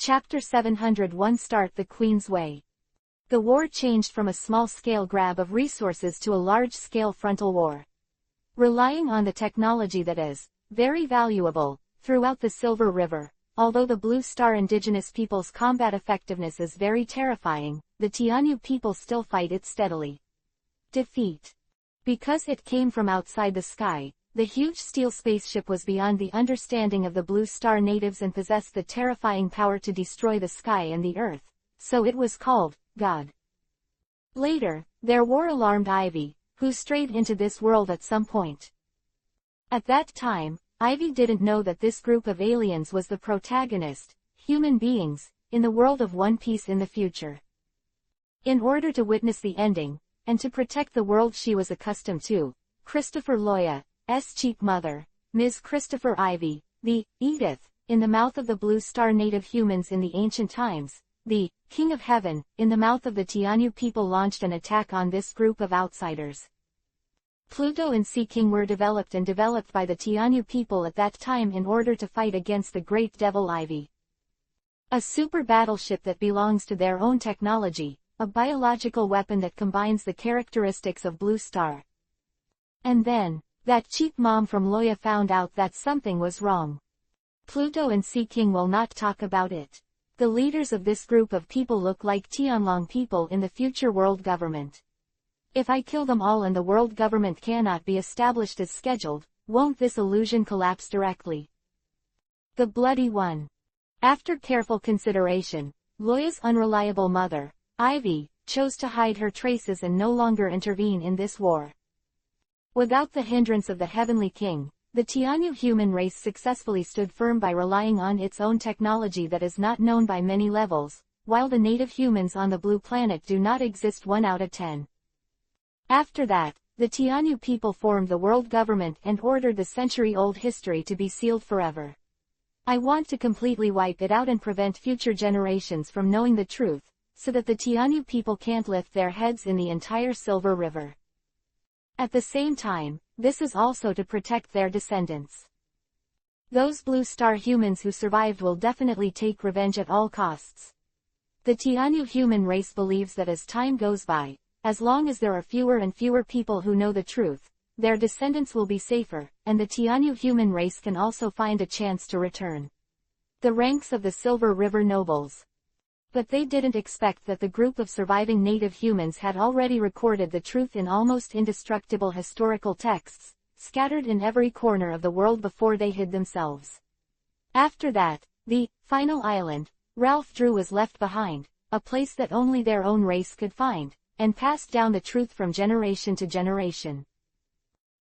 Chapter 701 Start the Queen's Way. The war changed from a small-scale grab of resources to a large-scale frontal war. Relying on the technology that is very valuable throughout the Silver River, although the Blue Star indigenous people's combat effectiveness is very terrifying, the Tianyu people still fight it steadily. Defeat. Because it came from outside the sky, the huge steel spaceship was beyond the understanding of the Blue Star natives and possessed the terrifying power to destroy the sky and the earth, so it was called God. Later, their war alarmed Ivy, who strayed into this world at some point. At that time, Ivy didn't know that this group of aliens was the protagonist, human beings, in the world of One Piece in the future. In order to witness the ending, and to protect the world she was accustomed to, Christopher Loya's cheap mother, Ms. Christopher Ivy, the Edith, in the mouth of the Blue Star native humans in the ancient times, the King of Heaven, in the mouth of the Tianyu people launched an attack on this group of outsiders. Pluto and Sea King were developed by the Tianyu people at that time in order to fight against the Great Devil Ivy. A super battleship that belongs to their own technology, a biological weapon that combines the characteristics of Blue Star. And then, that cheap mom from Loya found out that something was wrong. Pluto and Sea King will not talk about it. The leaders of this group of people look like Tianlong people in the future world government. If I kill them all and the world government cannot be established as scheduled, won't this illusion collapse directly? The Bloody One. After careful consideration, Loya's unreliable mother, Ivy, chose to hide her traces and no longer intervene in this war. Without the hindrance of the Heavenly King, the Tianyu human race successfully stood firm by relying on its own technology that is not known by many levels, while the native humans on the blue planet do not exist 1 out of 10. After that, the Tianyu people formed the world government and ordered the century-old history to be sealed forever. I want to completely wipe it out and prevent future generations from knowing the truth, so that the Tianyu people can't lift their heads in the entire Silver River. At the same time, this is also to protect their descendants. Those Blue Star humans who survived will definitely take revenge at all costs. The Tianyu human race believes that as time goes by, as long as there are fewer and fewer people who know the truth, their descendants will be safer, and the Tianyu human race can also find a chance to return. The ranks of the Silver River nobles. But they didn't expect that the group of surviving native humans had already recorded the truth in almost indestructible historical texts, scattered in every corner of the world before they hid themselves. After that, the final island, Ralph Drew was left behind, a place that only their own race could find, and passed down the truth from generation to generation.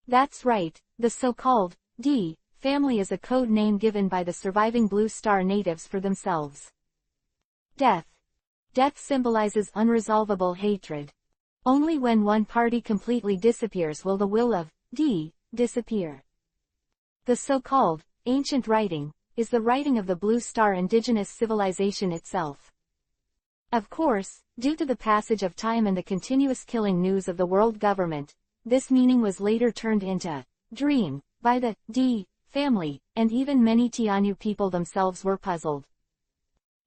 That's right, the so-called D family is a code name given by the surviving Blue Star natives for themselves. Death. Death symbolizes unresolvable hatred. Only when one party completely disappears will the will of D disappear. The so-called ancient writing is the writing of the Blue Star indigenous civilization itself. Of course, due to the passage of time and the continuous killing news of the world government, this meaning was later turned into dream by the D family, and even many Tianyu people themselves were puzzled.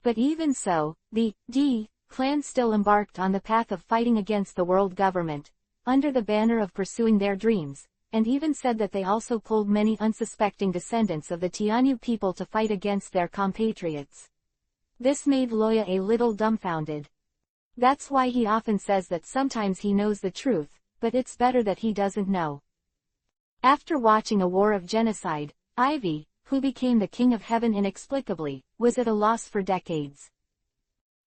But even so, the D clan still embarked on the path of fighting against the world government, under the banner of pursuing their dreams, and even said that they also pulled many unsuspecting descendants of the Tianyu people to fight against their compatriots. This made Loya a little dumbfounded. That's why he often says that sometimes he knows the truth, but it's better that he doesn't know. After watching a war of genocide, Ivy, who became the King of Heaven inexplicably, was at a loss for decades.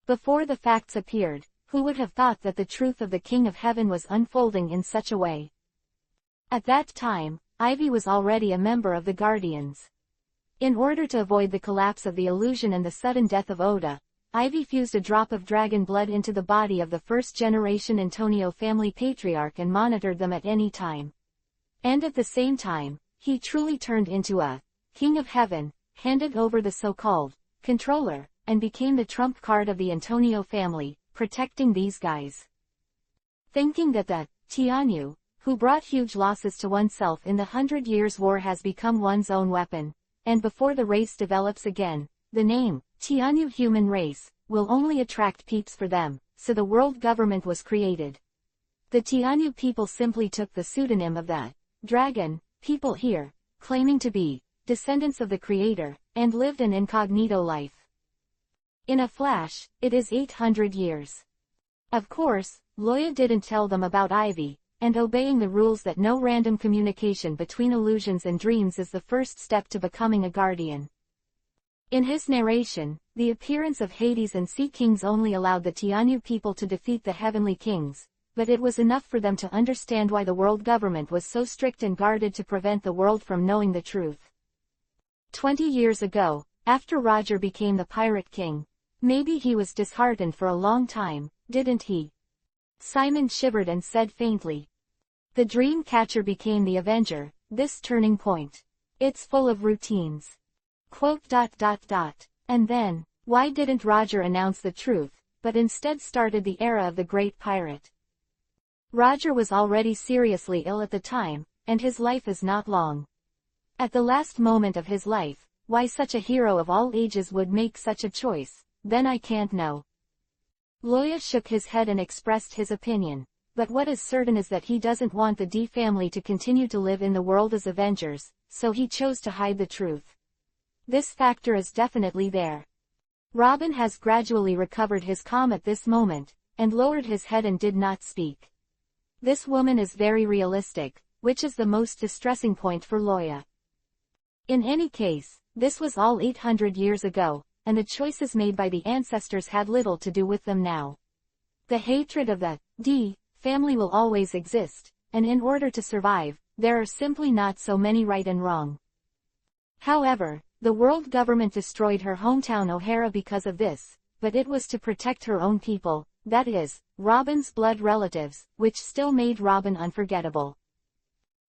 Before the facts appeared, who would have thought that the truth of the King of Heaven was unfolding in such a way? At that time, Ivy was already a member of the Guardians. In order to avoid the collapse of the illusion and the sudden death of Oda, Ivy fused a drop of dragon blood into the body of the first-generation Antonio family patriarch and monitored them at any time. And at the same time, he truly turned into a King of Heaven, handed over the so-called controller, and became the trump card of the Antonio family, protecting these guys. Thinking that the Tianyu, who brought huge losses to oneself in the 100 Years' War has become one's own weapon, and before the race develops again, the name Tianyu human race will only attract peeps for them, so the world government was created. The Tianyu people simply took the pseudonym of the dragon people here, claiming to be descendants of the creator, and lived an incognito life. In a flash, it is 800 years. Of course, Loya didn't tell them about Ivy, and obeying the rules that no random communication between illusions and dreams is the first step to becoming a guardian. In his narration, the appearance of Hades and Sea Kings only allowed the Tianyu people to defeat the heavenly kings, but it was enough for them to understand why the world government was so strict and guarded to prevent the world from knowing the truth. 20 years ago, after Roger became the Pirate King, maybe he was disheartened for a long time, didn't he? Simon shivered and said faintly. The dream catcher became the Avenger, this turning point. It's full of routines. Quote. And then, why didn't Roger announce the truth, but instead started the era of the Great Pirate? Roger was already seriously ill at the time, and his life is not long. At the last moment of his life, why such a hero of all ages would make such a choice, then I can't know. Loya shook his head and expressed his opinion, but what is certain is that he doesn't want the D family to continue to live in the world as Avengers, so he chose to hide the truth. This factor is definitely there. Robin has gradually recovered his calm at this moment, and lowered his head and did not speak. This woman is very realistic, which is the most distressing point for Loya. In any case, this was all 800 years ago, and the choices made by the ancestors had little to do with them now. The hatred of the D family will always exist, and in order to survive, there are simply not so many right and wrong. However, the world government destroyed her hometown O'Hara because of this, but it was to protect her own people, that is, Robin's blood relatives, which still made Robin unforgettable.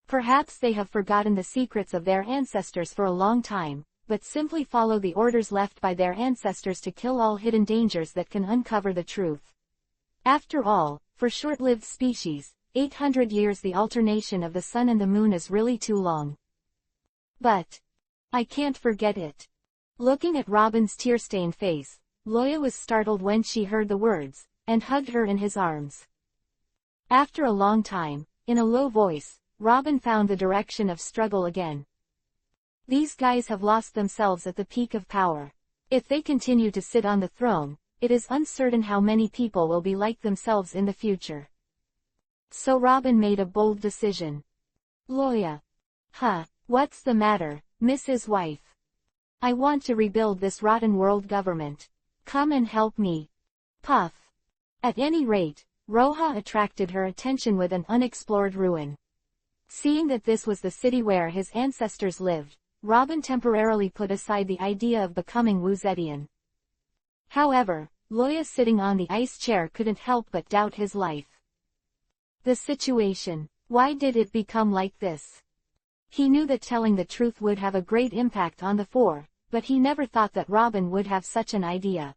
Perhaps they have forgotten the secrets of their ancestors for a long time, but simply follow the orders left by their ancestors to kill all hidden dangers that can uncover the truth. After all, for short-lived species, 800 years the alternation of the sun and the moon is really too long. But I can't forget it. Looking at Robin's tear-stained face, Loya was startled when she heard the words, and hugged her in his arms. After a long time, in a low voice, Robin found the direction of struggle again. These guys have lost themselves at the peak of power. If they continue to sit on the throne, it is uncertain how many people will be like themselves in the future. So Robin made a bold decision. Loya. What's the matter, Mrs. Wife? I want to rebuild this rotten world government. Come and help me. Puff. At any rate, Roha attracted her attention with an unexplored ruin. Seeing that this was the city where his ancestors lived, Robin temporarily put aside the idea of becoming Wuzetian. However, Loya sitting on the ice chair couldn't help but doubt his life. The situation, why did it become like this? He knew that telling the truth would have a great impact on the four, but he never thought that Robin would have such an idea.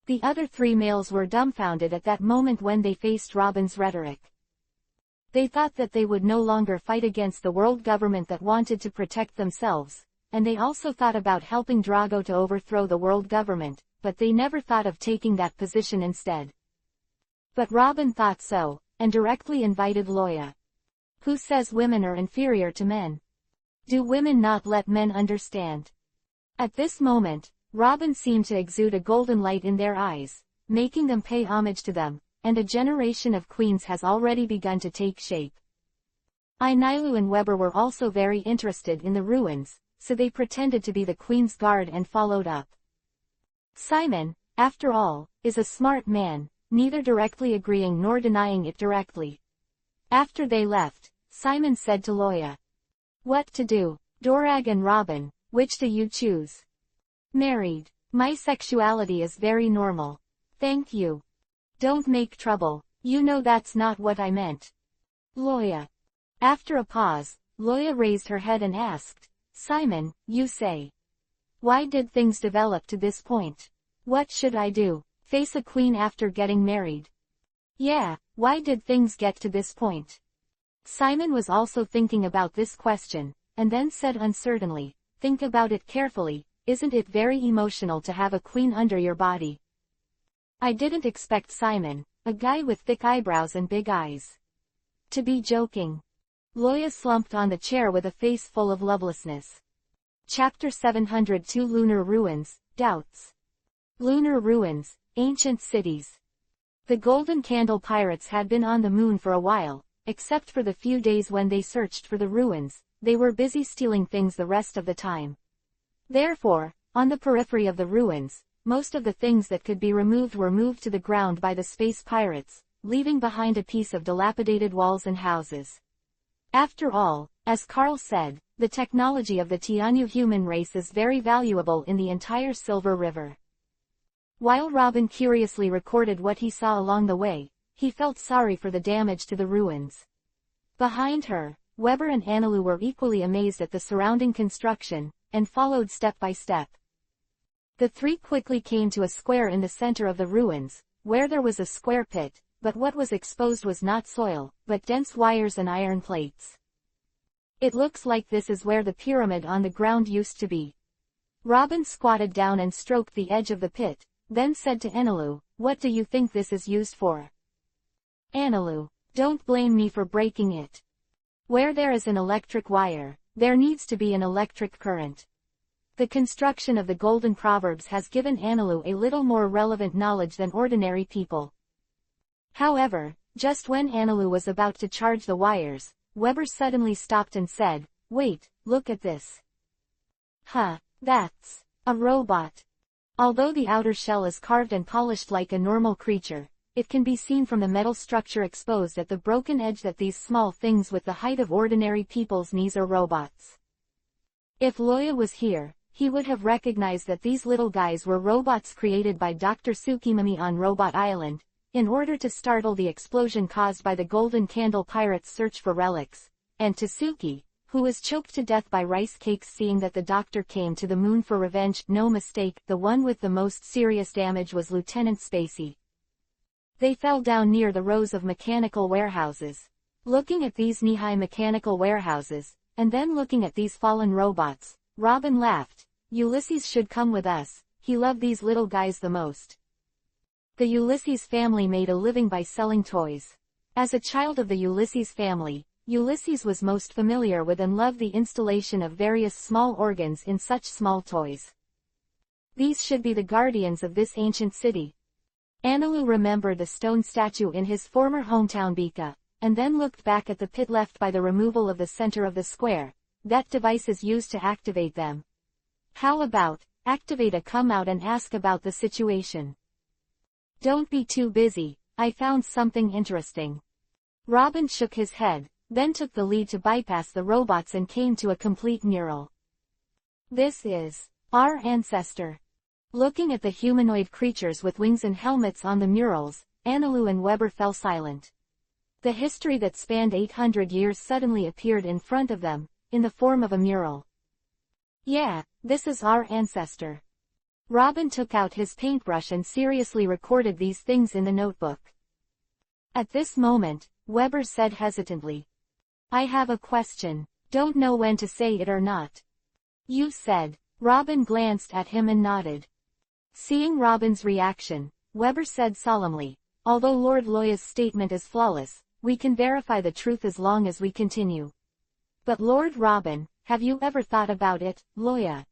The other three males were dumbfounded at that moment when they faced Robin's rhetoric. They thought that they would no longer fight against the world government that wanted to protect themselves, and they also thought about helping Drago to overthrow the world government, but they never thought of taking that position instead. But Robin thought so, and directly invited Loya. Who says women are inferior to men? Do women not let men understand? At this moment, Robin seemed to exude a golden light in their eyes, making them pay homage to them, and a generation of queens has already begun to take shape. Ainilu and Weber were also very interested in the ruins, so they pretended to be the queen's guard and followed up. Simon, after all, is a smart man, neither directly agreeing nor denying it directly. After they left, Simon said to Loya. What to do, Dorag and Robin, which do you choose? Married. My sexuality is very normal. Thank you. Don't make trouble, you know that's not what I meant. Loya. After a pause, Loya raised her head and asked, Simon, you say. Why did things develop to this point? What should I do? Face a queen after getting married? Yeah, why did things get to this point? Simon was also thinking about this question, and then said uncertainly, think about it carefully, isn't it very emotional to have a queen under your body? I didn't expect Simon, a guy with thick eyebrows and big eyes, to be joking. Loya slumped on the chair with a face full of lovelessness. Chapter 702 Lunar Ruins, Doubts. Lunar Ruins, Ancient Cities. The Golden Candle pirates had been on the moon for a while, except for the few days when they searched for the ruins. They were busy stealing things the rest of the time. Therefore, on the periphery of the ruins, most of the things that could be removed were moved to the ground by the space pirates, leaving behind a piece of dilapidated walls and houses. After all, as Carl said, the technology of the Tianyu human race is very valuable in the entire Silver River. While Robin curiously recorded what he saw along the way, he felt sorry for the damage to the ruins. Behind her, Weber and Annalou were equally amazed at the surrounding construction, and followed step by step. The three quickly came to a square in the center of the ruins, where there was a square pit, but what was exposed was not soil, but dense wires and iron plates. It looks like this is where the pyramid on the ground used to be. Robin squatted down and stroked the edge of the pit, then said to Annalou, "What do you think this is used for?" Annalou, "Don't blame me for breaking it. Where there is an electric wire, there needs to be an electric current." The construction of the Golden Proverbs has given Annalou a little more relevant knowledge than ordinary people. However, just when Annalou was about to charge the wires, Weber suddenly stopped and said, "Wait, look at this." "Huh, that's a robot." Although the outer shell is carved and polished like a normal creature, it can be seen from the metal structure exposed at the broken edge that these small things with the height of ordinary people's knees are robots. If Loya was here, he would have recognized that these little guys were robots created by Dr. Tsukimami on Robot Island, in order to startle the explosion caused by the Golden Candle pirates' search for relics, and Tsuki, who was choked to death by rice cakes seeing that the doctor came to the moon for revenge. No mistake, the one with the most serious damage was Lieutenant Spacey. They fell down near the rows of mechanical warehouses. Looking at these knee-high mechanical warehouses, and then looking at these fallen robots, Robin laughed. Ulysses should come with us, he loved these little guys the most. The Ulysses family made a living by selling toys. As a child of the Ulysses family, Ulysses was most familiar with and loved the installation of various small organs in such small toys. These should be the guardians of this ancient city. Annalou remembered the stone statue in his former hometown Bika, and then looked back at the pit left by the removal of the center of the square. That device is used to activate them. How about, activate a come out and ask about the situation? Don't be too busy, I found something interesting. Robin shook his head, then took the lead to bypass the robots and came to a complete mural. This is our ancestor. Looking at the humanoid creatures with wings and helmets on the murals, Annalou and Weber fell silent. The history that spanned 800 years suddenly appeared in front of them, in the form of a mural. Yeah, this is our ancestor. Robin took out his paintbrush and seriously recorded these things in the notebook. At this moment, Weber said hesitantly, "I have a question. Don't know when to say it or not." "You said." Robin glanced at him and nodded. Seeing Robin's reaction, Weber said solemnly, "Although Lord Loya's statement is flawless, we can verify the truth as long as we continue. But Lord Robin, have you ever thought about it, Loya?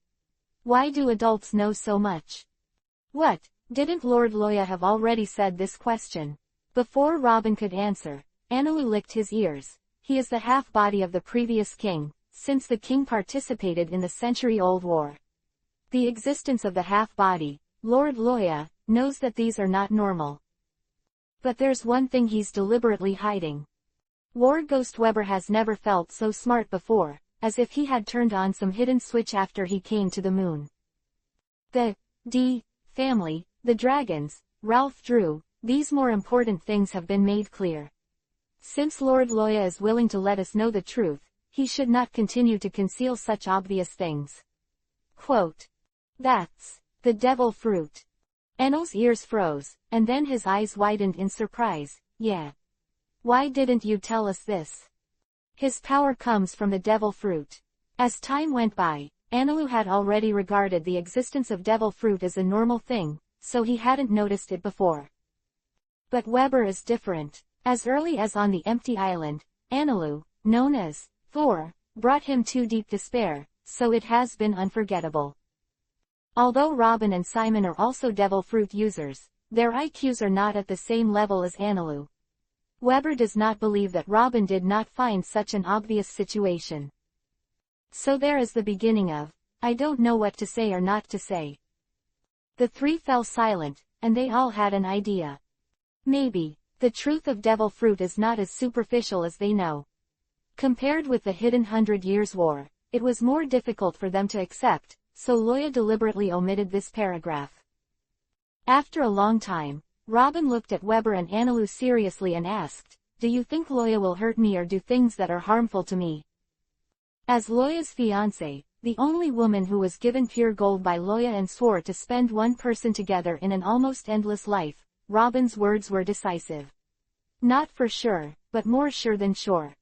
Why do adults know so much?" "What, didn't Lord Loya have already said this question?" Before Robin could answer, Annalou licked his ears. "He is the half-body of the previous king, since the king participated in the century-old war. The existence of the half-body, Lord Loya, knows that these are not normal. But there's one thing he's deliberately hiding." War Ghost Weber has never felt so smart before, as if he had turned on some hidden switch after he came to the moon. The D family, the dragons, Ralph Drew, these more important things have been made clear. Since Lord Loya is willing to let us know the truth, he should not continue to conceal such obvious things. Quote, "That's the devil fruit." Enno's ears froze, and then his eyes widened in surprise. "Yeah. Why didn't you tell us this?" "His power comes from the devil fruit." As time went by, Anilu had already regarded the existence of devil fruit as a normal thing, so he hadn't noticed it before. But Weber is different. As early as on the empty island, Anilu, known as Thor, brought him to deep despair, so it has been unforgettable. Although Robin and Simon are also devil fruit users, their IQs are not at the same level as Anilu. Weber does not believe that Robin did not find such an obvious situation. So there is the beginning of, I don't know what to say or not to say. The three fell silent, and they all had an idea. Maybe, the truth of devil fruit is not as superficial as they know. Compared with the hidden 100 Years' War, it was more difficult for them to accept, so Loya deliberately omitted this paragraph. After a long time, Robin looked at Weber and Anilu seriously and asked, "Do you think Loya will hurt me or do things that are harmful to me?" As Loya's fiancée, the only woman who was given pure gold by Loya and swore to spend one person together in an almost endless life, Robin's words were decisive. Not for sure, but more sure than sure.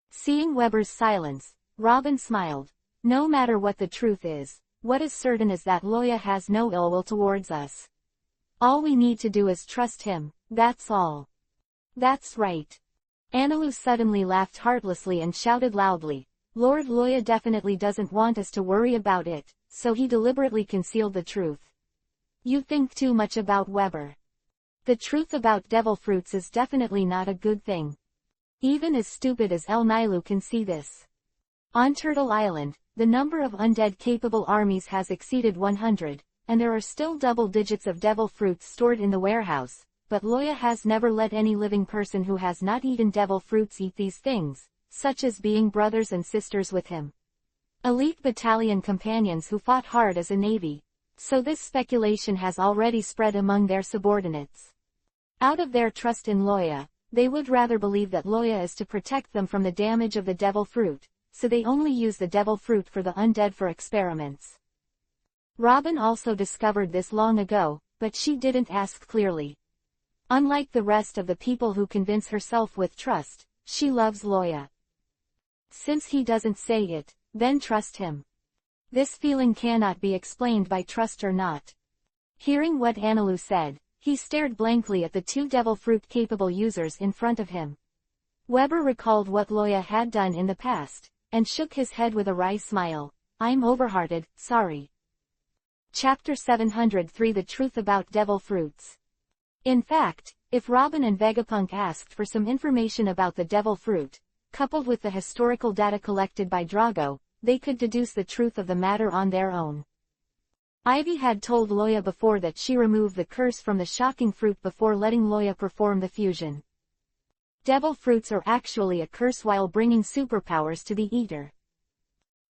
Seeing Weber's silence, Robin smiled. No matter what the truth is, what is certain is that Loya has no ill will towards us. All we need to do is trust him, that's all. That's right. Anilu suddenly laughed heartlessly and shouted loudly, Lord Loya definitely doesn't want us to worry about it, so he deliberately concealed the truth. You think too much about Weber. The truth about devil fruits is definitely not a good thing. Even as stupid as El Nilu can see this. On Turtle Island, the number of undead-capable armies has exceeded 100, and there are still double digits of devil fruits stored in the warehouse, but Loya has never let any living person who has not eaten devil fruits eat these things, such as being brothers and sisters with him. Elite battalion companions who fought hard as a navy. So this speculation has already spread among their subordinates. Out of their trust in Loya, they would rather believe that Loya is to protect them from the damage of the devil fruit, so they only use the devil fruit for the undead for experiments. Robin also discovered this long ago, but she didn't ask clearly. Unlike the rest of the people who convince herself with trust, she loves Loya. Since he doesn't say it, then trust him. This feeling cannot be explained by trust or not. Hearing what Anilu said, he stared blankly at the two devil fruit-capable users in front of him. Weber recalled what Loya had done in the past, and shook his head with a wry smile. I'm overhearted, sorry. Chapter 703 The Truth About Devil Fruits. In fact, if Robin and Vegapunk asked for some information about the devil fruit, coupled with the historical data collected by Drago, they could deduce the truth of the matter on their own. Ivy had told Loya before that she removed the curse from the shocking fruit before letting Loya perform the fusion. Devil fruits are actually a curse while bringing superpowers to the eater.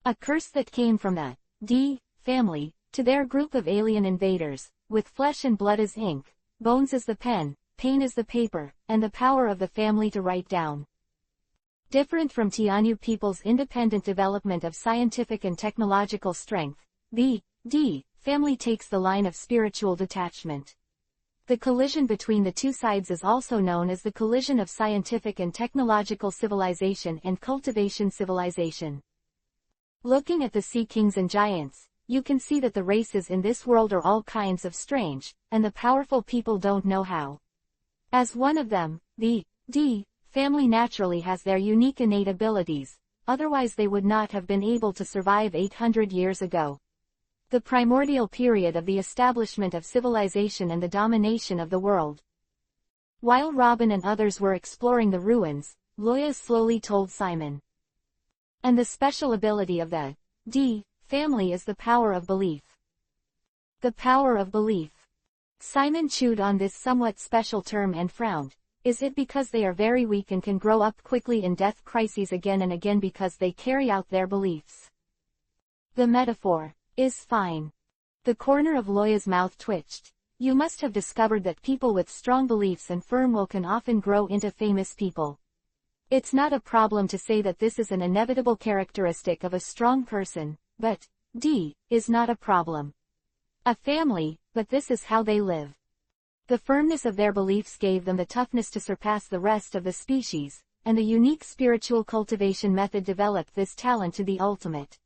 A curse that came from the D family, to their group of alien invaders, with flesh and blood as ink, bones as the pen, pain as the paper, and the power of the family to write down. Different from Tianyu people's independent development of scientific and technological strength, the D family takes the line of spiritual detachment. The collision between the two sides is also known as the collision of scientific and technological civilization and cultivation civilization. Looking at the sea kings and giants, you can see that the races in this world are all kinds of strange, and the powerful people don't know how. As one of them, the D family naturally has their unique innate abilities, otherwise they would not have been able to survive 800 years ago. The primordial period of the establishment of civilization and the domination of the world. While Robin and others were exploring the ruins, Loya slowly told Simon. And the special ability of the D family is the power of belief. The power of belief. Simon chewed on this somewhat special term and frowned. Is it because they are very weak and can grow up quickly in death crises again and again because they carry out their beliefs? The metaphor is fine. The corner of Loya's mouth twitched. You must have discovered that people with strong beliefs and firm will can often grow into famous people. It's not a problem to say that this is an inevitable characteristic of a strong person, but D is not a problem. A family, but this is how they live. The firmness of their beliefs gave them the toughness to surpass the rest of the species, and the unique spiritual cultivation method developed this talent to the ultimate.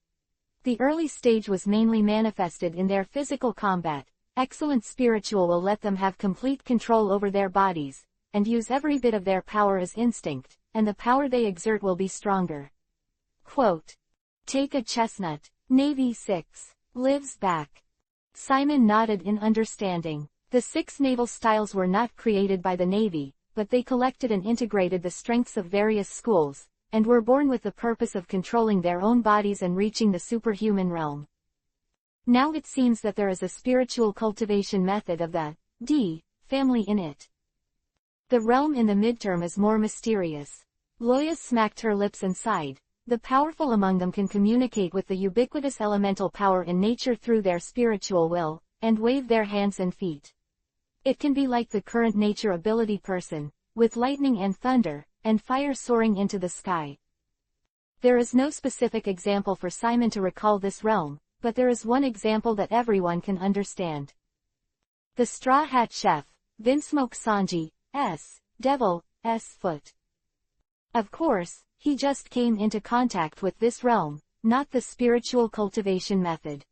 The early stage was mainly manifested in their physical combat. Excellent spiritual will let them have complete control over their bodies, and use every bit of their power as instinct, and the power they exert will be stronger. Quote. Take a chestnut. Navy 6. Lives back. Simon nodded in understanding. The 6 naval styles were not created by the Navy, but they collected and integrated the strengths of various schools, and were born with the purpose of controlling their own bodies and reaching the superhuman realm. Now it seems that there is a spiritual cultivation method of the D family in it. The realm in the midterm is more mysterious. Loya smacked her lips and sighed. The powerful among them can communicate with the ubiquitous elemental power in nature through their spiritual will, and wave their hands and feet. It can be like the current nature ability person, with lightning and thunder, and fire soaring into the sky. There is no specific example for Simon to recall this realm, but there is one example that everyone can understand. The Straw Hat Chef, Vinsmoke Sanji, S. Devil, S. Foot. Of course, he just came into contact with this realm, not the spiritual cultivation method.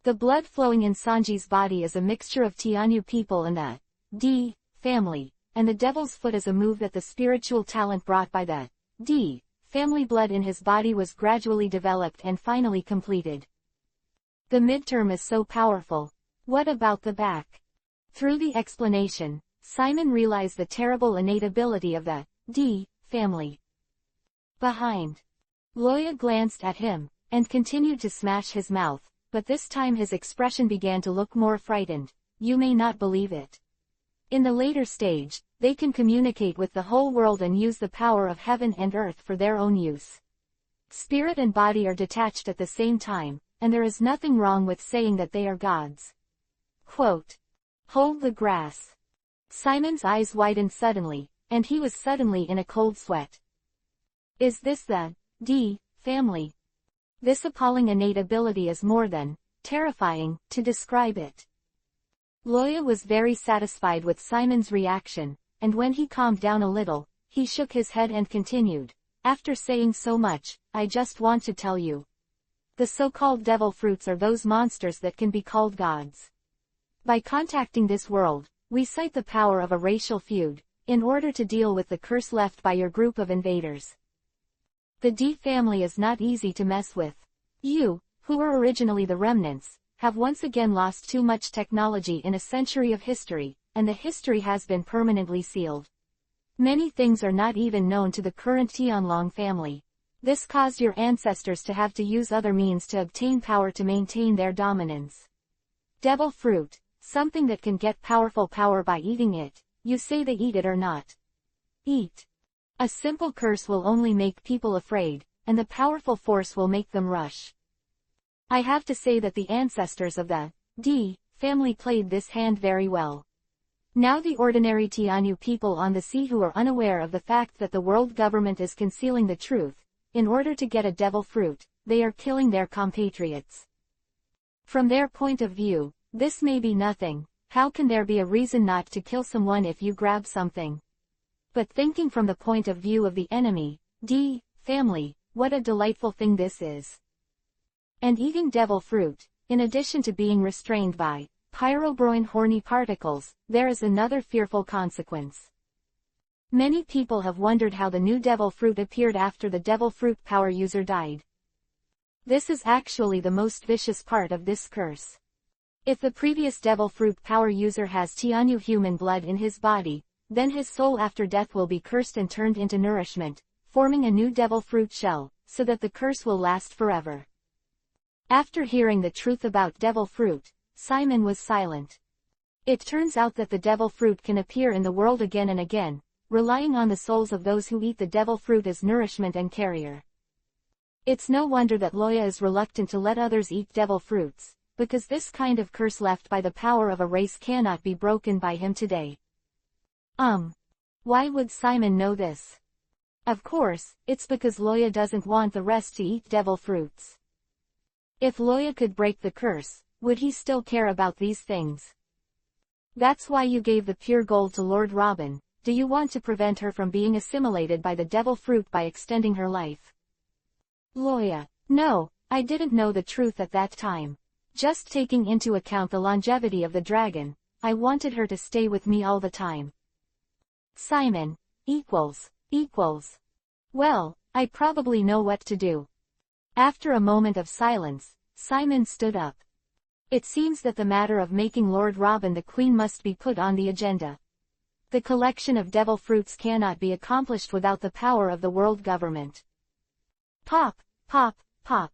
The blood flowing in Sanji's body is a mixture of Tianyu people and the D family, and the Devil's Foot is a move that the spiritual talent brought by the D family blood in his body was gradually developed and finally completed. The midterm is so powerful. What about the back? Through the explanation, Simon realized the terrible innate ability of the D family. Behind. Loya glanced at him, and continued to smash his mouth, but this time his expression began to look more frightened. You may not believe it. In the later stage, they can communicate with the whole world and use the power of heaven and earth for their own use. Spirit and body are detached at the same time, and there is nothing wrong with saying that they are gods. Quote. Hold the grass. Simon's eyes widened suddenly, and he was suddenly in a cold sweat. Is this the D family? This appalling innate ability is more than terrifying to describe it. Loya was very satisfied with Simon's reaction, and when he calmed down a little, he shook his head and continued. After saying so much, I just want to tell you. The so-called devil fruits are those monsters that can be called gods. By contacting this world, we cite the power of a racial feud, in order to deal with the curse left by your group of invaders. The D family is not easy to mess with. You, who were originally the remnants, have once again lost too much technology in a century of history, and the history has been permanently sealed. Many things are not even known to the current Tianlong family. This caused your ancestors to have to use other means to obtain power to maintain their dominance. Devil fruit, something that can get powerful power by eating it, you say they eat it or not. Eat. A simple curse will only make people afraid, and the powerful force will make them rush. I have to say that the ancestors of the D family played this hand very well. Now the ordinary Tianyu people on the sea who are unaware of the fact that the world government is concealing the truth, in order to get a devil fruit, they are killing their compatriots. From their point of view, this may be nothing. How can there be a reason not to kill someone if you grab something? But thinking from the point of view of the enemy, D family, what a delightful thing this is. And eating devil fruit, in addition to being restrained by pyrobroin horny particles, there is another fearful consequence. Many people have wondered how the new devil fruit appeared after the devil fruit power user died. This is actually the most vicious part of this curse. If the previous devil fruit power user has Tianyu human blood in his body, then his soul after death will be cursed and turned into nourishment, forming a new devil fruit shell, so that the curse will last forever. After hearing the truth about devil fruit, Simon was silent. It turns out that the devil fruit can appear in the world again and again, relying on the souls of those who eat the devil fruit as nourishment and carrier. It's no wonder that Loya is reluctant to let others eat devil fruits, because this kind of curse left by the power of a race cannot be broken by him today. Why would Simon know this? Of course, it's because Loya doesn't want the rest to eat devil fruits. If Loya could break the curse, would he still care about these things? That's why you gave the pure gold to Lord Robin. Do you want to prevent her from being assimilated by the devil fruit by extending her life? Loya: No, I didn't know the truth at that time. Just taking into account the longevity of the dragon, I wanted her to stay with me all the time. Simon. Equals. Well, I probably know what to do. After a moment of silence, Simon stood up. It seems that the matter of making Lord Robin the Queen must be put on the agenda. The collection of devil fruits cannot be accomplished without the power of the world government. Pop, pop, pop.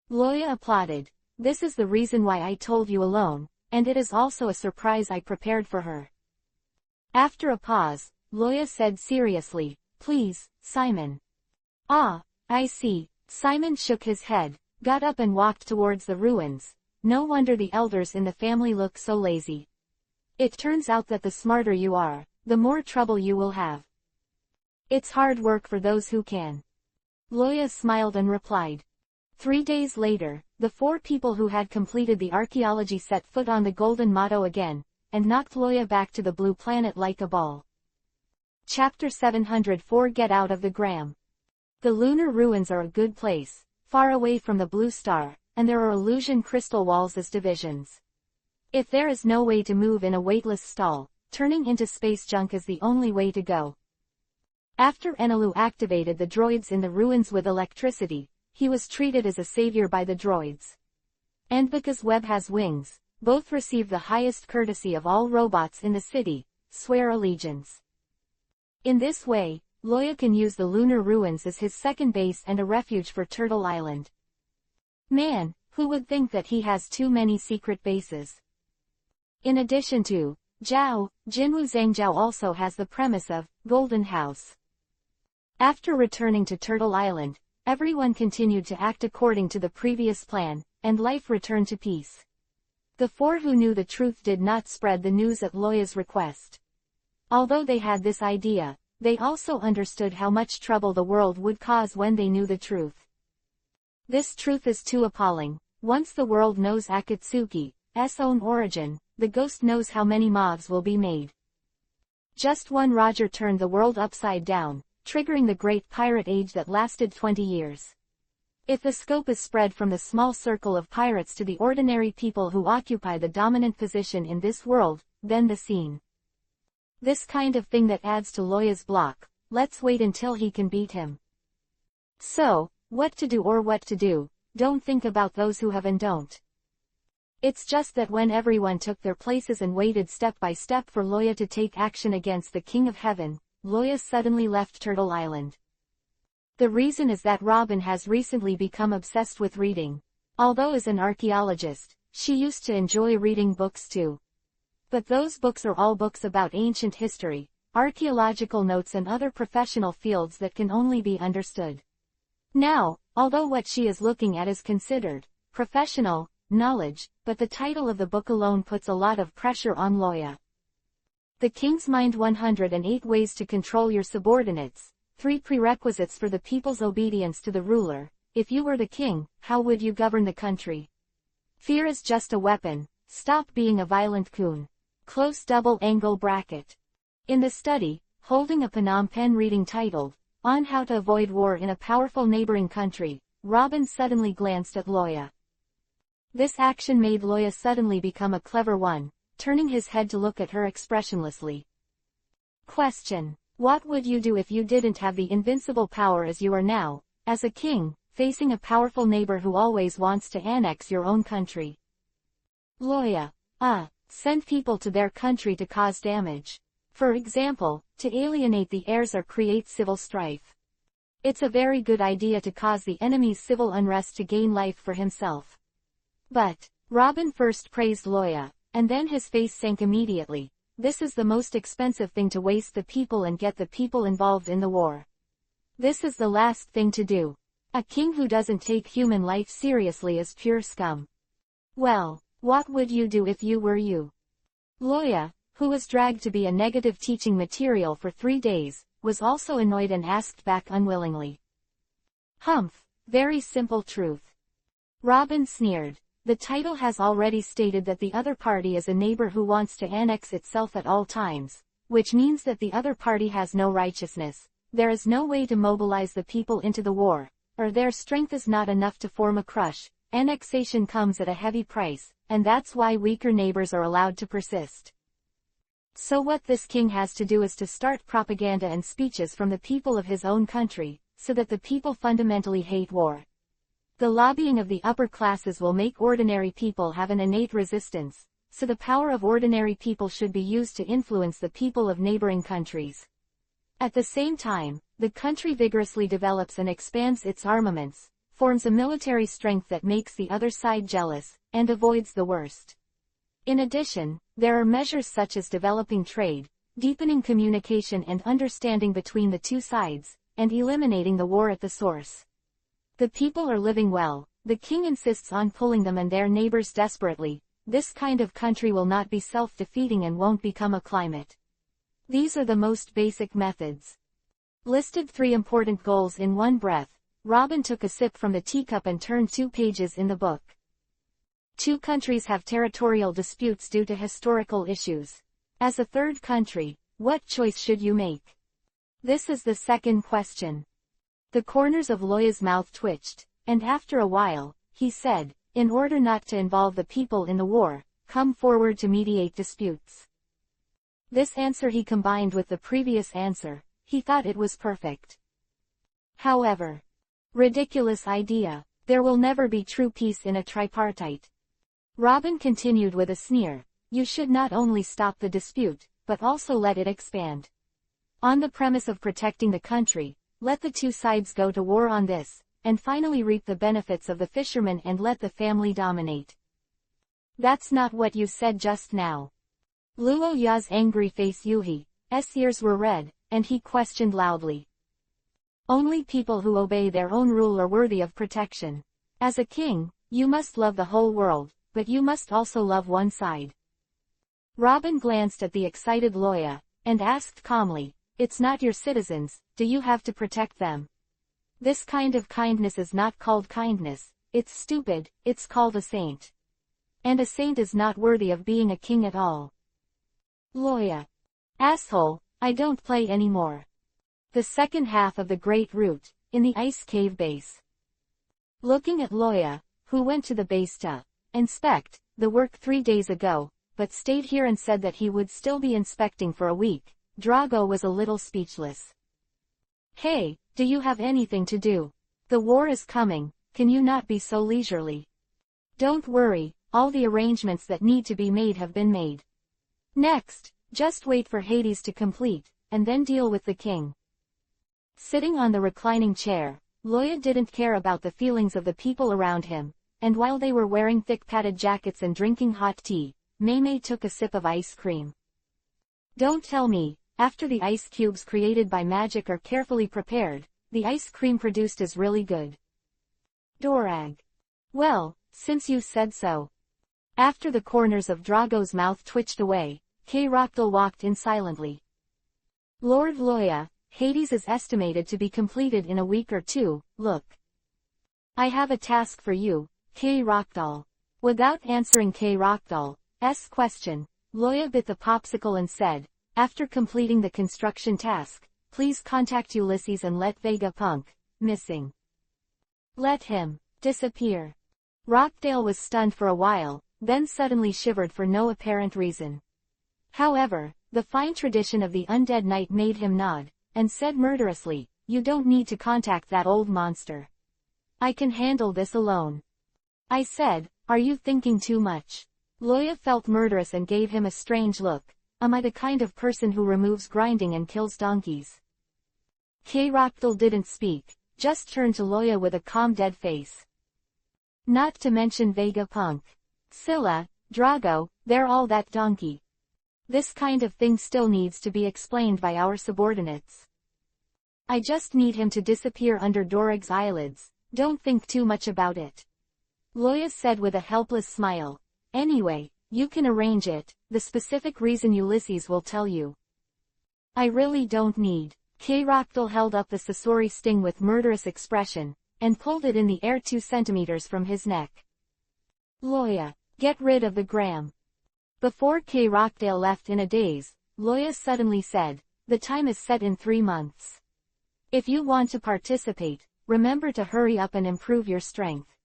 Loya applauded. This is the reason why I told you alone, and it is also a surprise I prepared for her. After a pause, Loya said seriously, please, Simon. Ah, I see. Simon shook his head, got up and walked towards the ruins. No wonder the elders in the family look so lazy. It turns out that the smarter you are, the more trouble you will have. It's hard work for those who can. Loya smiled and replied. 3 days later, the 4 people who had completed the archaeology set foot on the golden motto again, and knocked Loya back to the blue planet like a ball. Chapter 704 Get Out of the Gram. The lunar ruins are a good place, far away from the blue star, and there are illusion crystal walls as divisions. If there is no way to move in a weightless stall, turning into space junk is the only way to go. After Enelu activated the droids in the ruins with electricity, he was treated as a savior by the droids. And because Webb has wings, both receive the highest courtesy of all robots in the city, swear allegiance. In this way, Loya can use the lunar ruins as his second base and a refuge for Turtle Island. Man, who would think that he has too many secret bases? In addition to Zhao, Jinwu Zhangjiao also has the premise of Golden House. After returning to Turtle Island, everyone continued to act according to the previous plan, and life returned to peace. The 4 who knew the truth did not spread the news at Loya's request. Although they had this idea, they also understood how much trouble the world would cause when they knew the truth. This truth is too appalling. Once the world knows Akatsuki's own origin, the ghost knows how many mobs will be made. Just one Roger turned the world upside down, triggering the Great Pirate Age that lasted 20 years. If the scope is spread from the small circle of pirates to the ordinary people who occupy the dominant position in this world, then the scene. This kind of thing that adds to Loya's block. Let's wait until he can beat him. So, what to do or what to do, don't think about those who have and don't. It's just that when everyone took their places and waited step by step for Loya to take action against the King of Heaven, Loya suddenly left Turtle Island. The reason is that Robin has recently become obsessed with reading. Although as an archaeologist, she used to enjoy reading books too. But those books are all books about ancient history, archaeological notes and other professional fields that can only be understood. Now, although what she is looking at is considered professional knowledge, but the title of the book alone puts a lot of pressure on Loya. The King's Mind 108 Ways to Control Your Subordinates, 3 Prerequisites for the People's Obedience to the Ruler. If you were the king, how would you govern the country? Fear is just a weapon. Stop being a violent coon. Close double angle bracket. In the study, holding a Phnom Penh reading titled, On How to Avoid War in a Powerful Neighboring Country, Robin suddenly glanced at Loya. This action made Loya suddenly become a clever one, turning his head to look at her expressionlessly. Question. What would you do if you didn't have the invincible power as you are now, as a king, facing a powerful neighbor who always wants to annex your own country? Loya. Send people to their country to cause damage. For example, to alienate the heirs or create civil strife. It's a very good idea to cause the enemy's civil unrest to gain life for himself. But, Robin first praised Loya, and then his face sank immediately. This is the most expensive thing to waste the people and get the people involved in the war. This is the last thing to do. A king who doesn't take human life seriously is pure scum. Well, what would you do if you were you? Loya, who was dragged to be a negative teaching material for 3 days, was also annoyed and asked back unwillingly. Humph, very simple truth. Robin sneered. The title has already stated that the other party is a neighbor who wants to annex itself at all times, which means that the other party has no righteousness. There is no way to mobilize the people into the war, or their strength is not enough to form a crush, annexation comes at a heavy price, and that's why weaker neighbors are allowed to persist. So what this king has to do is to start propaganda and speeches from the people of his own country, so that the people fundamentally hate war. The lobbying of the upper classes will make ordinary people have an innate resistance, so the power of ordinary people should be used to influence the people of neighboring countries. At the same time, the country vigorously develops and expands its armaments, forms a military strength that makes the other side jealous, and avoids the worst. In addition, there are measures such as developing trade, deepening communication and understanding between the two sides, and eliminating the war at the source. The people are living well, the king insists on pulling them and their neighbors desperately. This kind of country will not be self-defeating and won't become a climate. These are the most basic methods. Listed 3 important goals in one breath. Robin took a sip from the teacup and turned 2 pages in the book. 2 countries have territorial disputes due to historical issues. As a third country, what choice should you make? This is the second question. The corners of Loya's mouth twitched, and after a while, he said, in order not to involve the people in the war, come forward to mediate disputes. This answer he combined with the previous answer. He thought it was perfect. However, ridiculous idea. There will never be true peace in a tripartite. Robin continued with a sneer. You should not only stop the dispute, but also let it expand. On the premise of protecting the country, let the 2 sides go to war on this, and finally reap the benefits of the fishermen and let the family dominate. That's not what you said just now. Luo Ya's angry face Yuhi's ears were red, and he questioned loudly. Only people who obey their own rule are worthy of protection. As a king, you must love the whole world, but you must also love one side. Robin glanced at the excited Loya, and asked calmly, it's not your citizens, do you have to protect them? This kind of kindness is not called kindness, it's stupid, it's called a saint. And a saint is not worthy of being a king at all. Loya. Asshole, I don't play anymore. The second half of the Great Route, in the ice cave base. Looking at Loya, who went to the base to inspect the work 3 days ago, but stayed here and said that he would still be inspecting for a week, Drago was a little speechless. Hey, do you have anything to do? The war is coming, can you not be so leisurely? Don't worry, all the arrangements that need to be made have been made. Next, just wait for Hades to complete, and then deal with the king. Sitting on the reclining chair, Loya didn't care about the feelings of the people around him, and while they were wearing thick padded jackets and drinking hot tea, Mei took a sip of ice cream. Don't tell me, after the ice cubes created by magic are carefully prepared, the ice cream produced is really good. Dorag. Well, since you said so. After the corners of Drago's mouth twitched away, K-Roctal walked in silently. Lord Loya, Hades is estimated to be completed in a week or 2, look. I have a task for you, K-Roctal. Without answering K-Roctal's question, Loya bit the popsicle and said, after completing the construction task, please contact Ulysses and let Vegapunk, missing. Let him disappear. Rockdale was stunned for a while, then suddenly shivered for no apparent reason. However, the fine tradition of the undead knight made him nod, and said murderously, you don't need to contact that old monster. I can handle this alone. I said, are you thinking too much? Loya felt murderous and gave him a strange look. Am I the kind of person who removes grinding and kills donkeys? K-Roctal didn't speak, just turned to Loya with a calm dead face. Not to mention Vegapunk. Scylla, Drago, they're all that donkey. This kind of thing still needs to be explained by our subordinates. I just need him to disappear under Dorag's eyelids, don't think too much about it. Loya said with a helpless smile. Anyway, you can arrange it, the specific reason Ulysses will tell you. I really don't need. K-Roctal held up the Sasori sting with murderous expression, and pulled it in the air 2 centimeters from his neck. Loya, get rid of the gram. Before K-Roctal left in a daze, Loya suddenly said, the time is set in 3 months. If you want to participate, remember to hurry up and improve your strength."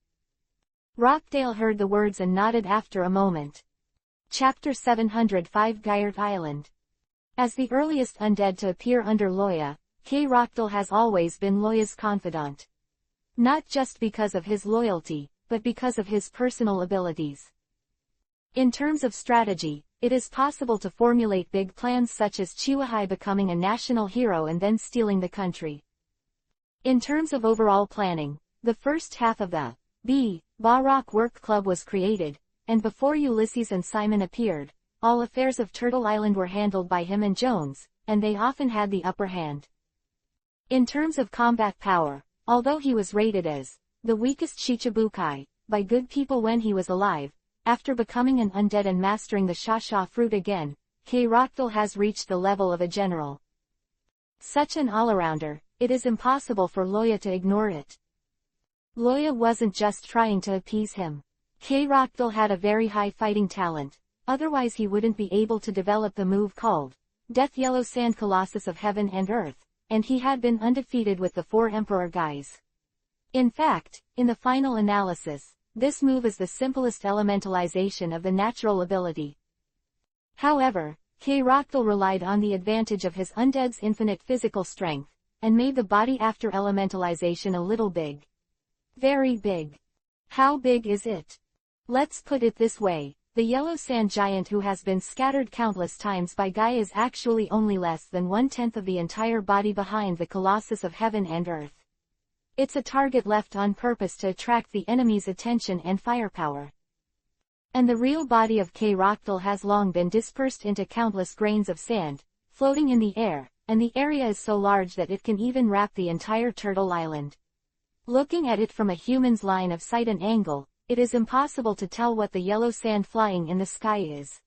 Rockdale heard the words and nodded after a moment. Chapter 705 Gyart Island. As the earliest undead to appear under Loya, K. Rockdale has always been Loya's confidant. Not just because of his loyalty, but because of his personal abilities. In terms of strategy, it is possible to formulate big plans such as Chiwahai becoming a national hero and then stealing the country. In terms of overall planning, the first half of the Barrock Work Club was created, and before Ulysses and Simon appeared, all affairs of Turtle Island were handled by him and Jones, and they often had the upper hand. In terms of combat power, although he was rated as the weakest Shichibukai by good people when he was alive, after becoming an undead and mastering the Shasha fruit again, K. Rockdale has reached the level of a general. Such an all-arounder, it is impossible for Loya to ignore it. Loya wasn't just trying to appease him. K. Rockdale had a very high fighting talent, otherwise he wouldn't be able to develop the move called Death Yellow Sand Colossus of Heaven and Earth, and he had been undefeated with the 4 Emperor guys. In fact, in the final analysis, this move is the simplest elementalization of the natural ability. However, K. Rockdale relied on the advantage of his undead's infinite physical strength, and made the body after elementalization a little big. Very big. How big is it? Let's put it this way, the yellow sand giant who has been scattered countless times by Guy is actually only less than 1/10 of the entire body behind the Colossus of Heaven and Earth. It's a target left on purpose to attract the enemy's attention and firepower. And the real body of K. Rockdale has long been dispersed into countless grains of sand, floating in the air, and the area is so large that it can even wrap the entire Turtle Island. Looking at it from a human's line of sight and angle, it is impossible to tell what the yellow sand flying in the sky is.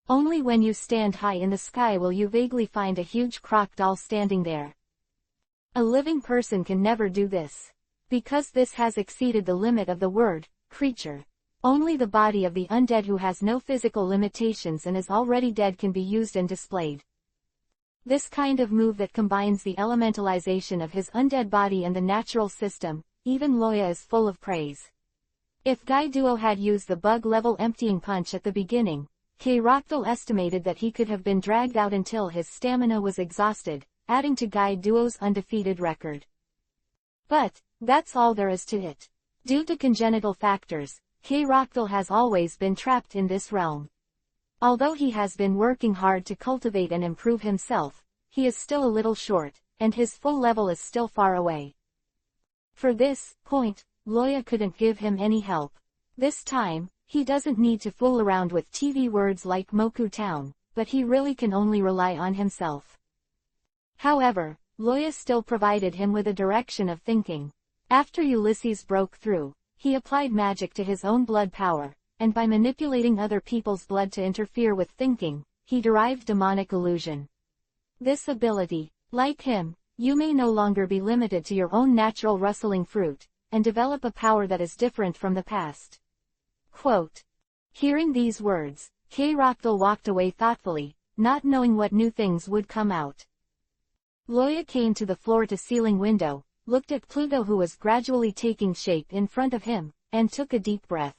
Only when you stand high in the sky will you vaguely find a huge crocodile standing there. A living person can never do this. Because this has exceeded the limit of the word creature. Only the body of the undead who has no physical limitations and is already dead can be used and displayed. This kind of move that combines the elementalization of his undead body and the natural system, even Loya is full of praise. If Guy Duo had used the bug-level emptying punch at the beginning, K. Rockdale estimated that he could have been dragged out until his stamina was exhausted, adding to Guy Duo's undefeated record. But, that's all there is to it. Due to congenital factors, K. Rockdale has always been trapped in this realm. Although he has been working hard to cultivate and improve himself, he is still a little short, and his full level is still far away. For this point, Loya couldn't give him any help. This time, he doesn't need to fool around with TV words like Moku Town, but he really can only rely on himself. However, Loya still provided him with a direction of thinking. After Ulysses broke through, he applied magic to his own blood power, and by manipulating other people's blood to interfere with thinking, he derived demonic illusion. This ability, like him, you may no longer be limited to your own natural rustling fruit, and develop a power that is different from the past. Quote. Hearing these words, K. Rockdale walked away thoughtfully, not knowing what new things would come out. Loya came to the floor-to-ceiling window, looked at Pluto who was gradually taking shape in front of him, and took a deep breath.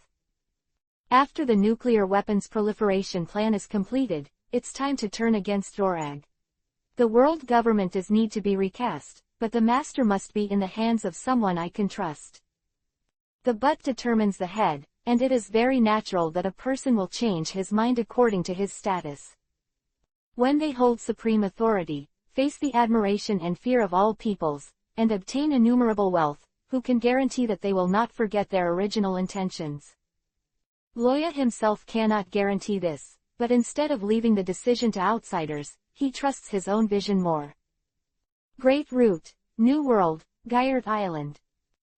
After the nuclear weapons proliferation plan is completed, it's time to turn against Dorag. The world government does need to be recast, but the master must be in the hands of someone I can trust. The butt determines the head, and it is very natural that a person will change his mind according to his status. When they hold supreme authority, face the admiration and fear of all peoples, and obtain innumerable wealth, who can guarantee that they will not forget their original intentions? Loya himself cannot guarantee this, but instead of leaving the decision to outsiders, he trusts his own vision more. Great Root, New World, Gyart Island.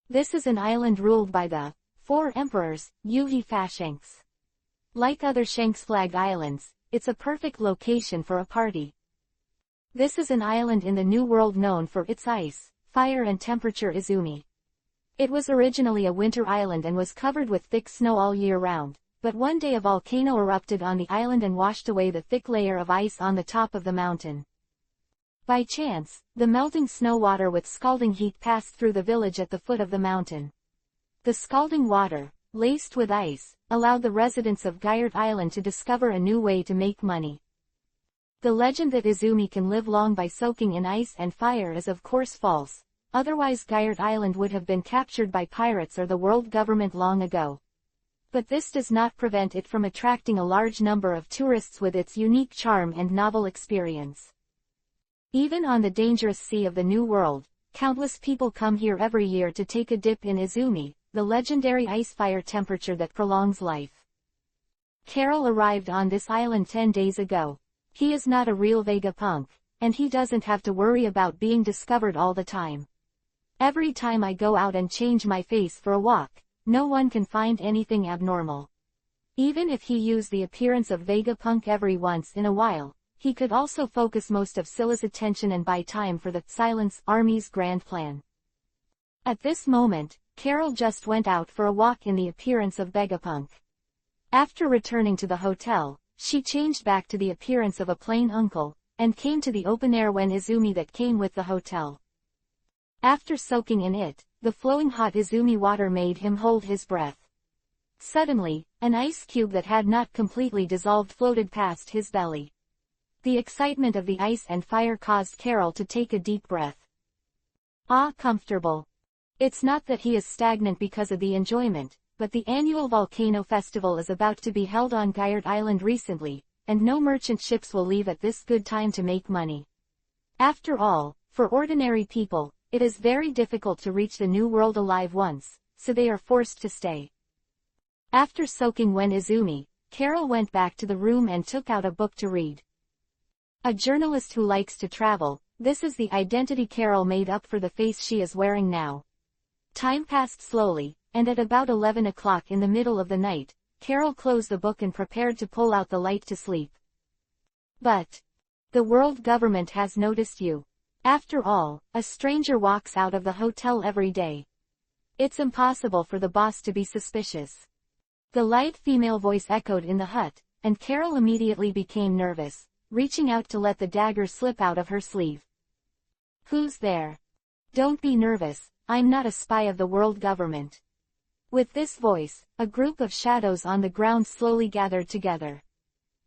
This is an island ruled by the 4 emperors, Yuhi Fashanks. Like other Shanks flag islands, it's a perfect location for a party. This is an island in the New World known for its ice, fire and temperature Izumi. It was originally a winter island and was covered with thick snow all year round, but one day a volcano erupted on the island and washed away the thick layer of ice on the top of the mountain. By chance, the melting snow water with scalding heat passed through the village at the foot of the mountain. The scalding water, laced with ice, allowed the residents of Gyart Island to discover a new way to make money. The legend that Izumi can live long by soaking in ice and fire is of course false, otherwise Gyart Island would have been captured by pirates or the world government long ago. But this does not prevent it from attracting a large number of tourists with its unique charm and novel experience. Even on the dangerous sea of the New World, countless people come here every year to take a dip in Izumi, the legendary ice-fire temperature that prolongs life. Carol arrived on this island 10 days ago. He is not a real Vegapunk, and he doesn't have to worry about being discovered all the time. Every time I go out and change my face for a walk, no one can find anything abnormal. Even if he used the appearance of Vegapunk every once in a while, he could also focus most of Scylla's attention and buy time for the Silence Army's grand plan. At this moment, Carol just went out for a walk in the appearance of Vegapunk. After returning to the hotel, she changed back to the appearance of a plain uncle, and came to the open air when Izumi that came with the hotel. After soaking in it, the flowing hot Izumi water made him hold his breath. Suddenly, an ice cube that had not completely dissolved floated past his belly. The excitement of the ice and fire caused Carol to take a deep breath. Ah, comfortable. It's not that he is stagnant because of the enjoyment, but the annual volcano festival is about to be held on Gyart Island recently, and no merchant ships will leave at this good time to make money. After all, for ordinary people, it is very difficult to reach the New World alive once, so they are forced to stay. After soaking when Izumi, Carol went back to the room and took out a book to read. A journalist who likes to travel, this is the identity Carol made up for the face she is wearing now. Time passed slowly, and at about 11 o'clock in the middle of the night, Carol closed the book and prepared to pull out the light to sleep. But the world government has noticed you. After all, a stranger walks out of the hotel every day. It's impossible for the boss to be suspicious. The light female voice echoed in the hut, and Carol immediately became nervous, reaching out to let the dagger slip out of her sleeve. Who's there? Don't be nervous, I'm not a spy of the world government. With this voice, a group of shadows on the ground slowly gathered together.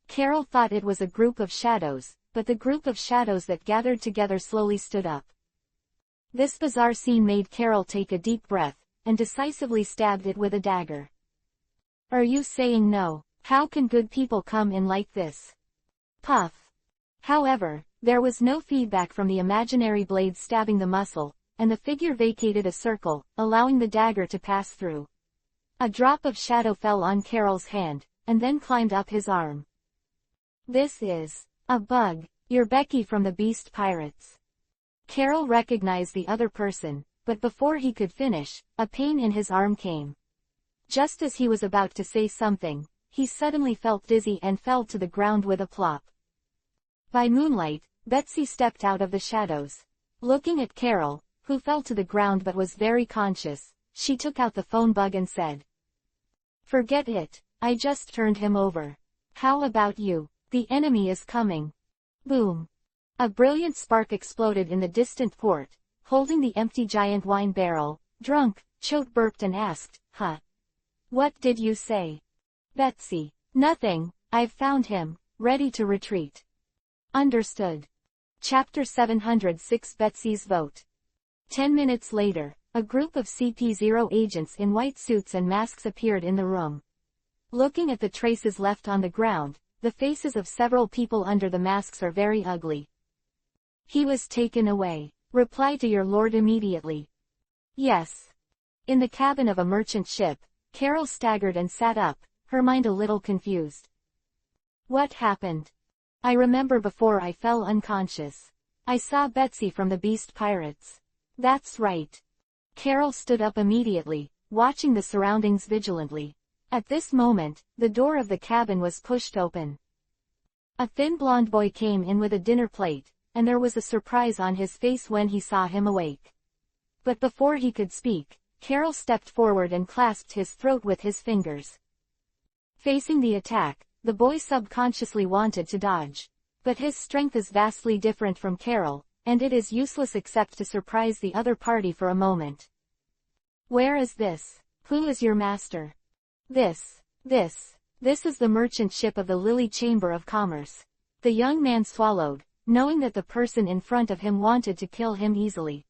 Carol thought it was a group of shadows, but the group of shadows that gathered together slowly stood up. This bizarre scene made Carol take a deep breath, and decisively stabbed it with a dagger. Are you saying no? How can good people come in like this? Puff. However, there was no feedback from the imaginary blade stabbing the muscle, and the figure vacated a circle, allowing the dagger to pass through. A drop of shadow fell on Carol's hand, and then climbed up his arm. This is a bug. You're Becky from the Beast Pirates. Carol recognized the other person, but before he could finish, a pain in his arm came. Just as he was about to say something, he suddenly felt dizzy and fell to the ground with a plop. By moonlight, Betsy stepped out of the shadows. Looking at Carol, who fell to the ground but was very conscious, she took out the phone bug and said, "Forget it, I just turned him over. How about you? The enemy is coming." Boom. A brilliant spark exploded in the distant port, holding the empty giant wine barrel. Drunk, Choate burped and asked, "Huh? What did you say?" Betsy, "Nothing, I've found him, ready to retreat." Understood. Chapter 706 Betsy's Vote. 10 minutes later, a group of CP0 agents in white suits and masks appeared in the room. Looking at the traces left on the ground, the faces of several people under the masks are very ugly. He was taken away. Reply to your lord immediately. Yes. In the cabin of a merchant ship, Carol staggered and sat up, her mind a little confused. What happened? I remember before I fell unconscious. I saw Betsy from the Beast Pirates. That's right. Carol stood up immediately, watching the surroundings vigilantly. At this moment, the door of the cabin was pushed open. A thin blonde boy came in with a dinner plate, and there was a surprise on his face when he saw him awake. But before he could speak, Carol stepped forward and clasped his throat with his fingers. Facing the attack, the boy subconsciously wanted to dodge. But his strength is vastly different from Carol, and it is useless except to surprise the other party for a moment. Where is this? Who is your master? This is the merchant ship of the Lily Chamber of Commerce. The young man swallowed, knowing that the person in front of him wanted to kill him easily.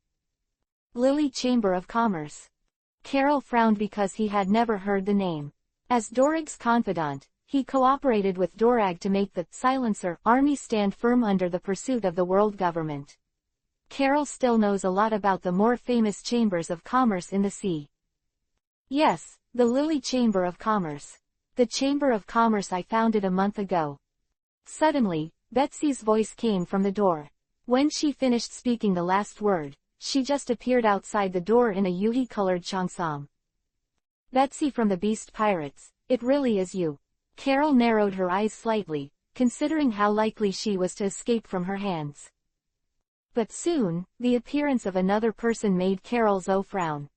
Lily Chamber of Commerce. Carol frowned because he had never heard the name. As Dorag's confidant, he cooperated with Dorag to make the Silencer army stand firm under the pursuit of the world government. Carol still knows a lot about the more famous chambers of commerce in the sea. Yes, the Lily Chamber of Commerce. The Chamber of Commerce I founded a month ago. Suddenly, Betsy's voice came from the door. When she finished speaking the last word, she just appeared outside the door in a yuhi-colored cheongsam. Betsy from the Beast Pirates, it really is you. Carol narrowed her eyes slightly, considering how likely she was to escape from her hands. But soon, the appearance of another person made Carol's frown.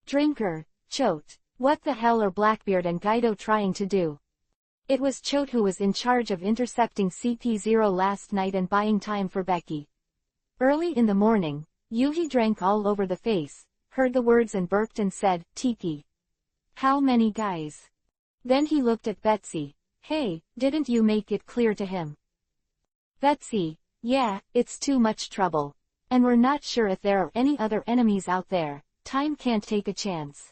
Drinker, Choate. What the hell are Blackbeard and Guido trying to do? It was Choate who was in charge of intercepting CP0 last night and buying time for Becky. Early in the morning, Yuhi drank all over the face, heard the words and burped and said, Tiki. How many guys? Then he looked at Betsy. Hey, didn't you make it clear to him? Betsy, yeah, it's too much trouble. And we're not sure if there are any other enemies out there. Time can't take a chance.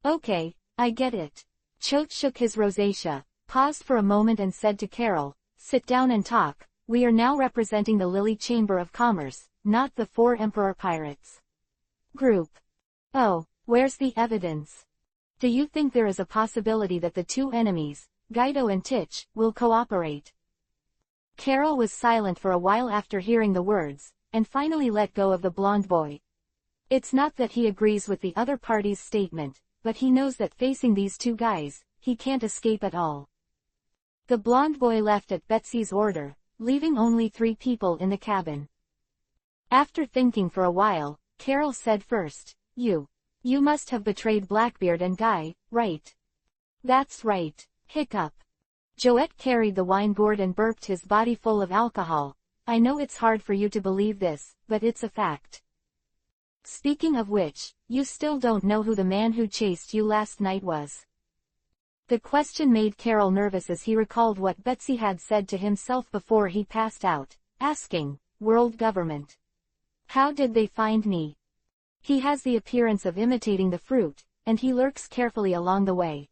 Okay, I get it. Choate shook his rosacea, paused for a moment and said to Carol, sit down and talk. We are now representing the Lily Chamber of Commerce, not the Four Emperor Pirates. Group. Oh, where's the evidence? Do you think there is a possibility that the two enemies, Guido and Titch, will cooperate? Carol was silent for a while after hearing the words, and finally let go of the blonde boy. It's not that he agrees with the other party's statement, but he knows that facing these two guys, he can't escape at all. The blonde boy left at Betsy's order, leaving only 3 people in the cabin. After thinking for a while, Carol said first, You must have betrayed Blackbeard and Guy, right? That's right. Hiccup. Joette carried the wine gourd and burped his body full of alcohol. I know it's hard for you to believe this, but it's a fact. Speaking of which, you still don't know who the man who chased you last night was. The question made Carol nervous as he recalled what Betsy had said to himself before he passed out, asking, World Government. How did they find me? He has the appearance of imitating the fruit, and he lurks carefully along the way.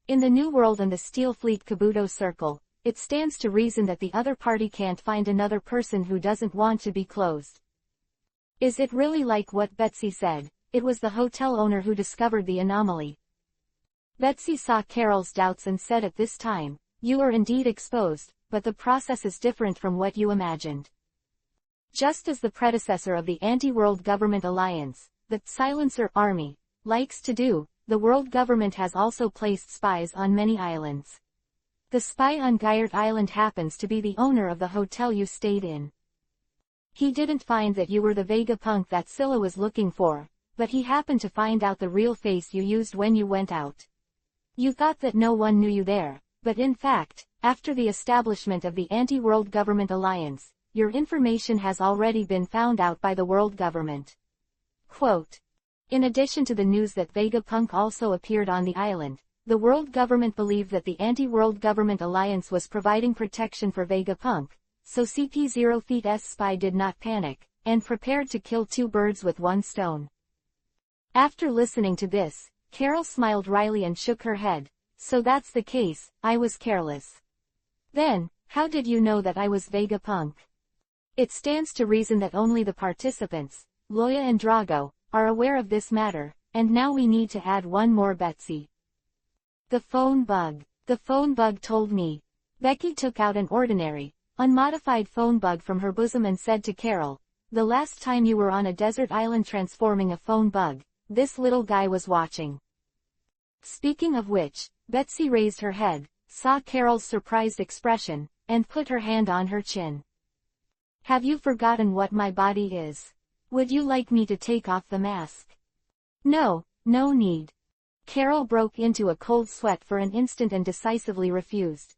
In the New World and the Steel Fleet Kabuto Circle, it stands to reason that the other party can't find another person who doesn't want to be closed. Is it really like what Betsy said? It was the hotel owner who discovered the anomaly. Betsy saw Carol's doubts and said at this time, You are indeed exposed, but the process is different from what you imagined. Just as the predecessor of the anti-world government alliance, the Silencer Army, likes to do, the world government has also placed spies on many islands. The spy on Guyert Island happens to be the owner of the hotel you stayed in. He didn't find that you were the Vegapunk that Scylla was looking for, but he happened to find out the real face you used when you went out. You thought that no one knew you there, but in fact, after the establishment of the anti-world government alliance, your information has already been found out by the world government. Quote. In addition to the news that Vegapunk also appeared on the island, the world government believed that the anti-world government alliance was providing protection for Vegapunk, so CP0 Feet's spy did not panic, and prepared to kill 2 birds with 1 stone. After listening to this, Carol smiled wryly and shook her head. So that's the case, I was careless. Then, how did you know that I was Vegapunk? It stands to reason that only the participants, Loya and Drago, are aware of this matter, and now we need to add one more Betsy. The phone bug. The phone bug told me. Becky took out an ordinary, unmodified phone bug from her bosom and said to Carol, The last time you were on a desert island transforming a phone bug, this little guy was watching. Speaking of which, Betsy raised her head, saw Carol's surprised expression, and put her hand on her chin. Have you forgotten what my body is? Would you like me to take off the mask? No, no need. Carol broke into a cold sweat for an instant and decisively refused.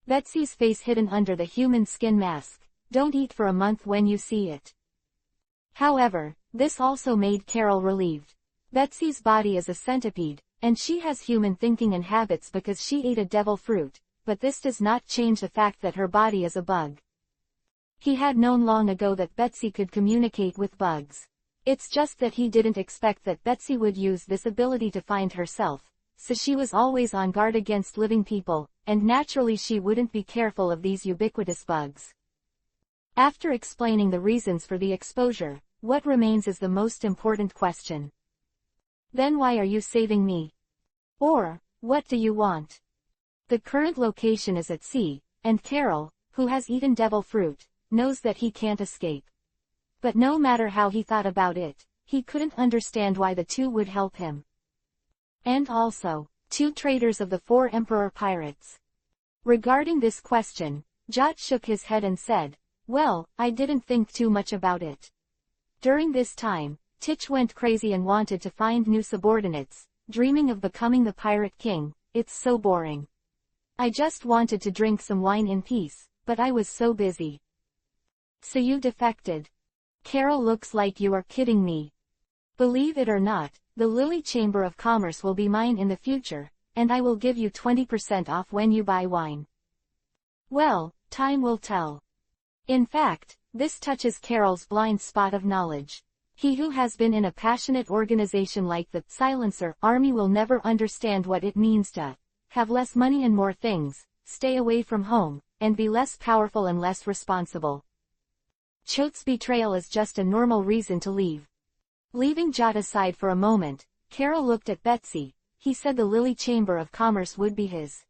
Betsy's face hidden under the human skin mask, don't eat for a month when you see it. However, this also made Carol relieved. Betsy's body is a centipede, and she has human thinking and habits because she ate a devil fruit, but this does not change the fact that her body is a bug. He had known long ago that Betsy could communicate with bugs. It's just that he didn't expect that Betsy would use this ability to find herself, so she was always on guard against living people, and naturally she wouldn't be careful of these ubiquitous bugs. After explaining the reasons for the exposure, what remains is the most important question. Then why are you saving me? Or, what do you want? The current location is at sea, and Carol, who has eaten devil fruit, knows that he can't escape. But no matter how he thought about it, he couldn't understand why the two would help him. And also, two traders of the 4 Emperor pirates. Regarding this question, Jot shook his head and said, "Well, I didn't think too much about it." During this time, Titch went crazy and wanted to find new subordinates, dreaming of becoming the pirate king. It's so boring. I just wanted to drink some wine in peace, but I was so busy. So you defected? Carol, looks like you are kidding me. Believe it or not, the Lily Chamber of Commerce will be mine in the future, and I will give you 20% off when you buy wine. Well, time will tell. In fact, this touches Carol's blind spot of knowledge. He who has been in a passionate organization like the Silencer Army will never understand what it means to have less money and more things, stay away from home, and be less powerful and less responsible. Chote's betrayal is just a normal reason to leave. Leaving Jot aside for a moment, Carol looked at Betsy. He said the Lily Chamber of Commerce would be his.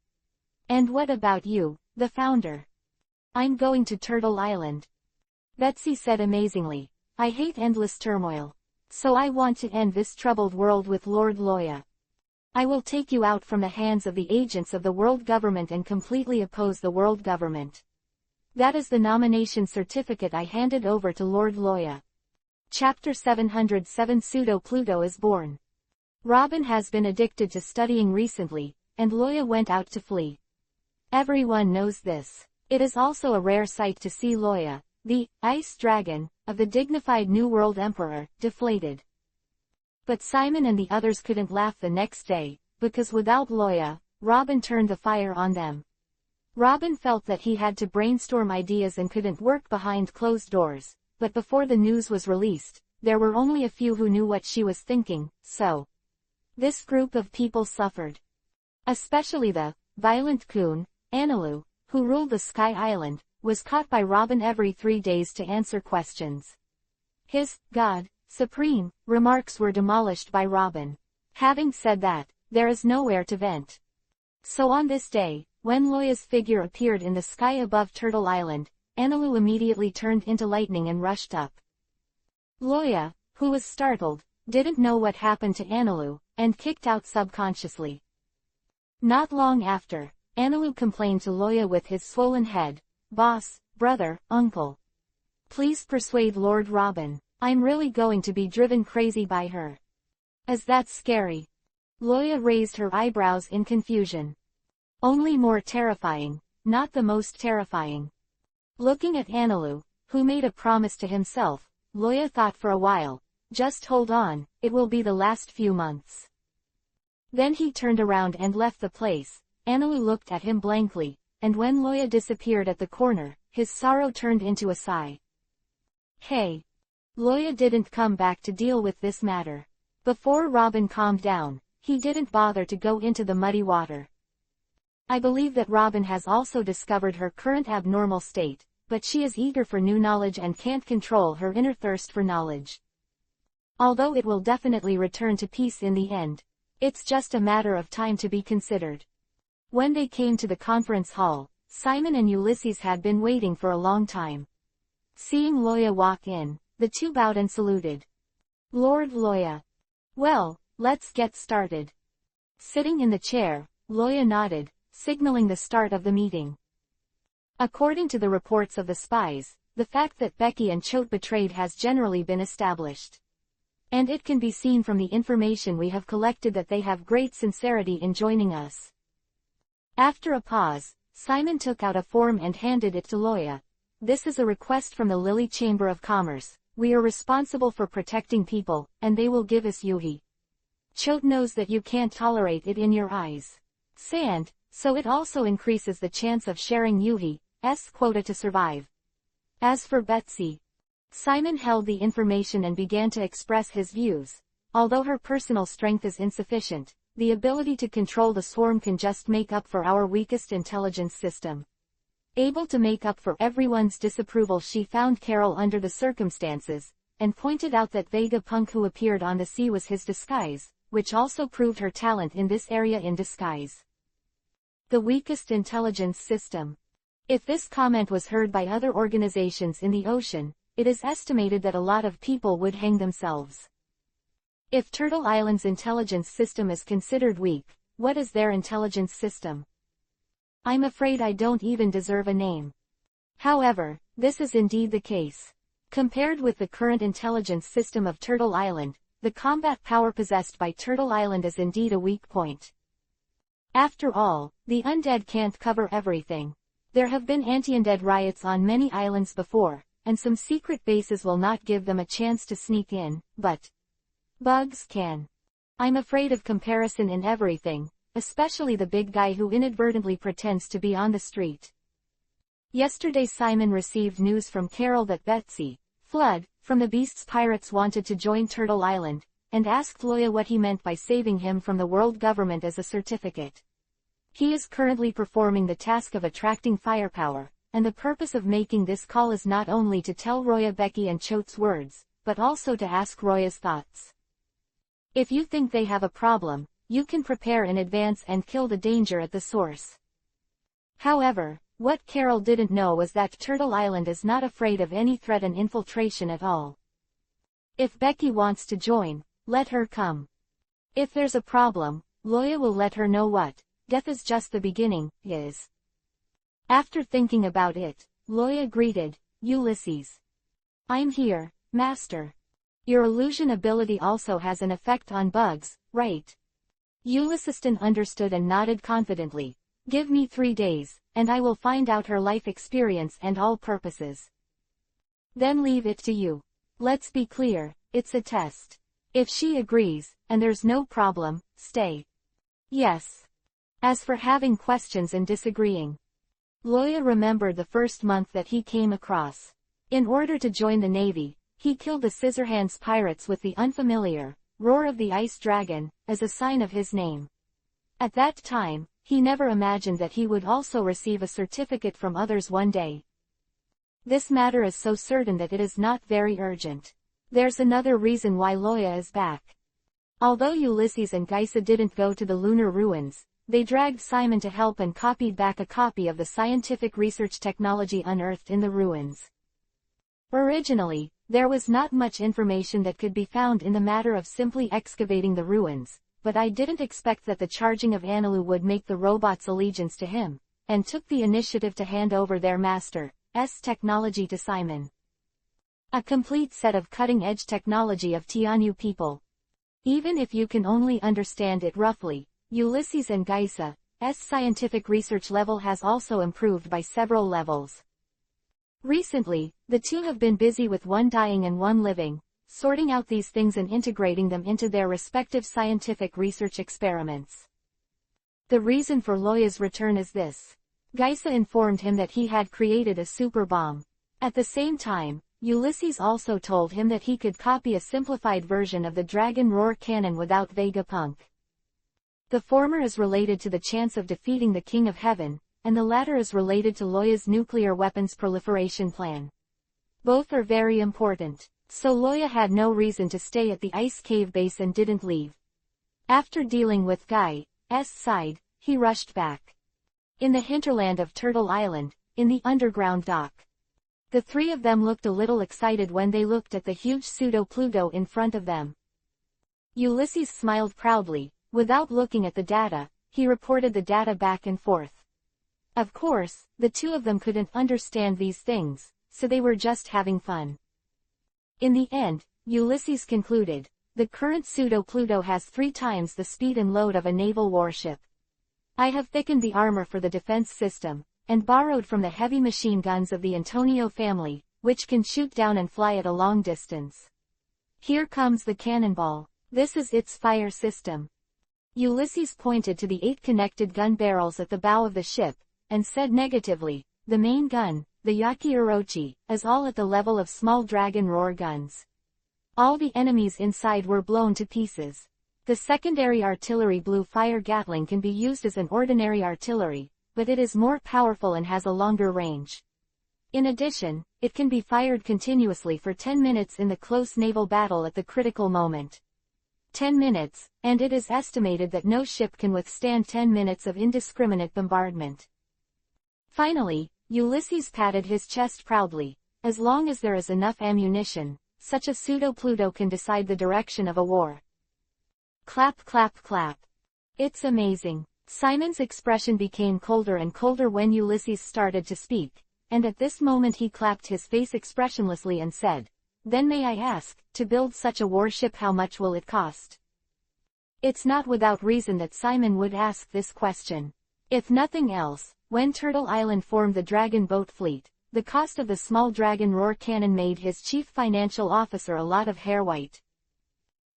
And what about you, the founder? I'm going to Turtle Island. Betsy said amazingly. I hate endless turmoil. So I want to end this troubled world with Lord Loya. I will take you out from the hands of the agents of the world government and completely oppose the world government. That is the nomination certificate I handed over to Lord Loya. Chapter 707 Pseudo-Pluto is born. Robin has been addicted to studying recently, and Loya went out to flee. Everyone knows this. It is also a rare sight to see Loya, the ice dragon, of the dignified New World Emperor, deflated. But Simon and the others couldn't laugh the next day, because without Loya, Robin turned the fire on them. Robin felt that he had to brainstorm ideas and couldn't work behind closed doors, but before the news was released, there were only a few who knew what she was thinking, so this group of people suffered. Especially the violent coon, Anilu, who ruled the Sky Island, was caught by Robin every 3 days to answer questions. His God, Supreme, remarks were demolished by Robin. Having said that, there is nowhere to vent. So on this day, when Loya's figure appeared in the sky above Turtle Island, Anilu immediately turned into lightning and rushed up. Loya, who was startled, didn't know what happened to Anilu, and kicked out subconsciously. Not long after, Anilu complained to Loya with his swollen head, "Boss, brother, uncle. Please persuade Lord Robin. I'm really going to be driven crazy by her." "Is that scary?" Loya raised her eyebrows in confusion. "Only more terrifying, not the most terrifying." Looking at Anilu, who made a promise to himself, Loya thought for a while. "Just hold on, it will be the last few months." Then he turned around and left the place. Anilu looked at him blankly, and when Loya disappeared at the corner, his sorrow turned into a sigh. Hey! Loya didn't come back to deal with this matter. Before Robin calmed down, he didn't bother to go into the muddy water. I believe that Robin has also discovered her current abnormal state, but she is eager for new knowledge and can't control her inner thirst for knowledge. Although it will definitely return to peace in the end. It's just a matter of time to be considered. When they came to the conference hall, Simon and Ulysses had been waiting for a long time. Seeing Loya walk in, the two bowed and saluted. "Lord Loya." "Well, let's get started." Sitting in the chair, Loya nodded, signaling the start of the meeting. According to the reports of the spies, the fact that Becky and Choate betrayed has generally been established. And it can be seen from the information we have collected that they have great sincerity in joining us. After a pause, Simon took out a form and handed it to Loya. this is a request from the Lily Chamber of Commerce. We are responsible for protecting people, and they will give us yuhi. Chote knows that you can't tolerate it in your eyes. Sand, so it also increases the chance of sharing yuhi's quota to survive. As for Betsy, Simon held the information and began to express his views. Although her personal strength is insufficient, the ability to control the swarm can just make up for our weakest intelligence system. Able to make up for everyone's disapproval, she found Carol under the circumstances, and pointed out that Vegapunk who appeared on the sea was his disguise, which also proved her talent in this area in disguise. The weakest intelligence system. If this comment was heard by other organizations in the ocean, it is estimated that a lot of people would hang themselves. If Turtle Island's intelligence system is considered weak, what is their intelligence system? I'm afraid I don't even deserve a name. However, this is indeed the case. Compared with the current intelligence system of Turtle Island, the combat power possessed by Turtle Island is indeed a weak point. After all, the undead can't cover everything. There have been anti-undead riots on many islands before, and some secret bases will not give them a chance to sneak in, but bugs can. I'm afraid of comparison in everything, especially the big guy who inadvertently pretends to be on the street. Yesterday Simon received news from Carol that Betsy, Flood, from the Beasts Pirates wanted to join Turtle Island, and asked Loya what he meant by saving him from the world government as a certificate. He is currently performing the task of attracting firepower, and the purpose of making this call is not only to tell Roya Becky and Chote's words, but also to ask Roya's thoughts. If you think they have a problem, you can prepare in advance and kill the danger at the source. However, what Carol didn't know was that Turtle Island is not afraid of any threat and infiltration at all. If Becky wants to join, let her come. If there's a problem, Loya will let her know what death is just the beginning is. After thinking about it, Loya greeted Ulysses. I'm here, Master. Your illusion ability also has an effect on bugs, right? Ulysses understood and nodded confidently. Give me 3 days, and I will find out her life experience and all purposes. Then leave it to you. Let's be clear, it's a test. If she agrees, and there's no problem, stay. Yes. As for having questions and disagreeing, Loya remembered the first month that he came across. In order to join the Navy, he killed the Scissorhands pirates with the unfamiliar Roar of the Ice Dragon as a sign of his name. At that time, he never imagined that he would also receive a certificate from others one day. This matter is so certain that it is not very urgent. There's another reason why Loya is back. Although Ulysses and Geisa didn't go to the lunar ruins, they dragged Simon to help and copied back a copy of the scientific research technology unearthed in the ruins. Originally, there was not much information that could be found in the matter of simply excavating the ruins, but I didn't expect that the charging of Anilu would make the robots allegiance to him, and took the initiative to hand over their master's technology to Simon. A complete set of cutting-edge technology of Tianyu people. Even if you can only understand it roughly, Ulysses and Geisa's scientific research level has also improved by several levels. Recently, the two have been busy with one dying and one living, sorting out these things and integrating them into their respective scientific research experiments. The reason for Loya's return is this. Geisa informed him that he had created a super bomb. At the same time, Ulysses also told him that he could copy a simplified version of the Dragon Roar cannon without Vegapunk. The former is related to the chance of defeating the King of Heaven, and the latter is related to Loya's nuclear weapons proliferation plan. Both are very important, so Loya had no reason to stay at the ice cave base and didn't leave. After dealing with Guy's side, he rushed back. In the hinterland of Turtle Island, in the underground dock. The three of them looked a little excited when they looked at the huge pseudo-Pluto in front of them. Ulysses smiled proudly. Without looking at the data, he reported the data back and forth. Of course, the two of them couldn't understand these things, so they were just having fun. In the end, Ulysses concluded, the current pseudo-Pluto has 3 times the speed and load of a naval warship. I have thickened the armor for the defense system, and borrowed from the heavy machine guns of the Antonio family, which can shoot down and fly at a long distance. Here comes the cannonball. This is its fire system. Ulysses pointed to the 8 connected gun barrels at the bow of the ship, and said negatively, the main gun, the Yaki Orochi, is all at the level of small dragon roar guns. All the enemies inside were blown to pieces. The secondary artillery blue fire Gatling can be used as an ordinary artillery, but it is more powerful and has a longer range. In addition, it can be fired continuously for 10 minutes in the close naval battle at the critical moment. 10 minutes, and it is estimated that no ship can withstand 10 minutes of indiscriminate bombardment. Finally, Ulysses patted his chest proudly. As long as there is enough ammunition, such a pseudo-Pluto can decide the direction of a war. Clap clap clap. It's amazing. Simon's expression became colder and colder when Ulysses started to speak, and at this moment he clapped his face expressionlessly and said, "Then may I ask, to build such a warship how much will it cost?" It's not without reason that Simon would ask this question. If nothing else, when Turtle Island formed the Dragon Boat Fleet, the cost of the small Dragon Roar cannon made his chief financial officer a lot of hair white.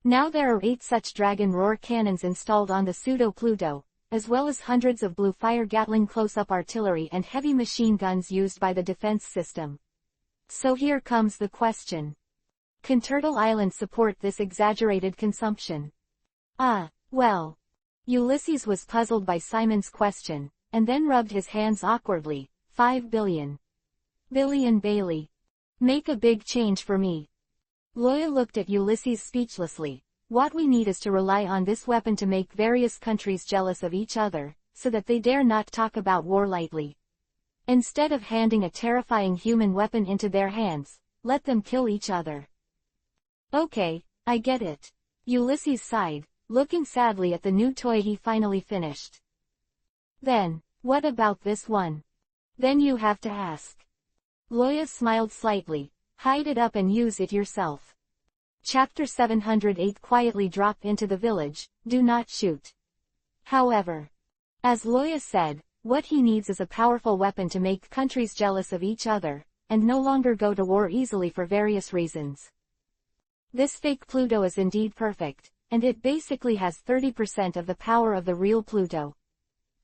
Now there are 8 such Dragon Roar cannons installed on the pseudo-Pluto, as well as hundreds of blue fire Gatling close-up artillery and heavy machine guns used by the defense system. So here comes the question. Can Turtle Island support this exaggerated consumption? Well. Ulysses was puzzled by Simon's question, and then rubbed his hands awkwardly. 5 billion. Billion Bailey. Make a big change for me. Loya looked at Ulysses speechlessly. What we need is to rely on this weapon to make various countries jealous of each other, so that they dare not talk about war lightly. Instead of handing a terrifying human weapon into their hands, let them kill each other. Okay, I get it. Ulysses sighed, looking sadly at the new toy he finally finished. Then, what about this one? Then you have to ask. Loya smiled slightly. Hide it up and use it yourself. Chapter 708 Quietly drop into the village, do not shoot. However, as Loya said, what he needs is a powerful weapon to make countries jealous of each other, and no longer go to war easily for various reasons. This fake Pluto is indeed perfect, and it basically has 30% of the power of the real Pluto.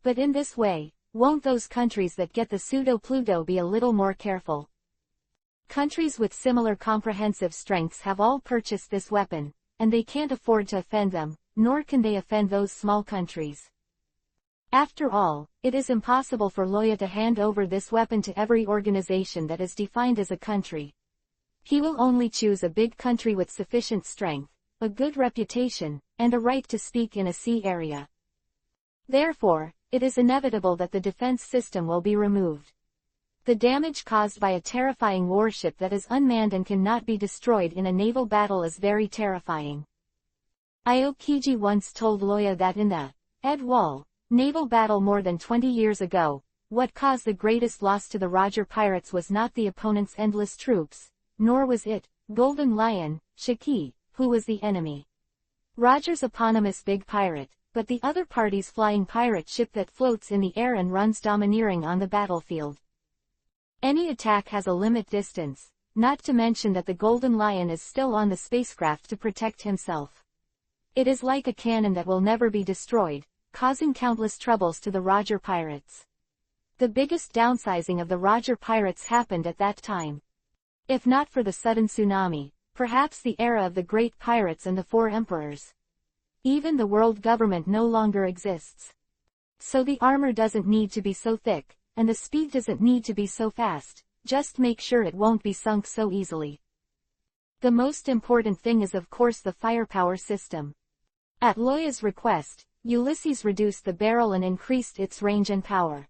But in this way, won't those countries that get the pseudo-Pluto be a little more careful? Countries with similar comprehensive strengths have all purchased this weapon, and they can't afford to offend them, nor can they offend those small countries. After all, it is impossible for Loya to hand over this weapon to every organization that is defined as a country. He will only choose a big country with sufficient strength, a good reputation, and a right to speak in a sea area. Therefore, it is inevitable that the defense system will be removed. The damage caused by a terrifying warship that is unmanned and cannot be destroyed in a naval battle is very terrifying. Aokiji once told Loya that in the Ed Wall naval battle more than 20 years ago, what caused the greatest loss to the Roger pirates was not the opponent's endless troops, nor was it Golden Lion, Shiki, who was the enemy. Roger's eponymous big pirate, but the other party's flying pirate ship that floats in the air and runs domineering on the battlefield. Any attack has a limit distance, not to mention that the Golden Lion is still on the spacecraft to protect himself. It is like a cannon that will never be destroyed, causing countless troubles to the Roger pirates. The biggest downsizing of the Roger pirates happened at that time. If not for the sudden tsunami, perhaps the era of the great pirates and the 4 emperors. Even the world government no longer exists. So the armor doesn't need to be so thick, and the speed doesn't need to be so fast, just make sure it won't be sunk so easily. The most important thing is of course the firepower system. At Loya's request, Ulysses reduced the barrel and increased its range and power.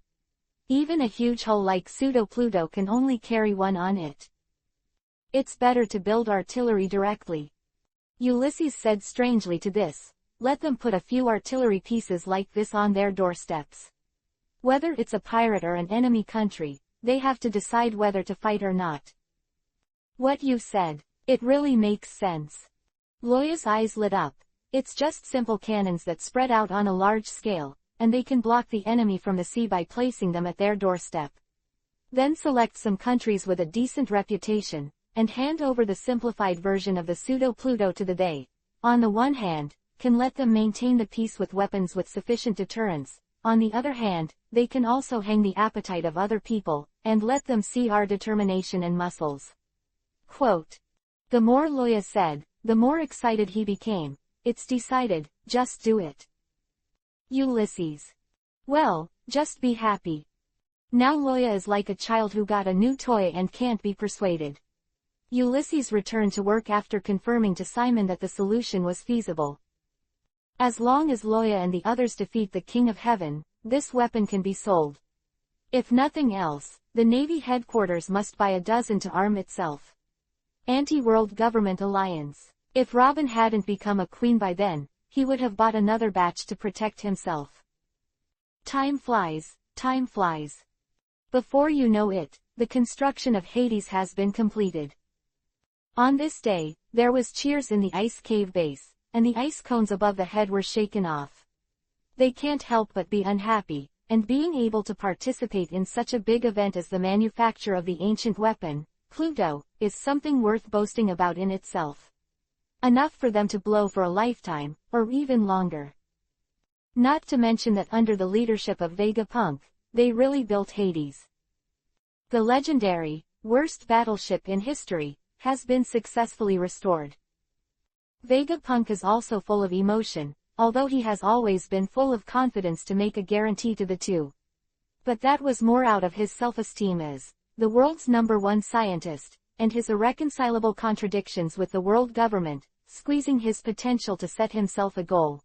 Even a huge hull like pseudo-Pluto can only carry 1 on it. It's better to build artillery directly. Ulysses said strangely to this, let them put a few artillery pieces like this on their doorsteps. Whether it's a pirate or an enemy country, they have to decide whether to fight or not. What you said, it really makes sense. Loya's eyes lit up. It's just simple cannons that spread out on a large scale, and they can block the enemy from the sea by placing them at their doorstep. Then select some countries with a decent reputation, and hand over the simplified version of the pseudo-Pluto to the they. On the one hand, can let them maintain the peace with weapons with sufficient deterrence. On the other hand, they can also hang the appetite of other people, and let them see our determination and muscles. Quote. The more Loya said, the more excited he became. It's decided, just do it. Ulysses. Well, just be happy. Now Loya is like a child who got a new toy and can't be persuaded. Ulysses returned to work after confirming to Simon that the solution was feasible. As long as Loya and the others defeat the King of Heaven, this weapon can be sold. If nothing else, the Navy headquarters must buy a dozen to arm itself. Anti-World Government Alliance. If Robin hadn't become a queen by then, he would have bought another batch to protect himself. Time flies, time flies. Before you know it, the construction of Hades has been completed. On this day, there was cheers in the ice cave base, and the ice cones above the head were shaken off. They can't help but be unhappy, and being able to participate in such a big event as the manufacture of the ancient weapon, Pluto, is something worth boasting about in itself. Enough for them to blow for a lifetime, or even longer. Not to mention that under the leadership of Vegapunk, they really built Hades. The legendary, worst battleship in history, has been successfully restored. Vegapunk is also full of emotion, although he has always been full of confidence to make a guarantee to the two. But that was more out of his self-esteem as the world's #1 scientist, and his irreconcilable contradictions with the world government, squeezing his potential to set himself a goal.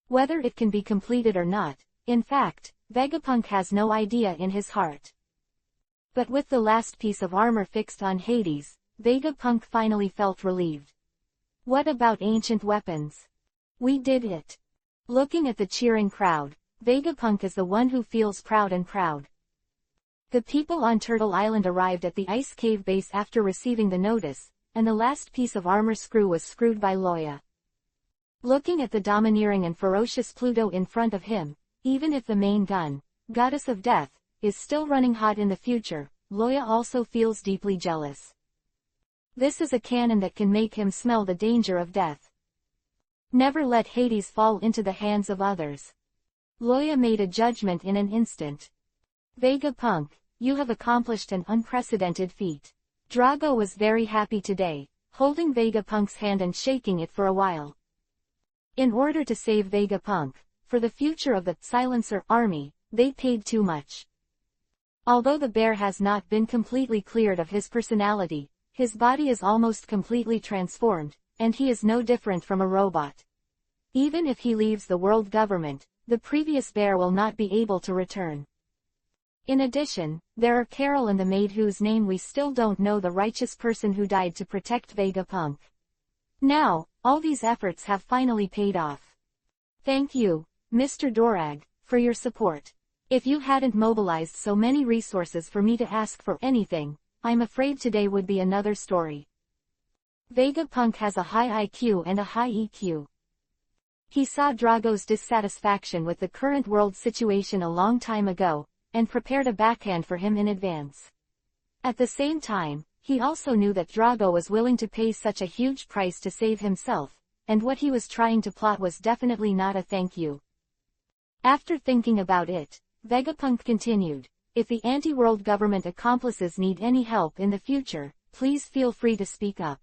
Whether it can be completed or not, in fact, Vegapunk has no idea in his heart. But with the last piece of armor fixed on Hades, Vegapunk finally felt relieved. What about ancient weapons? We did it. Looking at the cheering crowd, Vegapunk is the one who feels proud and proud. The people on Turtle Island arrived at the ice cave base after receiving the notice, and the last piece of armor screw was screwed by Loya. Looking at the domineering and ferocious Pluto in front of him, even if the main gun, Goddess of Death, is still running hot in the future, Loya also feels deeply jealous. This is a cannon that can make him smell the danger of death. Never let Hades fall into the hands of others. Loya made a judgment in an instant. Vegapunk, you have accomplished an unprecedented feat. Drago was very happy today, holding Vegapunk's hand and shaking it for a while. In order to save Vegapunk, for the future of the Silencer army, they paid too much. Although the bear has not been completely cleared of his personality, his body is almost completely transformed, and he is no different from a robot. Even if he leaves the world government, the previous bear will not be able to return. In addition, there are Carol and the maid whose name we still don't know, the righteous person who died to protect Vegapunk. Now, all these efforts have finally paid off. Thank you, Mr. Dorag, for your support. If you hadn't mobilized so many resources for me to ask for anything, I'm afraid today would be another story. Vegapunk has a high IQ and a high EQ. He saw Drago's dissatisfaction with the current world situation a long time ago, and prepared a backhand for him in advance. At the same time, he also knew that Drago was willing to pay such a huge price to save himself, and what he was trying to plot was definitely not a thank you. After thinking about it, Vegapunk continued, if the anti-world government accomplices need any help in the future, please feel free to speak up.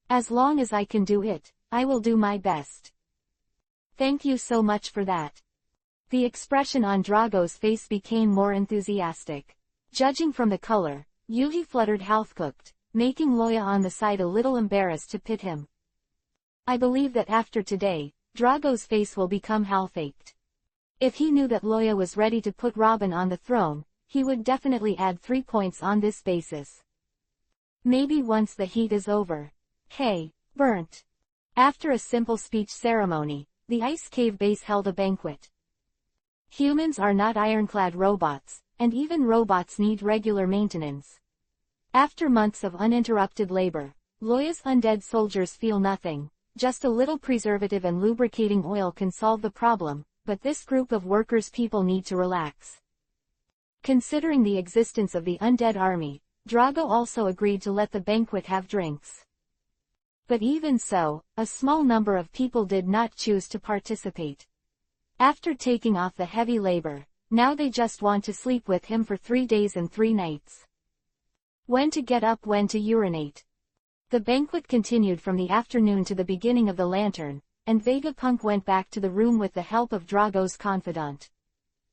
As long as I can do it, I will do my best. Thank you so much for that. The expression on Drago's face became more enthusiastic. Judging from the color, Yuhi fluttered half-cooked, making Loya on the side a little embarrassed to pit him. I believe that after today, Drago's face will become half-baked. If he knew that Loya was ready to put Robin on the throne, he would definitely add 3 points on this basis. Maybe once the heat is over. Hey, burnt. After a simple speech ceremony, the ice cave base held a banquet. Humans are not ironclad robots, and even robots need regular maintenance. After months of uninterrupted labor, Loya's undead soldiers feel nothing, just a little preservative and lubricating oil can solve the problem, but this group of workers' people need to relax. Considering the existence of the undead army, Drago also agreed to let the banquet have drinks. But even so, a small number of people did not choose to participate. After taking off the heavy labor, now they just want to sleep with him for 3 days and 3 nights. When to get up, when to urinate. The banquet continued from the afternoon to the beginning of the lantern, and Vegapunk went back to the room with the help of Drago's confidant.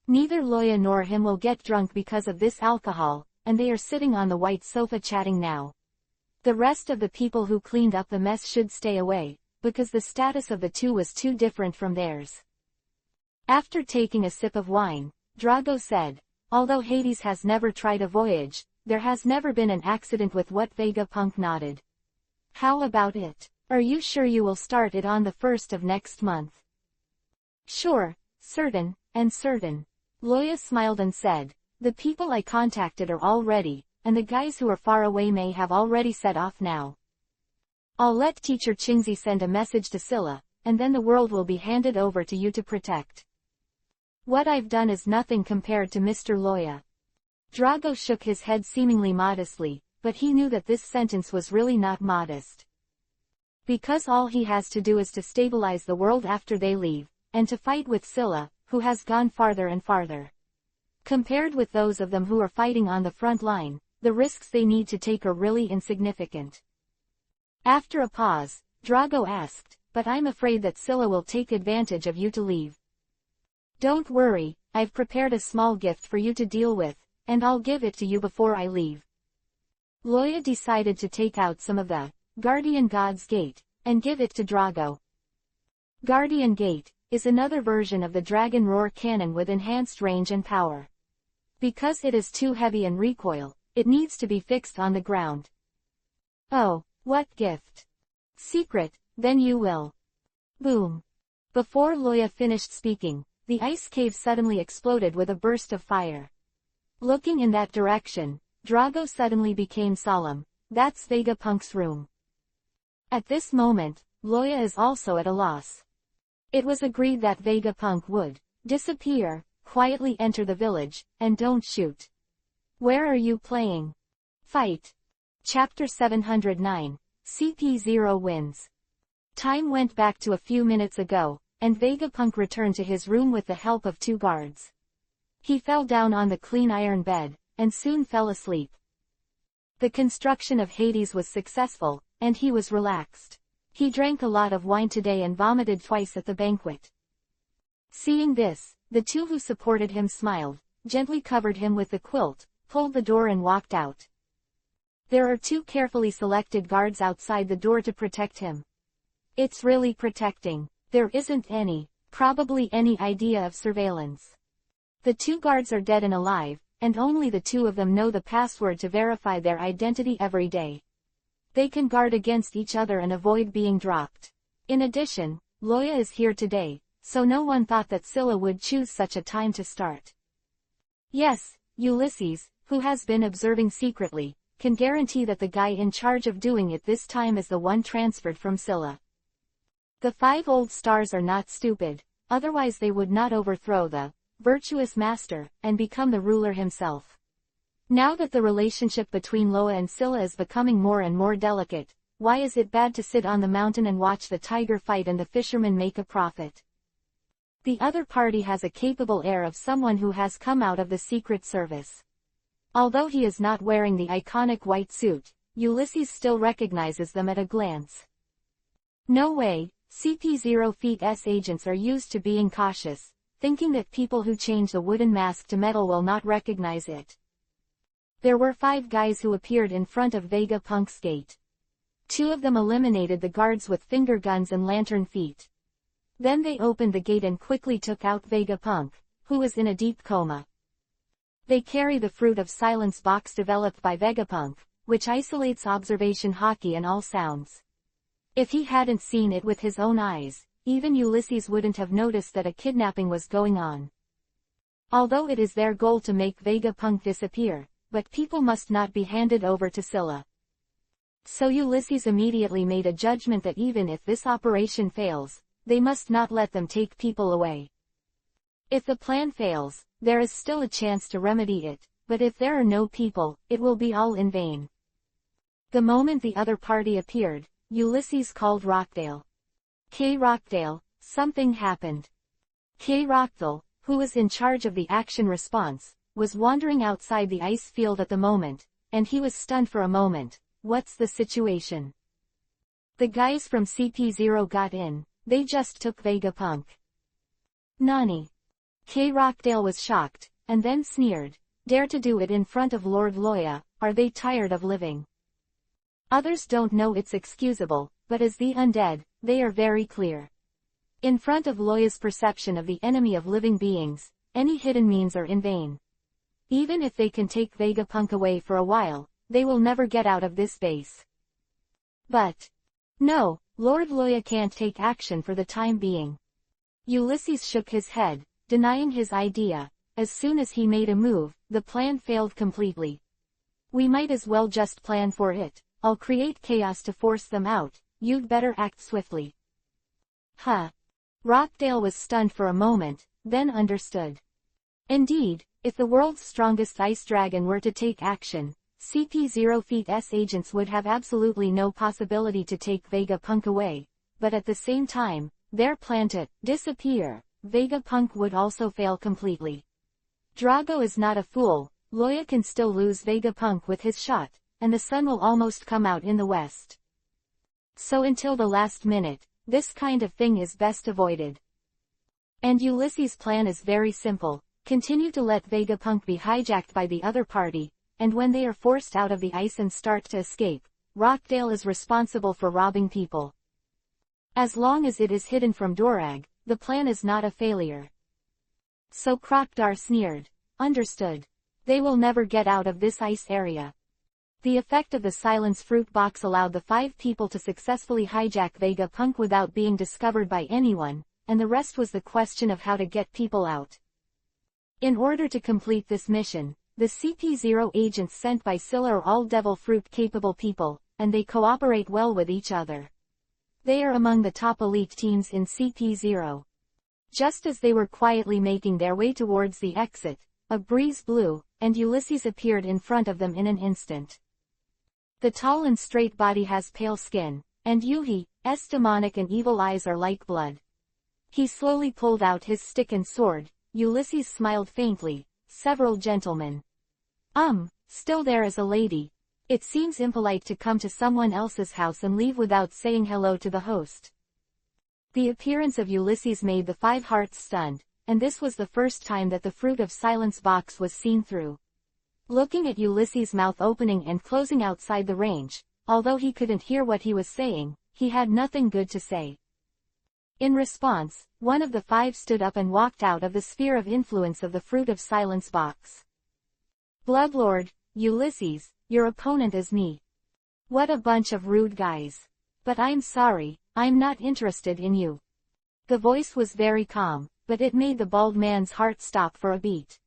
Neither Loya nor him will get drunk because of this alcohol, and they are sitting on the white sofa chatting now. The rest of the people who cleaned up the mess should stay away, because the status of the two was too different from theirs. After taking a sip of wine, Drago said, "Although Hades has never tried a voyage, there has never been an accident with what." Vegapunk nodded. "How about it? Are you sure you will start it on the 1st of next month?" "Sure, certain, and certain." Loya smiled and said, "The people I contacted are all ready, and the guys who are far away may have already set off now. I'll let Teacher Chingzi send a message to Scylla, and then the world will be handed over to you to protect. What I've done is nothing compared to Mr. Loya." Drago shook his head seemingly modestly, but he knew that this sentence was really not modest. Because all he has to do is to stabilize the world after they leave, and to fight with Scylla, who has gone farther and farther. Compared with those of them who are fighting on the front line, the risks they need to take are really insignificant. After a pause, Drago asked, "But I'm afraid that Scylla will take advantage of you to leave." "Don't worry, I've prepared a small gift for you to deal with, and I'll give it to you before I leave." Loya decided to take out some of the Guardian God's Gate, and give it to Drago. Guardian Gate is another version of the Dragon Roar cannon with enhanced range and power. Because it is too heavy and recoil, it needs to be fixed on the ground. "Oh, what gift? Secret, then you will." Boom. Before Loya finished speaking, the ice cave suddenly exploded with a burst of fire. Looking in that direction, Drago suddenly became solemn. That's Vegapunk's room. At this moment, Loya is also at a loss. It was agreed that Vegapunk would disappear, quietly enter the village, and don't shoot. "Where are you playing?" "Fight." Chapter 709, CP0 wins. Time went back to a few minutes ago, and Vegapunk returned to his room with the help of 2 guards. He fell down on the clean iron bed, and soon fell asleep. The construction of Hades was successful, and he was relaxed. He drank a lot of wine today and vomited twice at the banquet. Seeing this, the 2 who supported him smiled, gently covered him with the quilt, pulled the door and walked out. There are 2 carefully selected guards outside the door to protect him. It's really protecting. There isn't probably any idea of surveillance. The 2 guards are dead and alive, and only the 2 of them know the password to verify their identity every day. They can guard against each other and avoid being dropped. In addition, Loya is here today, so no one thought that Scylla would choose such a time to start. Yes, Ulysses, who has been observing secretly, can guarantee that the guy in charge of doing it this time is the one transferred from Scylla. The 5 old stars are not stupid, otherwise they would not overthrow the virtuous master, and become the ruler himself. Now that the relationship between Loya and Scylla is becoming more and more delicate, why is it bad to sit on the mountain and watch the tiger fight and the fisherman make a profit? The other party has a capable air of someone who has come out of the Secret Service. Although he is not wearing the iconic white suit, Ulysses still recognizes them at a glance. No way, CP0 Feet's agents are used to being cautious, thinking that people who change the wooden mask to metal will not recognize it. There were 5 guys who appeared in front of Vegapunk's gate. 2 of them eliminated the guards with finger guns and lantern feet. Then they opened the gate and quickly took out Vegapunk, who was in a deep coma. They carry the Fruit of Silence box developed by Vegapunk, which isolates observation hockey and all sounds. If he hadn't seen it with his own eyes, even Ulysses wouldn't have noticed that a kidnapping was going on. Although it is their goal to make Vegapunk disappear, but people must not be handed over to Scylla. So Ulysses immediately made a judgment that even if this operation fails, they must not let them take people away. If the plan fails, there is still a chance to remedy it, but if there are no people, it will be all in vain. The moment the other party appeared, Ulysses called Rockdale. "K. Rockdale, something happened." K. Rockdale, who was in charge of the action response, was wandering outside the ice field at the moment, and he was stunned for a moment. "What's the situation?" "The guys from CP0 got in, they just took Vegapunk." "Nani?" K. Rockdale was shocked, and then sneered. "Dare to do it in front of Lord Loya, are they tired of living?" Others don't know it's excusable, but as the undead, they are very clear. In front of Loya's perception of the enemy of living beings, any hidden means are in vain. Even if they can take Vegapunk away for a while, they will never get out of this base. But no, Lord Loya can't take action for the time being. Ulysses shook his head, denying his idea. As soon as he made a move, the plan failed completely. "We might as well just plan for it. I'll create chaos to force them out, you'd better act swiftly." Huh. Rockdale was stunned for a moment, then understood. Indeed, if the world's strongest ice dragon were to take action, CP0's agents would have absolutely no possibility to take Vegapunk away, but at the same time, their plan to disappear Vegapunk would also fail completely. Drago is not a fool, Loya can still lose Vegapunk with his shot, and the sun will almost come out in the west. So until the last minute, this kind of thing is best avoided. And Ulysses' plan is very simple: continue to let Vegapunk be hijacked by the other party, and when they are forced out of the ice and start to escape, Rockdale is responsible for robbing people. As long as it is hidden from Dorag, the plan is not a failure. So Krokdar sneered. "Understood. They will never get out of this ice area." The effect of the silence fruit box allowed the 5 people to successfully hijack Vegapunk without being discovered by anyone, and the rest was the question of how to get people out. In order to complete this mission, the CP0 agents sent by Scylla are all devil fruit-capable people, and they cooperate well with each other. They are among the top elite teams in CP0. Just as they were quietly making their way towards the exit, a breeze blew, and Ulysses appeared in front of them in an instant. The tall and straight body has pale skin, and Yuhi's demonic and evil eyes are like blood. He slowly pulled out his stick and sword. Ulysses smiled faintly. "Several gentlemen. Still there is a lady. It seems impolite to come to someone else's house and leave without saying hello to the host." The appearance of Ulysses made the 5 hearts stunned, and this was the first time that the Fruit of Silence box was seen through. Looking at Ulysses' mouth opening and closing outside the range, although he couldn't hear what he was saying, he had nothing good to say. In response, one of the 5 stood up and walked out of the sphere of influence of the Fruit of Silence box. "Bloodlord, Ulysses, your opponent is me. What a bunch of rude guys. But I'm sorry, I'm not interested in you." The voice was very calm, but it made the bald man's heart stop for a beat.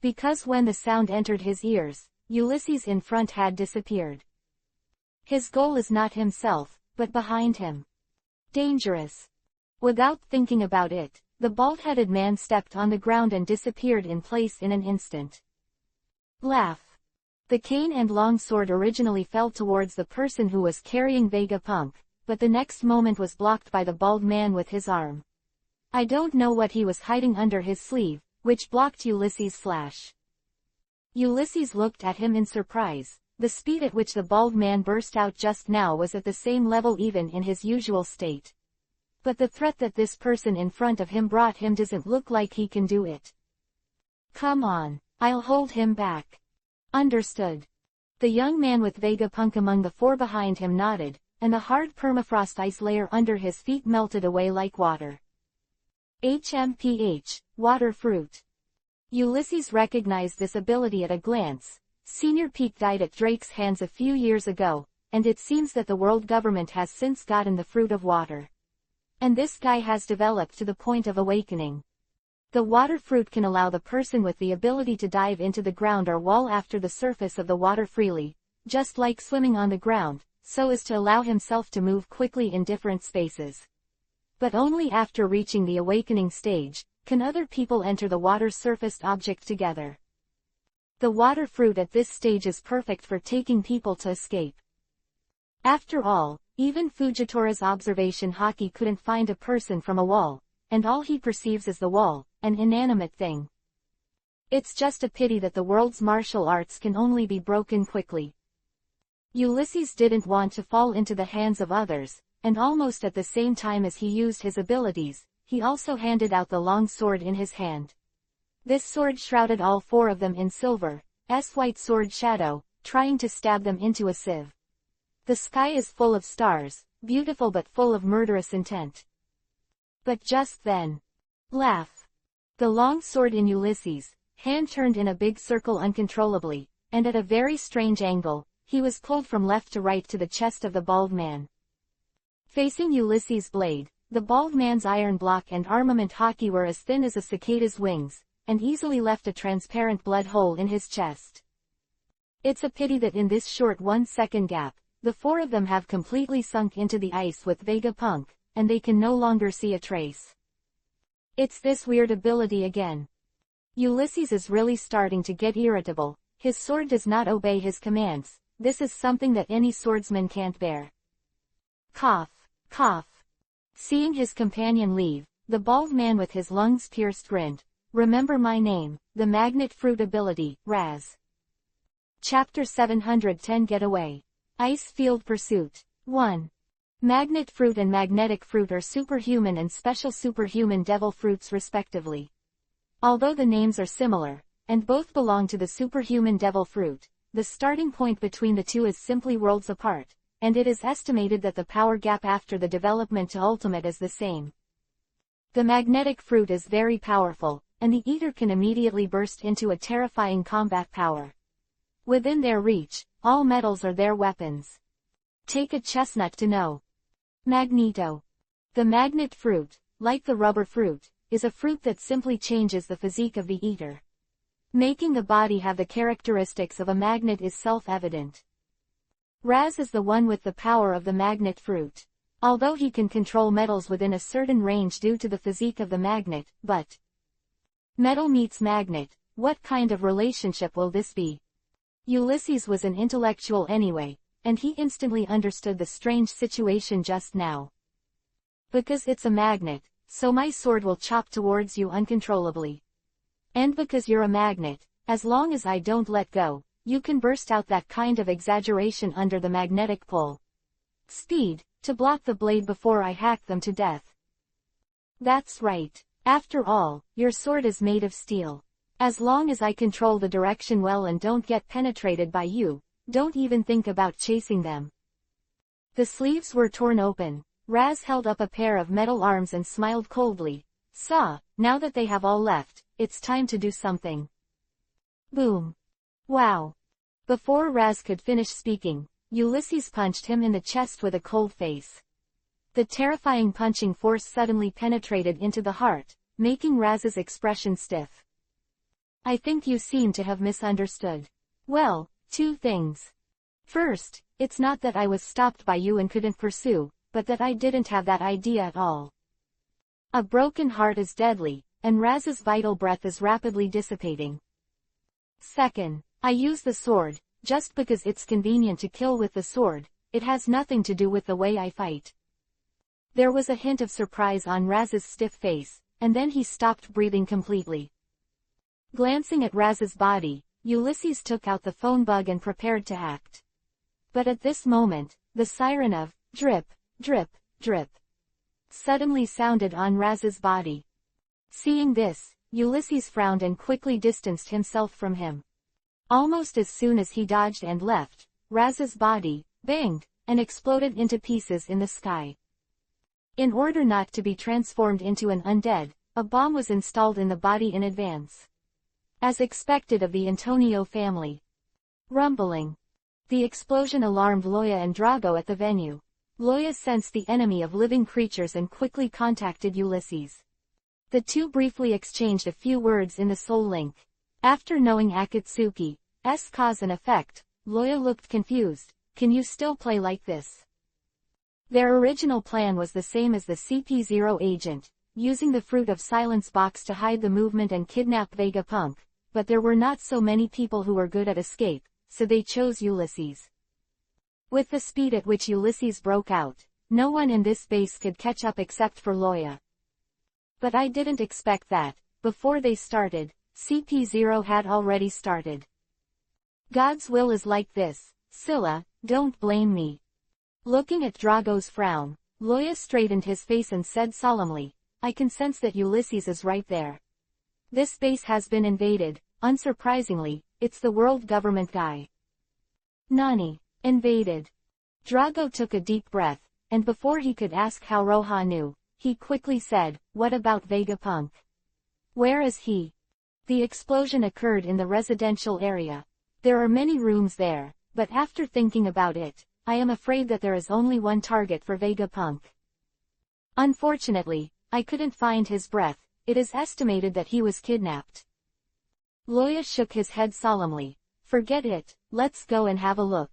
Because when the sound entered his ears, Ulysses in front had disappeared. His goal is not himself, but behind him. Dangerous. Without thinking about it, the bald-headed man stepped on the ground and disappeared in place in an instant. Laugh. The cane and long sword originally fell towards the person who was carrying Vegapunk, but the next moment was blocked by the bald man with his arm. I don't know what he was hiding under his sleeve, which blocked Ulysses' slash. Ulysses looked at him in surprise. The speed at which the bald man burst out just now was at the same level even in his usual state. But the threat that this person in front of him brought him doesn't look like he can do it. "Come on, I'll hold him back." "Understood." The young man with Vegapunk among the 4 behind him nodded, and the hard permafrost ice layer under his feet melted away like water. HMPH, water fruit. Ulysses recognized this ability at a glance. Senior Peak died at Drake's hands a few years ago, and it seems that the world government has since gotten the fruit of water. And this guy has developed to the point of awakening. The water fruit can allow the person with the ability to dive into the ground or wall after the surface of the water freely, just like swimming on the ground, so as to allow himself to move quickly in different spaces. But only after reaching the awakening stage, can other people enter the water-surfaced object together? The water fruit at this stage is perfect for taking people to escape. After all, even Fujitora's observation Haki couldn't find a person from a wall, and all he perceives is the wall, an inanimate thing. It's just a pity that the world's martial arts can only be broken quickly. Ulysses didn't want to fall into the hands of others, and almost at the same time as he used his abilities, he also handed out the long sword in his hand. This sword shrouded all four of them in silver, white sword shadow, trying to stab them into a sieve. The sky is full of stars, beautiful but full of murderous intent. But just then, laugh. The long sword in Ulysses' hand turned in a big circle uncontrollably, and at a very strange angle, he was pulled from left to right to the chest of the bald man. Facing Ulysses' blade, the bald man's iron block and armament Haki were as thin as a cicada's wings, and easily left a transparent blood hole in his chest. It's a pity that in this short 1-second gap, the four of them have completely sunk into the ice with Vegapunk, and they can no longer see a trace. It's this weird ability again. Ulysses is really starting to get irritable. His sword does not obey his commands. This is something that any swordsman can't bear. Cough, cough. Seeing his companion leave, the bald man with his lungs pierced grinned. Remember my name, the magnet fruit ability, Raz. Chapter 710 Getaway. Ice Field Pursuit. 1. Magnet fruit and magnetic fruit are superhuman and special superhuman devil fruits respectively. Although the names are similar, and both belong to the superhuman devil fruit, the starting point between the two is simply worlds apart, and it is estimated that the power gap after the development to ultimate is the same. The magnetic fruit is very powerful, and the eater can immediately burst into a terrifying combat power. Within their reach, all metals are their weapons. Take a chestnut to know. Magneto. The magnet fruit, like the rubber fruit, is a fruit that simply changes the physique of the eater. Making the body have the characteristics of a magnet is self-evident. Raz is the one with the power of the magnet fruit. Although he can control metals within a certain range due to the physique of the magnet, but metal meets magnet, what kind of relationship will this be? Ulysses was an intellectual anyway, and he instantly understood the strange situation just now. Because it's a magnet, so my sword will chop towards you uncontrollably. And because you're a magnet, as long as I don't let go, you can burst out that kind of exaggeration under the magnetic pull. Speed, to block the blade before I hack them to death. That's right. After all, your sword is made of steel. As long as I control the direction well and don't get penetrated by you, don't even think about chasing them. The sleeves were torn open. Raz held up a pair of metal arms and smiled coldly. Now that they have all left, it's time to do something. Boom. Wow. Before Raz could finish speaking, Ulysses punched him in the chest with a cold face. The terrifying punching force suddenly penetrated into the heart, making Raz's expression stiff. I think you seem to have misunderstood. Well, two things. First, it's not that I was stopped by you and couldn't pursue, but that I didn't have that idea at all. A broken heart is deadly, and Raz's vital breath is rapidly dissipating. Second, I use the sword, just because it's convenient to kill with the sword. It has nothing to do with the way I fight. There was a hint of surprise on Raz's stiff face, and then he stopped breathing completely. Glancing at Raz's body, Ulysses took out the phone bug and prepared to act. But at this moment, the siren of drip, drip, drip suddenly sounded on Raz's body. Seeing this, Ulysses frowned and quickly distanced himself from him. Almost as soon as he dodged and left, Raz's body banged and exploded into pieces in the sky. In order not to be transformed into an undead, a bomb was installed in the body in advance. As expected of the Antonio family. Rumbling. The explosion alarmed Loya and Drago at the venue. Loya sensed the enemy of living creatures and quickly contacted Ulysses. The two briefly exchanged a few words in the soul link. After knowing Akatsuki's cause and effect, Loya looked confused. Can you still play like this? Their original plan was the same as the CP0 agent. using the Fruit of Silence box to hide the movement and kidnap Vegapunk, but there were not so many people who were good at escape, so they chose Ulysses. With the speed at which Ulysses broke out, no one in this base could catch up except for Loya. But I didn't expect that. Before they started, CP0 had already started. God's will is like this, Scylla, don't blame me. Looking at Drago's frown, Loya straightened his face and said solemnly, I can sense that Ulysses is right there. This base has been invaded, unsurprisingly, it's the world government guy. Nani, invaded. Drago took a deep breath, and before he could ask how Roha knew, he quickly said, what about Vegapunk? Where is he? The explosion occurred in the residential area. There are many rooms there, but after thinking about it, I am afraid that there is only one target for Vegapunk. Unfortunately, I couldn't find his breath. It is estimated that he was kidnapped. Loya shook his head solemnly. Forget it, let's go and have a look.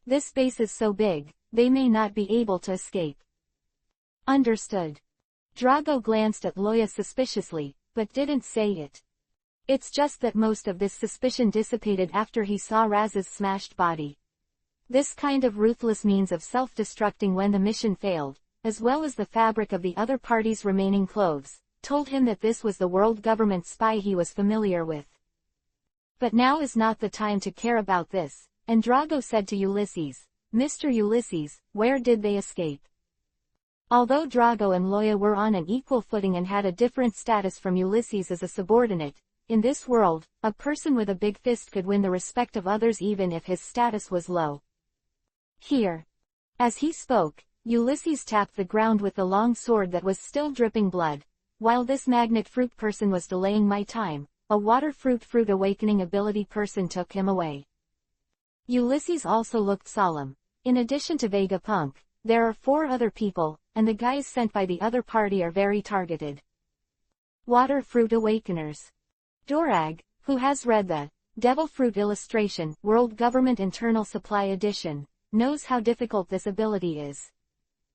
This base is so big, they may not be able to escape. Understood. Drago glanced at Loya suspiciously, but didn't say it. It's just that most of this suspicion dissipated after he saw Raz's smashed body. This kind of ruthless means of self-destructing when the mission failed, as well as the fabric of the other party's remaining clothes, told him that this was the world government spy he was familiar with. But now is not the time to care about this, and Drago said to Ulysses, Mr. Ulysses, where did they escape? Although Drago and Loya were on an equal footing and had a different status from Ulysses as a subordinate, in this world, a person with a big fist could win the respect of others even if his status was low. Here. As he spoke, Ulysses tapped the ground with the long sword that was still dripping blood. While this magnet fruit person was delaying my time, a water fruit awakening ability person took him away. Ulysses also looked solemn. In addition to Vegapunk, there are 4 other people, and the guys sent by the other party are very targeted. Water Fruit Awakeners. Dorag, who has read the Devil Fruit Illustration, World Government Internal Supply Edition, knows how difficult this ability is.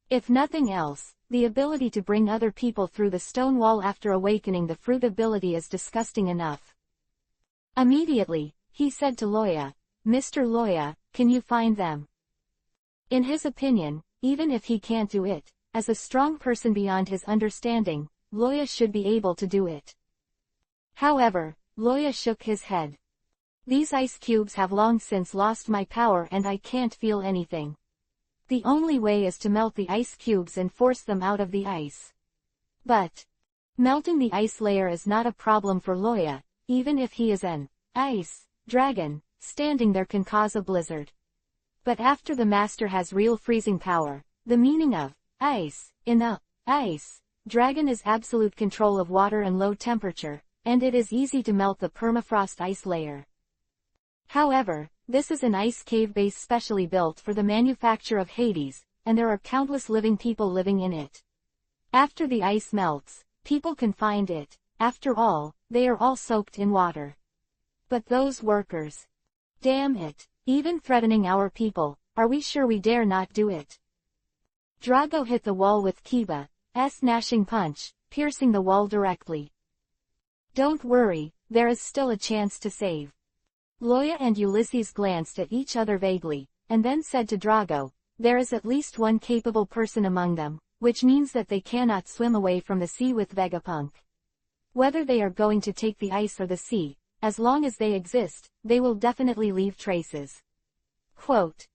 If nothing else, the ability to bring other people through the stone wall after awakening the fruit ability is disgusting enough. Immediately, he said to Loya, Mr. Loya, can you find them? In his opinion, even if he can't do it, as a strong person beyond his understanding, Loya should be able to do it. However, Loya shook his head. These ice cubes have long since lost my power and I can't feel anything. The only way is to melt the ice cubes and force them out of the ice. But melting the ice layer is not a problem for Loya, even if he is an ice dragon, standing there can cause a blizzard. But after the master has real freezing power, the meaning of ice in the ice dragon is absolute control of water and low temperature, and it is easy to melt the permafrost ice layer. However, this is an ice cave base specially built for the manufacture of Hades, and there are countless living people living in it. After the ice melts, people can find it. After all, they are all soaked in water. But those workers. Damn it, even threatening our people, are we sure we dare not do it? Drago hit the wall with Kiba's gnashing punch, piercing the wall directly. Don't worry, there is still a chance to save. Loya and Ulysses glanced at each other vaguely, and then said to Drago, there is at least one capable person among them, which means that they cannot swim away from the sea with Vegapunk. Whether they are going to take the ice or the sea, as long as they exist, they will definitely leave traces. Quote.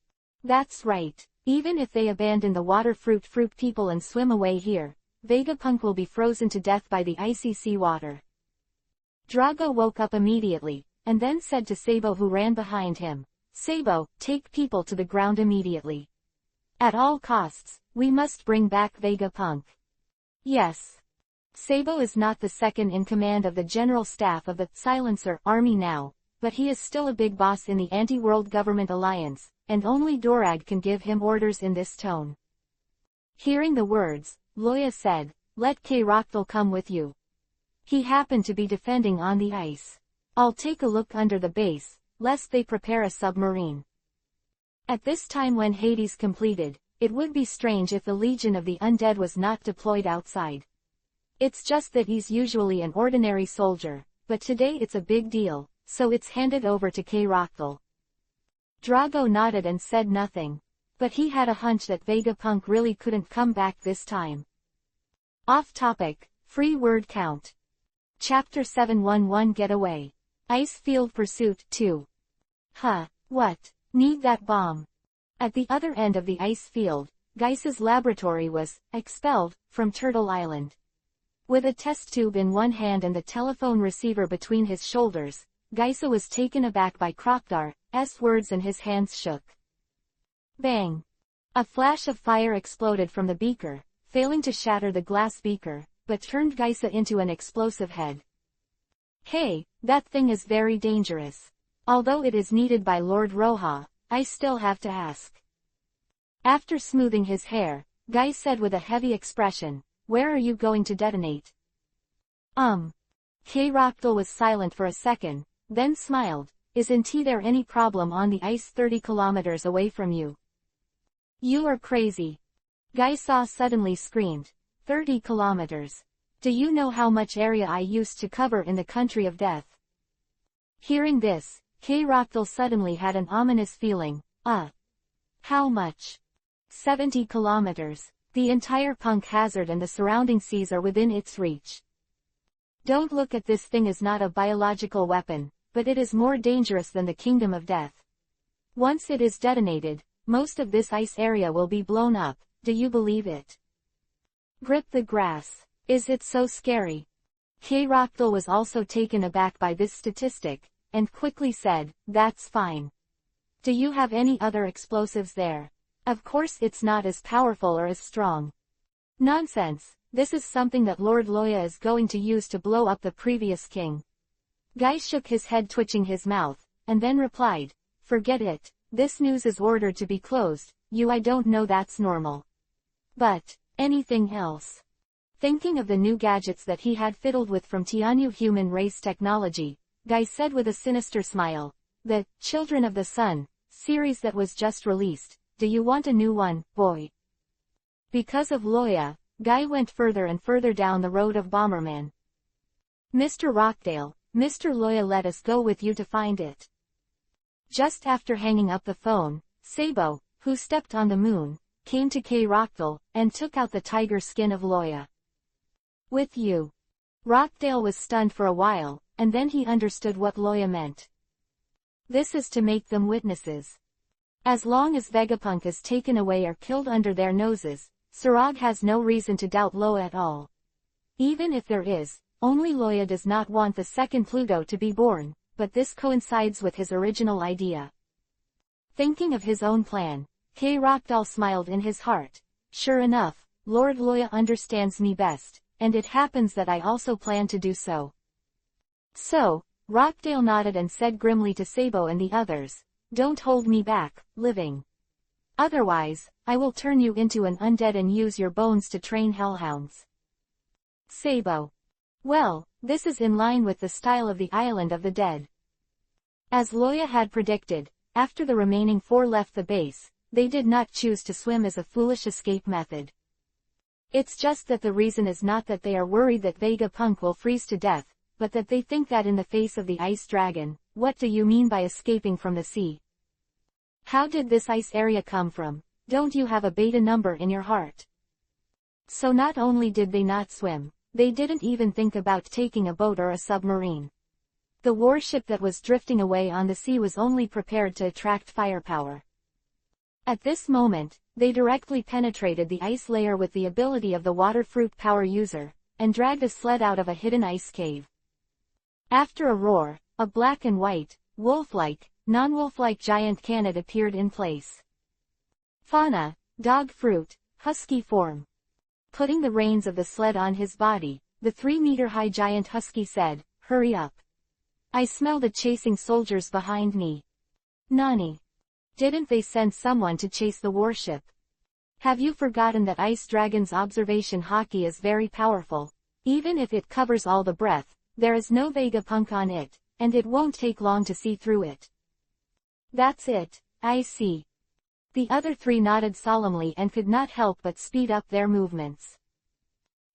That's right, even if they abandon the water fruit people and swim away here, Vegapunk will be frozen to death by the icy sea water. Drago woke up immediately, and then said to Sabo who ran behind him, Sabo, take people to the ground immediately. At all costs, we must bring back Vegapunk. Yes. Sabo is not the second in command of the general staff of the Silencer army now, but he is still a big boss in the anti-world government alliance, and only Dorag can give him orders in this tone. Hearing the words, Loya said, let K-Roctal come with you. He happened to be defending on the ice. I'll take a look under the base, lest they prepare a submarine. At this time when Hades completed, it would be strange if the Legion of the Undead was not deployed outside. It's just that he's usually an ordinary soldier, but today it's a big deal, so it's handed over to K-Rockthal. Drago nodded and said nothing. But he had a hunch that Vegapunk really couldn't come back this time. Off topic, free word count. Chapter 711 Getaway. Ice Field Pursuit 2. What? Need that bomb. At the other end of the ice field, Geisa's laboratory was expelled from Turtle Island. With a test tube in one hand and the telephone receiver between his shoulders, Geisa was taken aback by Krokdar's words and his hands shook. Bang! A flash of fire exploded from the beaker, failing to shatter the glass beaker, but turned Geisa into an explosive head. Hey, that thing is very dangerous. Although it is needed by Lord Roha, I still have to ask. After smoothing his hair, Guy said with a heavy expression, "Where are you going to detonate?" K-Rockthal was silent for a second, then smiled. "Isn't there any problem on the ice 30 kilometers away from you?" "You are crazy." Guy suddenly screamed. 30 kilometers. Do you know how much area I used to cover in the country of death? Hearing this, K-Rockthal suddenly had an ominous feeling. How much? 70 kilometers. The entire Punk Hazard and the surrounding seas are within its reach. Don't look at this thing as not a biological weapon, but it is more dangerous than the Kingdom of Death. Once it is detonated, most of this ice area will be blown up. Do you believe it? Grip the grass. Is it so scary? K-Rockthal was also taken aback by this statistic, and quickly said, "That's fine. Do you have any other explosives there? Of course it's not as powerful or as strong." "Nonsense, this is something that Lord Loya is going to use to blow up the previous king." Guy shook his head, twitching his mouth, and then replied, "Forget it, this news is ordered to be closed. I don't know, that's normal. But, anything else?" Thinking of the new gadgets that he had fiddled with from Tianyu human race technology, Guy said with a sinister smile, "The Children of the Sun series that was just released, do you want a new one, boy?" Because of Loya, Guy went further and further down the road of Bomberman. "Mr. Rockdale, Mr. Loya let us go with you to find it." Just after hanging up the phone, Sabo, who stepped on the moon, came to K-Rockthal, and took out the tiger skin of Loya. "With you." Rockdale was stunned for a while, and then he understood what Loya meant. "This is to make them witnesses. As long as Vegapunk is taken away or killed under their noses, Sarag has no reason to doubt Loya at all. Even if there is, only Loya does not want the second Pluto to be born, but this coincides with his original idea." Thinking of his own plan, K-Rockdal smiled in his heart. "Sure enough, Lord Loya understands me best, and it happens that I also plan to do so." "So," Rockdale nodded and said grimly to Sabo and the others, "Don't hold me back, living. Otherwise, I will turn you into an undead and use your bones to train hellhounds." Sabo: "Well, this is in line with the style of the Island of the Dead." As Loya had predicted, after the remaining 4 left the base, they did not choose to swim as a foolish escape method. It's just that the reason is not that they are worried that Vegapunk will freeze to death, but that they think that in the face of the ice dragon, what do you mean by escaping from the sea? How did this ice area come from? Don't you have a beta number in your heart? So not only did they not swim, they didn't even think about taking a boat or a submarine. The warship that was drifting away on the sea was only prepared to attract firepower. At this moment, they directly penetrated the ice layer with the ability of the water fruit power user, and dragged a sled out of a hidden ice cave. After a roar, a black and white, wolf-like, non-wolf-like giant canid appeared in place. Fauna, dog fruit, husky form. Putting the reins of the sled on his body, the 3-meter-high giant husky said, "Hurry up. I smell the chasing soldiers behind me." "Nani? Didn't they send someone to chase the warship? Have you forgotten that Ice Dragon's observation hockey is very powerful? Even if it covers all the breath, there is no Vegapunk on it, and it won't take long to see through it." "That's it, I see." The other 3 nodded solemnly and could not help but speed up their movements.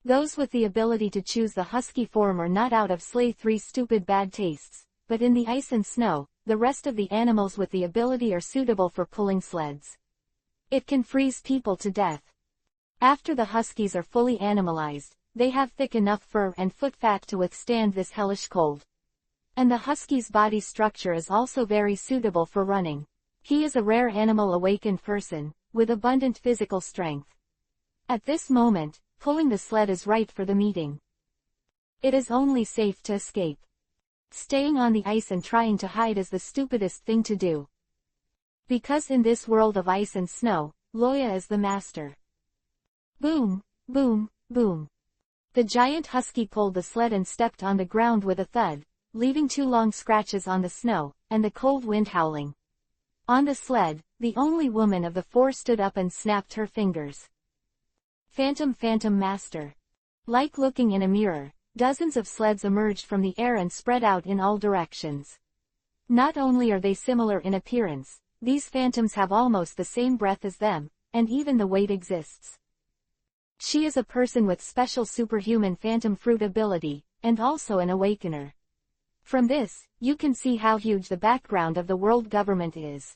Those with the ability to choose the husky form are not out of slay 3 stupid bad tastes, but in the ice and snow, the rest of the animals with the ability are suitable for pulling sleds. It can freeze people to death. After the huskies are fully animalized, they have thick enough fur and foot fat to withstand this hellish cold. And the husky's body structure is also very suitable for running. He is a rare animal awakened person, with abundant physical strength. At this moment, pulling the sled is right for the meeting. It is only safe to escape. Staying on the ice and trying to hide is the stupidest thing to do. Because in this world of ice and snow, Loya is the master. Boom, boom, boom. The giant husky pulled the sled and stepped on the ground with a thud, leaving 2 long scratches on the snow, and the cold wind howling. On the sled, the only woman of the 4 stood up and snapped her fingers. Phantom Master. Like looking in a mirror, dozens of sleds emerged from the air and spread out in all directions. Not only are they similar in appearance, these phantoms have almost the same breath as them, and even the weight exists. She is a person with special superhuman phantom fruit ability, and also an awakener. From this, you can see how huge the background of the world government is.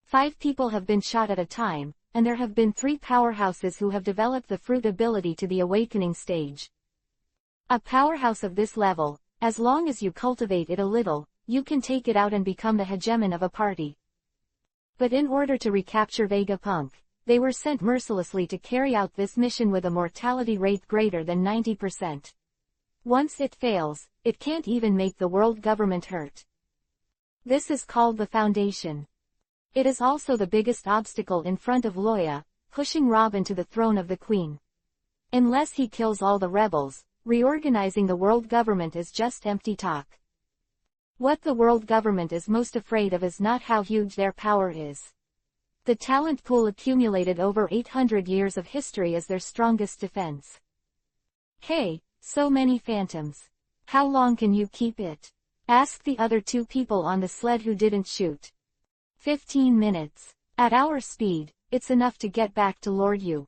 5 people have been shot at a time, and there have been 3 powerhouses who have developed the fruit ability to the awakening stage. A powerhouse of this level, as long as you cultivate it a little, you can take it out and become the hegemon of a party. But in order to recapture Vegapunk, they were sent mercilessly to carry out this mission with a mortality rate greater than 90%. Once it fails, it can't even make the world government hurt. This is called the Foundation. It is also the biggest obstacle in front of Loya, pushing Robin to the throne of the Queen. Unless he kills all the rebels, reorganizing the world government is just empty talk. What the world government is most afraid of is not how huge their power is. The talent pool accumulated over 800 years of history is their strongest defense. Hey, so many phantoms. How long can you keep it? Asked the other 2 people on the sled who didn't shoot. 15 minutes. At our speed, it's enough to get back to Lord Yu.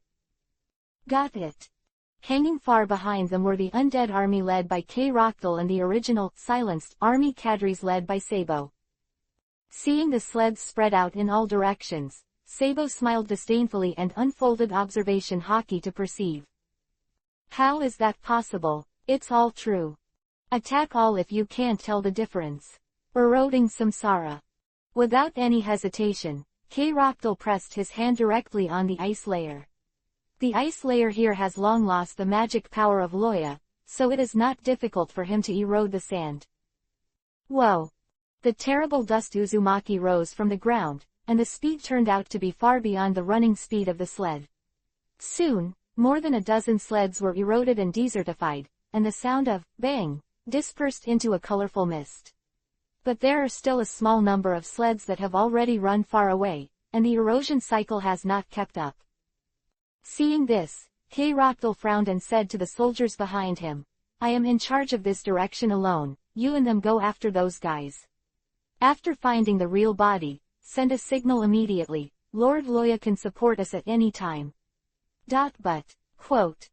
Got it. Hanging far behind them were the undead army led by K. Rockdal and the original, silenced, army cadres led by Sabo. Seeing the sleds spread out in all directions, Sabo smiled disdainfully and unfolded observation hockey to perceive. How is that possible? It's all true. Attack all if you can't tell the difference. Eroding Samsara. Without any hesitation, K. Rockdal pressed his hand directly on the ice layer. The ice layer here has long lost the magic power of Loya, so it is not difficult for him to erode the sand. Whoa! The terrible dust Uzumaki rose from the ground, and the speed turned out to be far beyond the running speed of the sled. Soon, more than a dozen sleds were eroded and desertified, and the sound of bang dispersed into a colorful mist. But there are still a small number of sleds that have already run far away, and the erosion cycle has not kept up. Seeing this, K. Rockdal frowned and said to the soldiers behind him, I am in charge of this direction alone, you and them go after those guys. After finding the real body, send a signal immediately, Lord Loya can support us at any time. But, quote,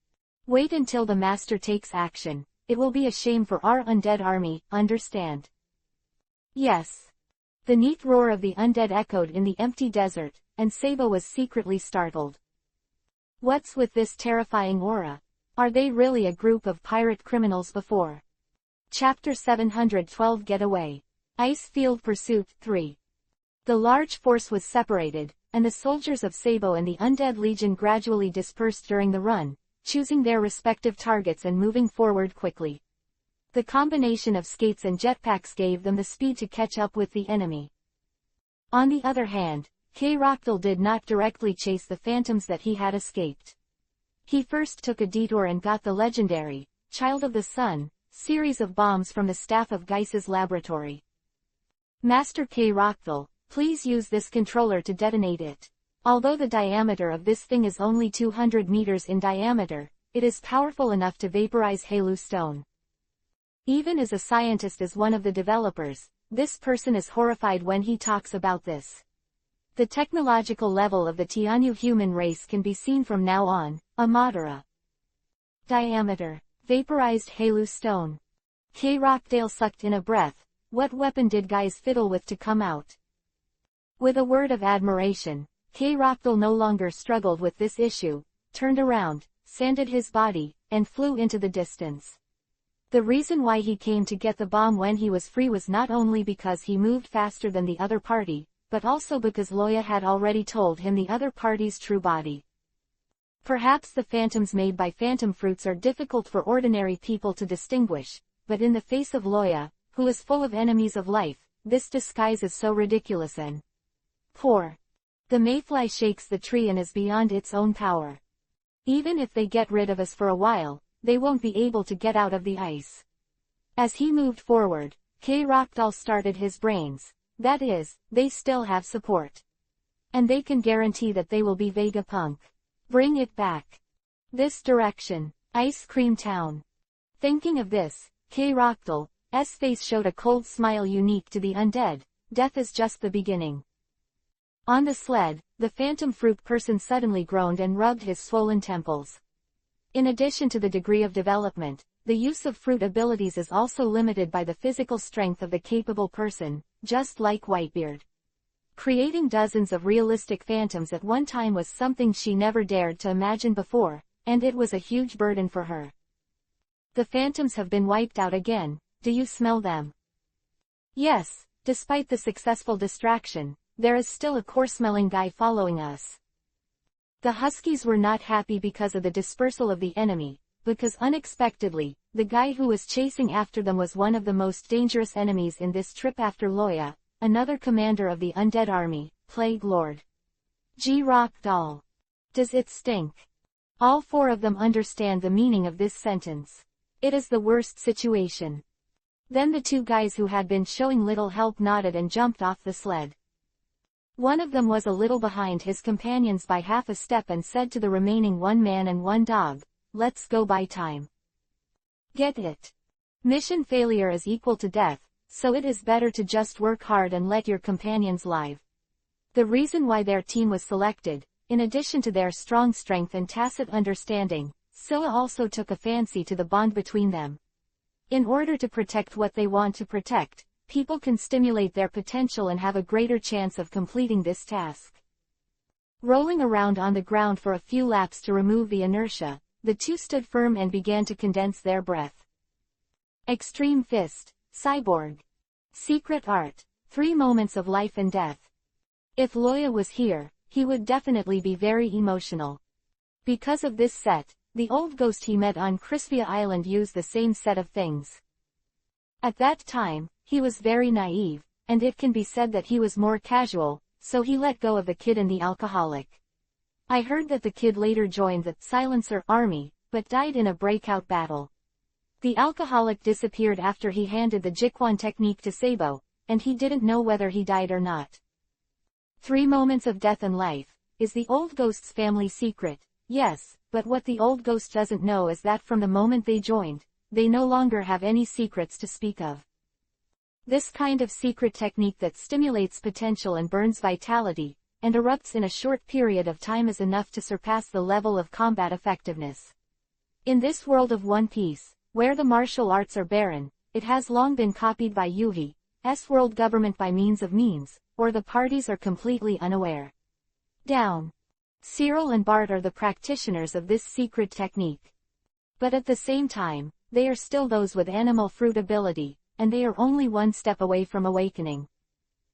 wait until the master takes action, it will be a shame for our undead army, understand? Yes. The neat roar of the undead echoed in the empty desert, and Sabo was secretly startled. What's with this terrifying aura? Are they really a group of pirate criminals before? Chapter 712 Getaway. Ice Field Pursuit 3. The large force was separated, and the soldiers of Sabo and the Undead Legion gradually dispersed during the run, choosing their respective targets and moving forward quickly. The combination of skates and jetpacks gave them the speed to catch up with the enemy. On the other hand, K. Rockdal did not directly chase the phantoms that he had escaped. He first took a detour and got the legendary, Child of the Sun, series of bombs from the staff of Geiss's laboratory. Master K. Rockdal, please use this controller to detonate it. Although the diameter of this thing is only 200 meters in diameter, it is powerful enough to vaporize Halu stone. Even as a scientist as one of the developers, this person is horrified when he talks about this. The technological level of the Tianyu human race can be seen from now on, Amadara. Diameter. Vaporized Halu stone. K. Rockdale sucked in a breath. What weapon did guys fiddle with to come out? With a word of admiration, K. Rockdale no longer struggled with this issue, turned around, sanded his body, and flew into the distance. The reason why he came to get the bomb when he was free was not only because he moved faster than the other party, but also because Loya had already told him the other party's true body. Perhaps the phantoms made by phantom fruits are difficult for ordinary people to distinguish, but in the face of Loya, who is full of enemies of life, this disguise is so ridiculous and poor. The mayfly shakes the tree and is beyond its own power. Even if they get rid of us for a while, they won't be able to get out of the ice. As he moved forward, K. Rockdale started his brains, that is, they still have support. And they can guarantee that they will be Vegapunk. Bring it back. This direction. Ice Cream Town. Thinking of this, K. Rockdale's face showed a cold smile unique to the undead. Death is just the beginning. On the sled, the phantom fruit person suddenly groaned and rubbed his swollen temples. In addition to the degree of development, the use of fruit abilities is also limited by the physical strength of the capable person, just like Whitebeard. Creating dozens of realistic phantoms at one time was something she never dared to imagine before, and it was a huge burden for her. The phantoms have been wiped out again. Do you smell them? Yes, despite the successful distraction, there is still a core-smelling guy following us. The Huskies were not happy because of the dispersal of the enemy, because unexpectedly, the guy who was chasing after them was one of the most dangerous enemies in this trip after Loya, another commander of the undead army, Plague Lord. G. Rockdale. Does it stink? All four of them understand the meaning of this sentence. It is the worst situation. Then the two guys who had been showing little help nodded and jumped off the sled. One of them was a little behind his companions by half a step and said to the remaining one man and one dog, "Let's go buy time." Get it? Mission failure is equal to death, so it is better to just work hard and let your companions live. The reason why their team was selected, in addition to their strong strength and tacit understanding, Scylla also took a fancy to the bond between them. In order to protect what they want to protect, people can stimulate their potential and have a greater chance of completing this task. Rolling around on the ground for a few laps to remove the inertia, the two stood firm and began to condense their breath. Extreme Fist. Cyborg. Secret Art. 3 moments of life and death. If Loya was here, he would definitely be very emotional. Because of this set, the old ghost he met on Crispia Island used the same set of things. At that time, he was very naive, and it can be said that he was more casual, so he let go of the kid and the alcoholic. I heard that the kid later joined the Silencer army, but died in a breakout battle. The alcoholic disappeared after he handed the Jikwan technique to Sabo, and he didn't know whether he died or not. 3 moments of death and life. Is the old ghost's family secret? Yes, but what the old ghost doesn't know is that from the moment they joined, they no longer have any secrets to speak of. This kind of secret technique that stimulates potential and burns vitality, and erupts in a short period of time is enough to surpass the level of combat effectiveness. In this world of One Piece, where the martial arts are barren, it has long been copied by Yuhi's world government by means, or the parties are completely unaware. Down. Cyril and Bart are the practitioners of this secret technique. But at the same time, they are still those with animal fruit ability, and they are only one step away from awakening.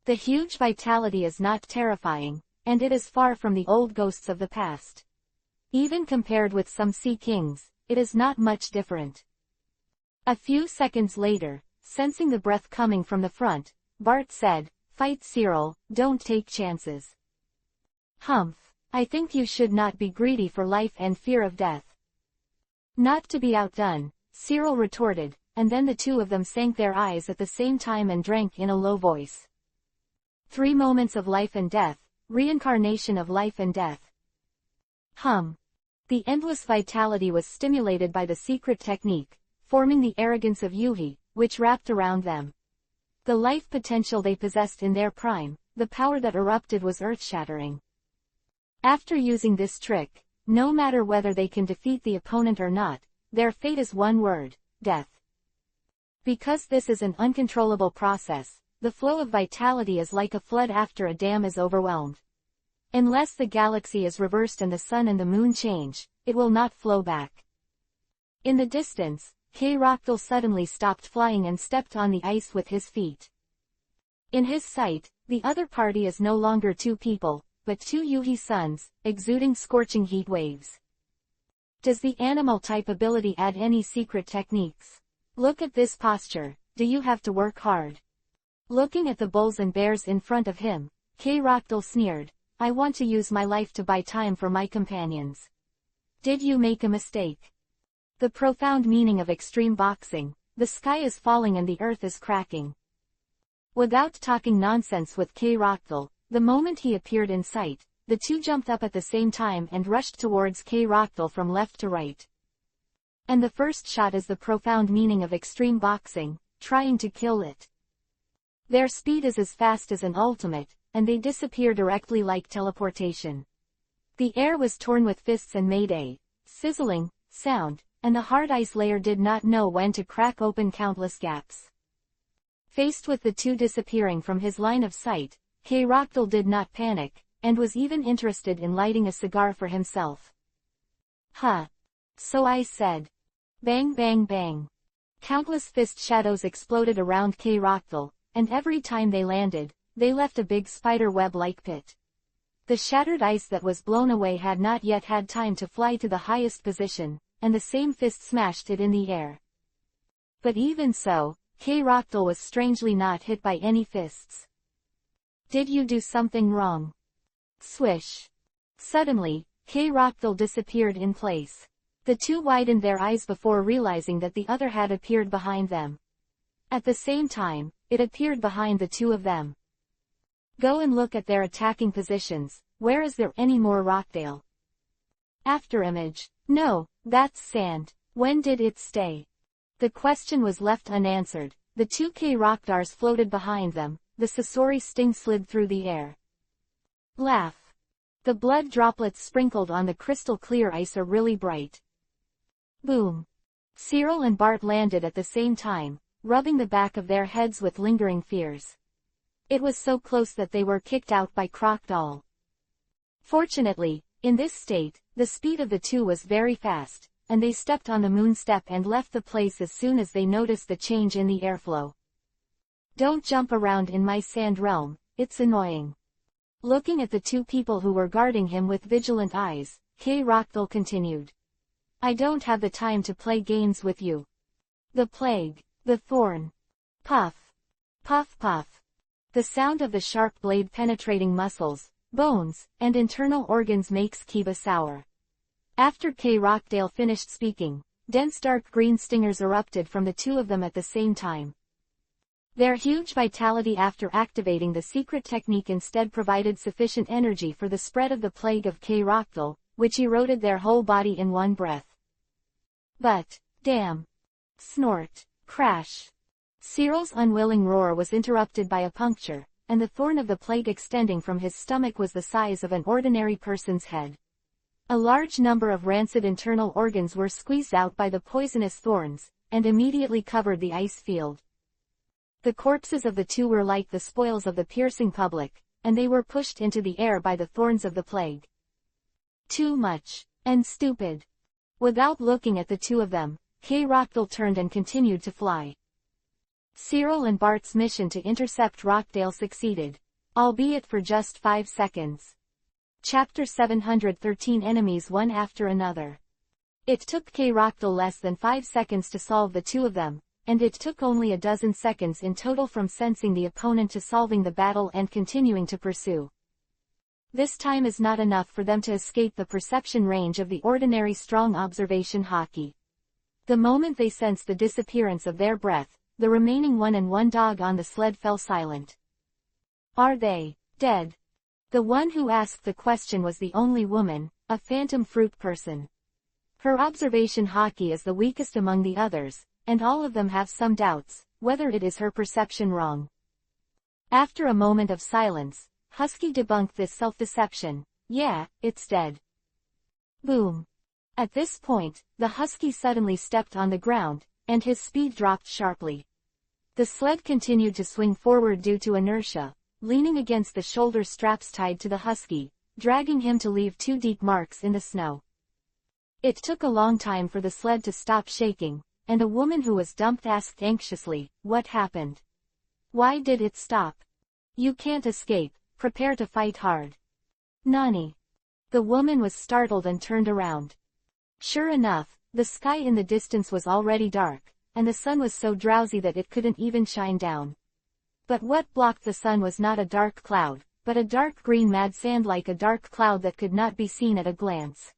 The huge vitality is not terrifying, and it is far from the old ghosts of the past. Even compared with some Sea Kings, it is not much different. A few seconds later, sensing the breath coming from the front, Bart said, "Fight Cyril, don't take chances." Humph, I think you should not be greedy for life and fear of death. Not to be outdone, Cyril retorted, and then the two of them sank their eyes at the same time and drank in a low voice. 3 moments of life and death, reincarnation of life and death. The endless vitality was stimulated by the secret technique, forming the arrogance of Yuhi, which wrapped around them. The life potential they possessed in their prime, the power that erupted was earth-shattering. After using this trick, no matter whether they can defeat the opponent or not, their fate is one word: death. Because this is an uncontrollable process, the flow of vitality is like a flood after a dam is overwhelmed. Unless the galaxy is reversed and the sun and the moon change, it will not flow back. In the distance, K-Roctal suddenly stopped flying and stepped on the ice with his feet. In his sight, the other party is no longer two people, but two Yuhi suns, exuding scorching heat waves. Does the animal type ability add any secret techniques? Look at this posture, do you have to work hard? Looking at the bulls and bears in front of him, K-Roctal sneered, I want to use my life to buy time for my companions. Did you make a mistake? The profound meaning of extreme boxing: the sky is falling and the earth is cracking. Without talking nonsense with K-Roctal, the moment he appeared in sight, the two jumped up at the same time and rushed towards K-Roctal from left to right. And the first shot is the profound meaning of extreme boxing: trying to kill it. Their speed is as fast as an ultimate, and they disappear directly like teleportation. The air was torn with fists and made a sizzling sound, and the hard ice layer did not know when to crack open countless gaps. Faced with the two disappearing from his line of sight, K-Roctal did not panic, and was even interested in lighting a cigar for himself. Huh. So I said. Bang bang bang. Countless fist shadows exploded around K-Roctal, and every time they landed, they left a big spider web-like pit. The shattered ice that was blown away had not yet had time to fly to the highest position, and the same fist smashed it in the air. But even so, K-Roctal was strangely not hit by any fists. Did you do something wrong? Swish. Suddenly, K-Roctal disappeared in place. The two widened their eyes before realizing that the other had appeared behind them. At the same time, it appeared behind the two of them. Go and look at their attacking positions. Where is there any more Rockdale? Afterimage. No, that's sand. When did it stay? The question was left unanswered. The two K-Rockdars floated behind them, the Sasori sting slid through the air. Laugh. The blood droplets sprinkled on the crystal clear ice are really bright. Boom. Cyril and Bart landed at the same time, rubbing the back of their heads with lingering fears. It was so close that they were kicked out by Crocodile. Fortunately, in this state, the speed of the two was very fast, and they stepped on the moon step and left the place as soon as they noticed the change in the airflow. Don't jump around in my sand realm, it's annoying. Looking at the two people who were guarding him with vigilant eyes, K-Roctal continued. I don't have the time to play games with you. The plague, the thorn. Puff. Puff puff. The sound of the sharp blade penetrating muscles, bones, and internal organs makes Kiba sour. After K-Roctal finished speaking, dense dark green stingers erupted from the two of them at the same time. Their huge vitality after activating the secret technique instead provided sufficient energy for the spread of the plague of K-Roctal, which eroded their whole body in one breath. But, damn. Snort. Crash. Cyril's unwilling roar was interrupted by a puncture, and the thorn of the plague extending from his stomach was the size of an ordinary person's head. A large number of rancid internal organs were squeezed out by the poisonous thorns, and immediately covered the ice field. The corpses of the two were like the spoils of the piercing public, and they were pushed into the air by the thorns of the plague. Too much. And stupid. Without looking at the two of them, K-Roctal turned and continued to fly. Cyril and Bart's mission to intercept Rockdale succeeded, albeit for just 5 seconds. Chapter 713 Enemies one after another. It took K-Roctal less than 5 seconds to solve the two of them, and it took only a dozen seconds in total from sensing the opponent to solving the battle and continuing to pursue. This time is not enough for them to escape the perception range of the ordinary strong observation hockey. The moment they sensed the disappearance of their breath, the remaining one and one dog on the sled fell silent. Are they dead? The one who asked the question was the only woman, a phantom fruit person. Her observation hockey is the weakest among the others, and all of them have some doubts, whether it is her perception wrong. After a moment of silence, Husky debunked this self-deception. Yeah, it's dead. Boom. At this point, the husky suddenly stepped on the ground, and his speed dropped sharply. The sled continued to swing forward due to inertia, leaning against the shoulder straps tied to the husky, dragging him to leave 2 deep marks in the snow. It took a long time for the sled to stop shaking, and a woman who was dumped asked anxiously, "What happened? Why did it stop?" "You can't escape, prepare to fight hard." "Nani?" The woman was startled and turned around. Sure enough, the sky in the distance was already dark, and the sun was so drowsy that it couldn't even shine down. But what blocked the sun was not a dark cloud, but a dark green mad sand, like a dark cloud that could not be seen at a glance.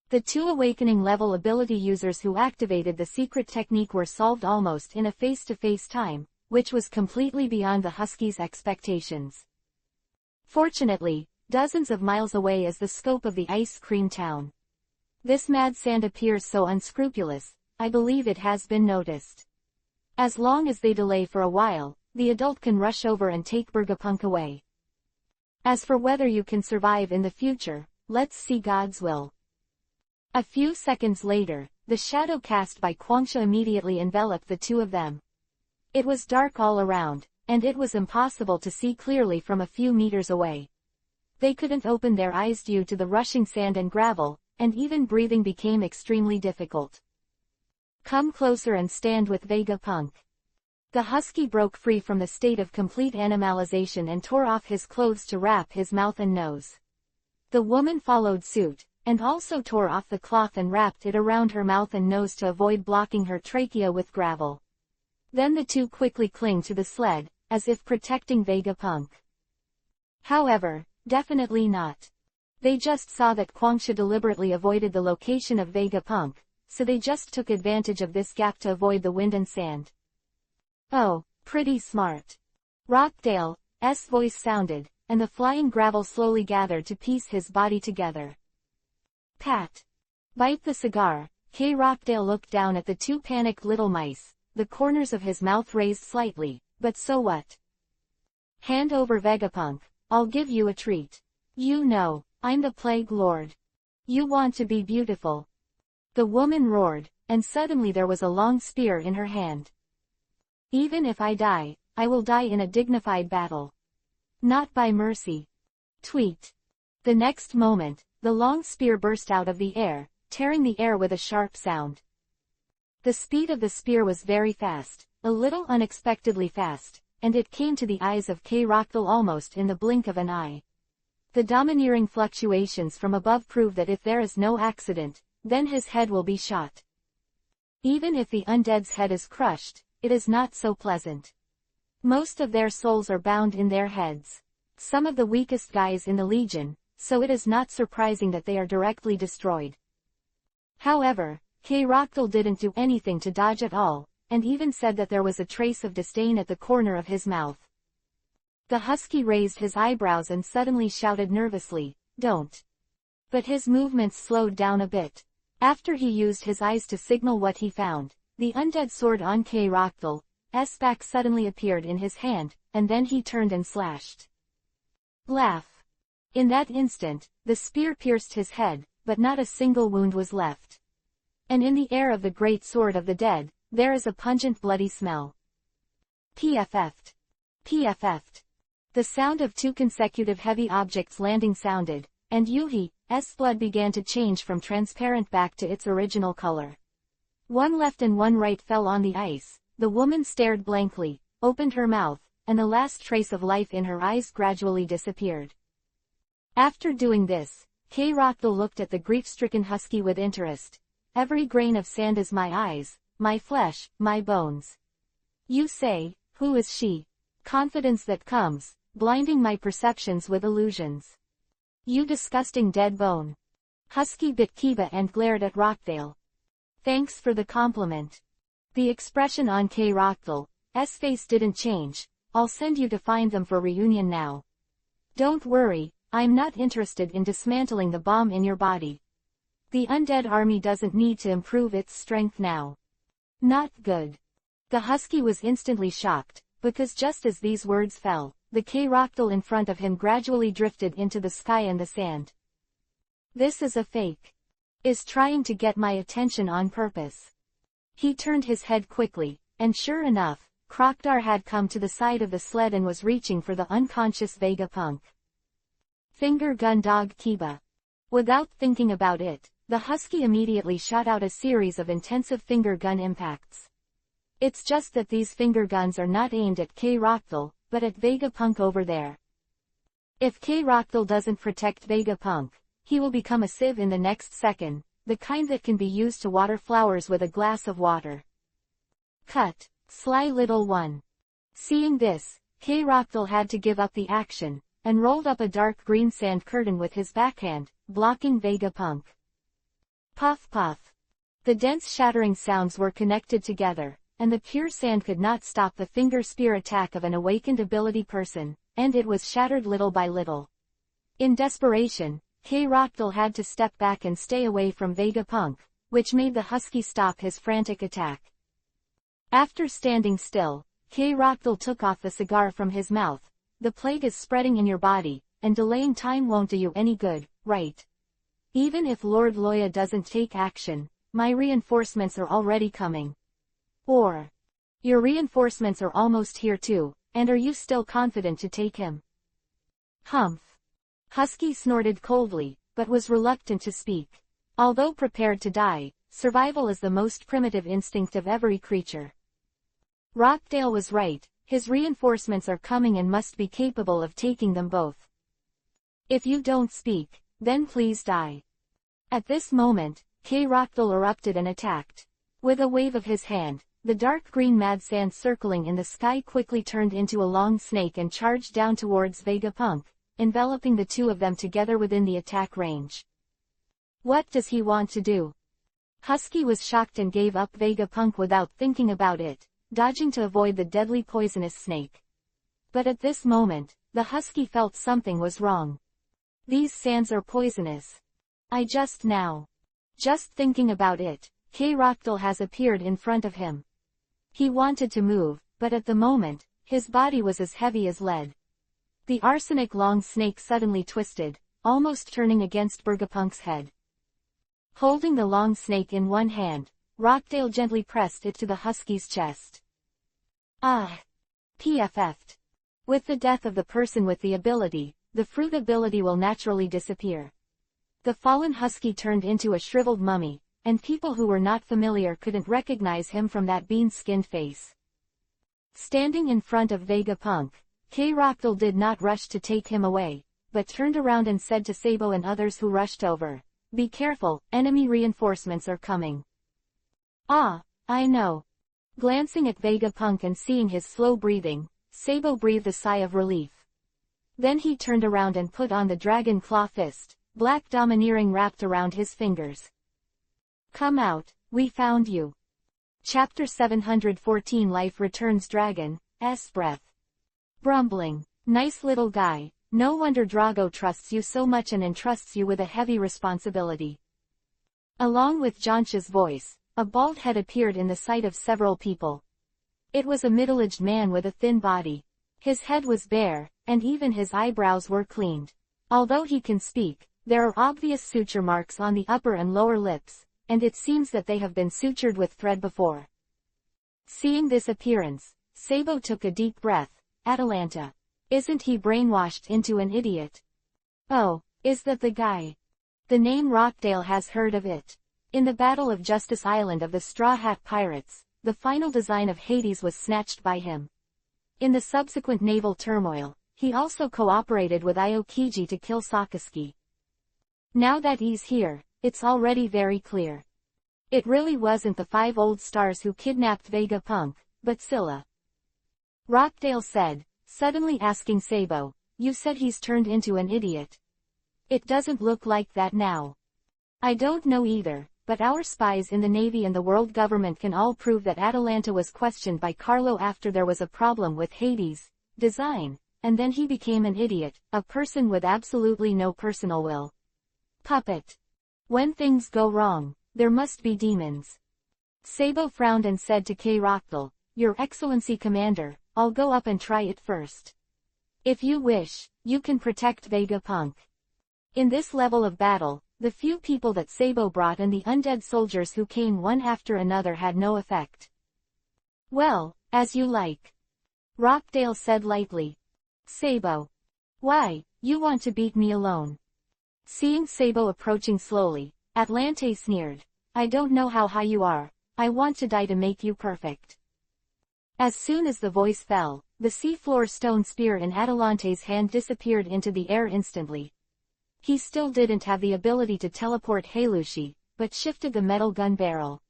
The 2 awakening level ability users who activated the secret technique were solved almost in a face-to-face time, which was completely beyond the husky's expectations. Fortunately, dozens of miles away is the scope of the ice cream town. This mad sand appears so unscrupulous, I believe it has been noticed. As long as they delay for a while, the adult can rush over and take Vegapunk away. As for whether you can survive in the future, let's see God's will. A few seconds later, the shadow cast by Kwangsha immediately enveloped the 2 of them. It was dark all around, and it was impossible to see clearly from a few meters away. They couldn't open their eyes due to the rushing sand and gravel, and even breathing became extremely difficult. "Come closer and stand with Vegapunk." The husky broke free from the state of complete animalization and tore off his clothes to wrap his mouth and nose. The woman followed suit, and also tore off the cloth and wrapped it around her mouth and nose to avoid blocking her trachea with gravel. Then the 2 quickly clung to the sled, as if protecting Vegapunk. However, definitely not. They just saw that Kwangsha deliberately avoided the location of Vegapunk, so they just took advantage of this gap to avoid the wind and sand. "Oh, pretty smart." Rockdale's voice sounded, and the flying gravel slowly gathered to piece his body together. Pat. Bite the cigar. K. Rockdale looked down at the 2 panicked little mice, the corners of his mouth raised slightly, but so what? "Hand over Vegapunk, I'll give you a treat. You know, I'm the Plague Lord. You want to be beautiful." The woman roared, and suddenly there was a long spear in her hand. "Even if I die, I will die in a dignified battle. Not by mercy." Tweet. The next moment, the long spear burst out of the air, tearing the air with a sharp sound. The speed of the spear was very fast, a little unexpectedly fast, and it came to the eyes of K. Rockdale almost in the blink of an eye. The domineering fluctuations from above prove that if there is no accident, then his head will be shot. Even if the undead's head is crushed, it is not so pleasant. Most of their souls are bound in their heads. Some of the weakest guys in the Legion, so it is not surprising that they are directly destroyed. However, K. Rockdale didn't do anything to dodge at all, and even said that there was a trace of disdain at the corner of his mouth. The husky raised his eyebrows and suddenly shouted nervously, "Don't." But his movements slowed down a bit. After he used his eyes to signal what he found, the undead sword on K. Rockdale's back suddenly appeared in his hand, and then he turned and slashed. Laugh. In that instant, the spear pierced his head, but not a single wound was left. And in the air of the great sword of the dead, there is a pungent bloody smell. PFF'd. PFF'd. The sound of 2 consecutive heavy objects landing sounded, and Yuhi's blood began to change from transparent back to its original color. One left and one right fell on the ice. The woman stared blankly, opened her mouth, and the last trace of life in her eyes gradually disappeared. After doing this, K. Rockdale looked at the grief-stricken husky with interest. "Every grain of sand is my eyes, my flesh, my bones. You say, who is she? Confidence that comes, blinding my perceptions with illusions. You disgusting dead bone." Husky bit Kiba and glared at Rockdale. "Thanks for the compliment." The expression on K. Rockdale's face didn't change. "I'll send you to find them for reunion now. Don't worry, I'm not interested in dismantling the bomb in your body. The undead army doesn't need to improve its strength now." Not good. The husky was instantly shocked, because just as these words fell, the K. Rockdale in front of him gradually drifted into the sky and the sand. "This is a fake." is trying to get my attention on purpose. He turned his head quickly, and sure enough, Krokdar had come to the side of the sled and was reaching for the unconscious Vegapunk. Finger gun dog Kiba. Without thinking about it, the husky immediately shot out a series of intensive finger gun impacts. It's just that these finger guns are not aimed at K-Roctal, but at Vegapunk over there. If K-Roctal doesn't protect Vegapunk, he will become a sieve in the next second, the kind that can be used to water flowers with a glass of water. Cut. Sly little one. Seeing this, K-Roctal had to give up the action, and rolled up a dark green sand curtain with his backhand, blocking Vegapunk. Puff puff. The dense shattering sounds were connected together, and the pure sand could not stop the finger spear attack of an awakened ability person, and it was shattered little by little. In desperation, K-Roctal had to step back and stay away from Vegapunk, which made the husky stop his frantic attack. After standing still, K-Roctal took off the cigar from his mouth. The plague is spreading in your body, and delaying time won't do you any good, right? Even if Lord Loya doesn't take action, my reinforcements are already coming. Or, your reinforcements are almost here too, and are you still confident to take him? Humph. Husky snorted coldly, but was reluctant to speak. Although prepared to die, survival is the most primitive instinct of every creature. Rockdale was right, his reinforcements are coming and must be capable of taking them both. If you don't speak, then please die. At this moment, K-Roctal erupted and attacked. With a wave of his hand, the dark green mad sand circling in the sky quickly turned into a long snake and charged down towards Vegapunk, enveloping the two of them together within the attack range. What does he want to do? Husky was shocked and gave up Vegapunk without thinking about it, dodging to avoid the deadly poisonous snake. But at this moment, the husky felt something was wrong. These sands are poisonous. Just thinking about it, K-Roctal has appeared in front of him. He wanted to move, but at the moment, his body was as heavy as lead. The arsenic long snake suddenly twisted, almost turning against Vegapunk's head. Holding the long snake in one hand, Rockdale gently pressed it to the husky's chest. Ah! PFF'd. With the death of the person with the ability, the fruit ability will naturally disappear. The fallen husky turned into a shriveled mummy, and people who were not familiar couldn't recognize him from that bean-skinned face. Standing in front of Vegapunk, K-Roctal did not rush to take him away, but turned around and said to Sabo and others who rushed over, "Be careful, enemy reinforcements are coming." Ah, I know. Glancing at Vegapunk and seeing his slow breathing, Sabo breathed a sigh of relief. Then he turned around and put on the dragon claw fist, black domineering wrapped around his fingers. Come out, we found you. Chapter 714 Life Returns Dragon's Breath. Brumbling. Nice little guy, no wonder Drago trusts you so much and entrusts you with a heavy responsibility. Along with Jansha's voice, a bald head appeared in the sight of several people. It was a middle-aged man with a thin body. His head was bare, and even his eyebrows were cleaned. Although he can speak, there are obvious suture marks on the upper and lower lips, and it seems that they have been sutured with thread before. Seeing this appearance, Sabo took a deep breath. Atalanta. Isn't he brainwashed into an idiot? Oh, is that the guy? The name Rockdale has heard of it. In the Battle of Justice Island of the Straw Hat Pirates, the final design of Hades was snatched by him. In the subsequent naval turmoil, he also cooperated with Aokiji to kill Sakazuki. Now that he's here, it's already very clear. It really wasn't the 5 old stars who kidnapped Vegapunk, but Scylla. Rockdale said, suddenly asking Sabo, "You said he's turned into an idiot. It doesn't look like that now." I don't know either, but our spies in the Navy and the world government can all prove that Atalanta was questioned by Carlo after there was a problem with Hades' design, and then he became an idiot, a person with absolutely no personal will. Puppet. When things go wrong, there must be demons. Sabo frowned and said to K-Roctal, "Your Excellency Commander, I'll go up and try it first. If you wish, you can protect Vegapunk." In this level of battle, the few people that Sabo brought and the undead soldiers who came one after another had no effect. Well, as you like. Rockdale said lightly. Sabo. Why, you want to beat me alone? Seeing Sabo approaching slowly, Atlante sneered. I don't know how high you are, I want to die to make you perfect. As soon as the voice fell, the seafloor stone spear in Atalante's hand disappeared into the air instantly. He still didn't have the ability to teleport Halushi, but shifted the metal gun barrel.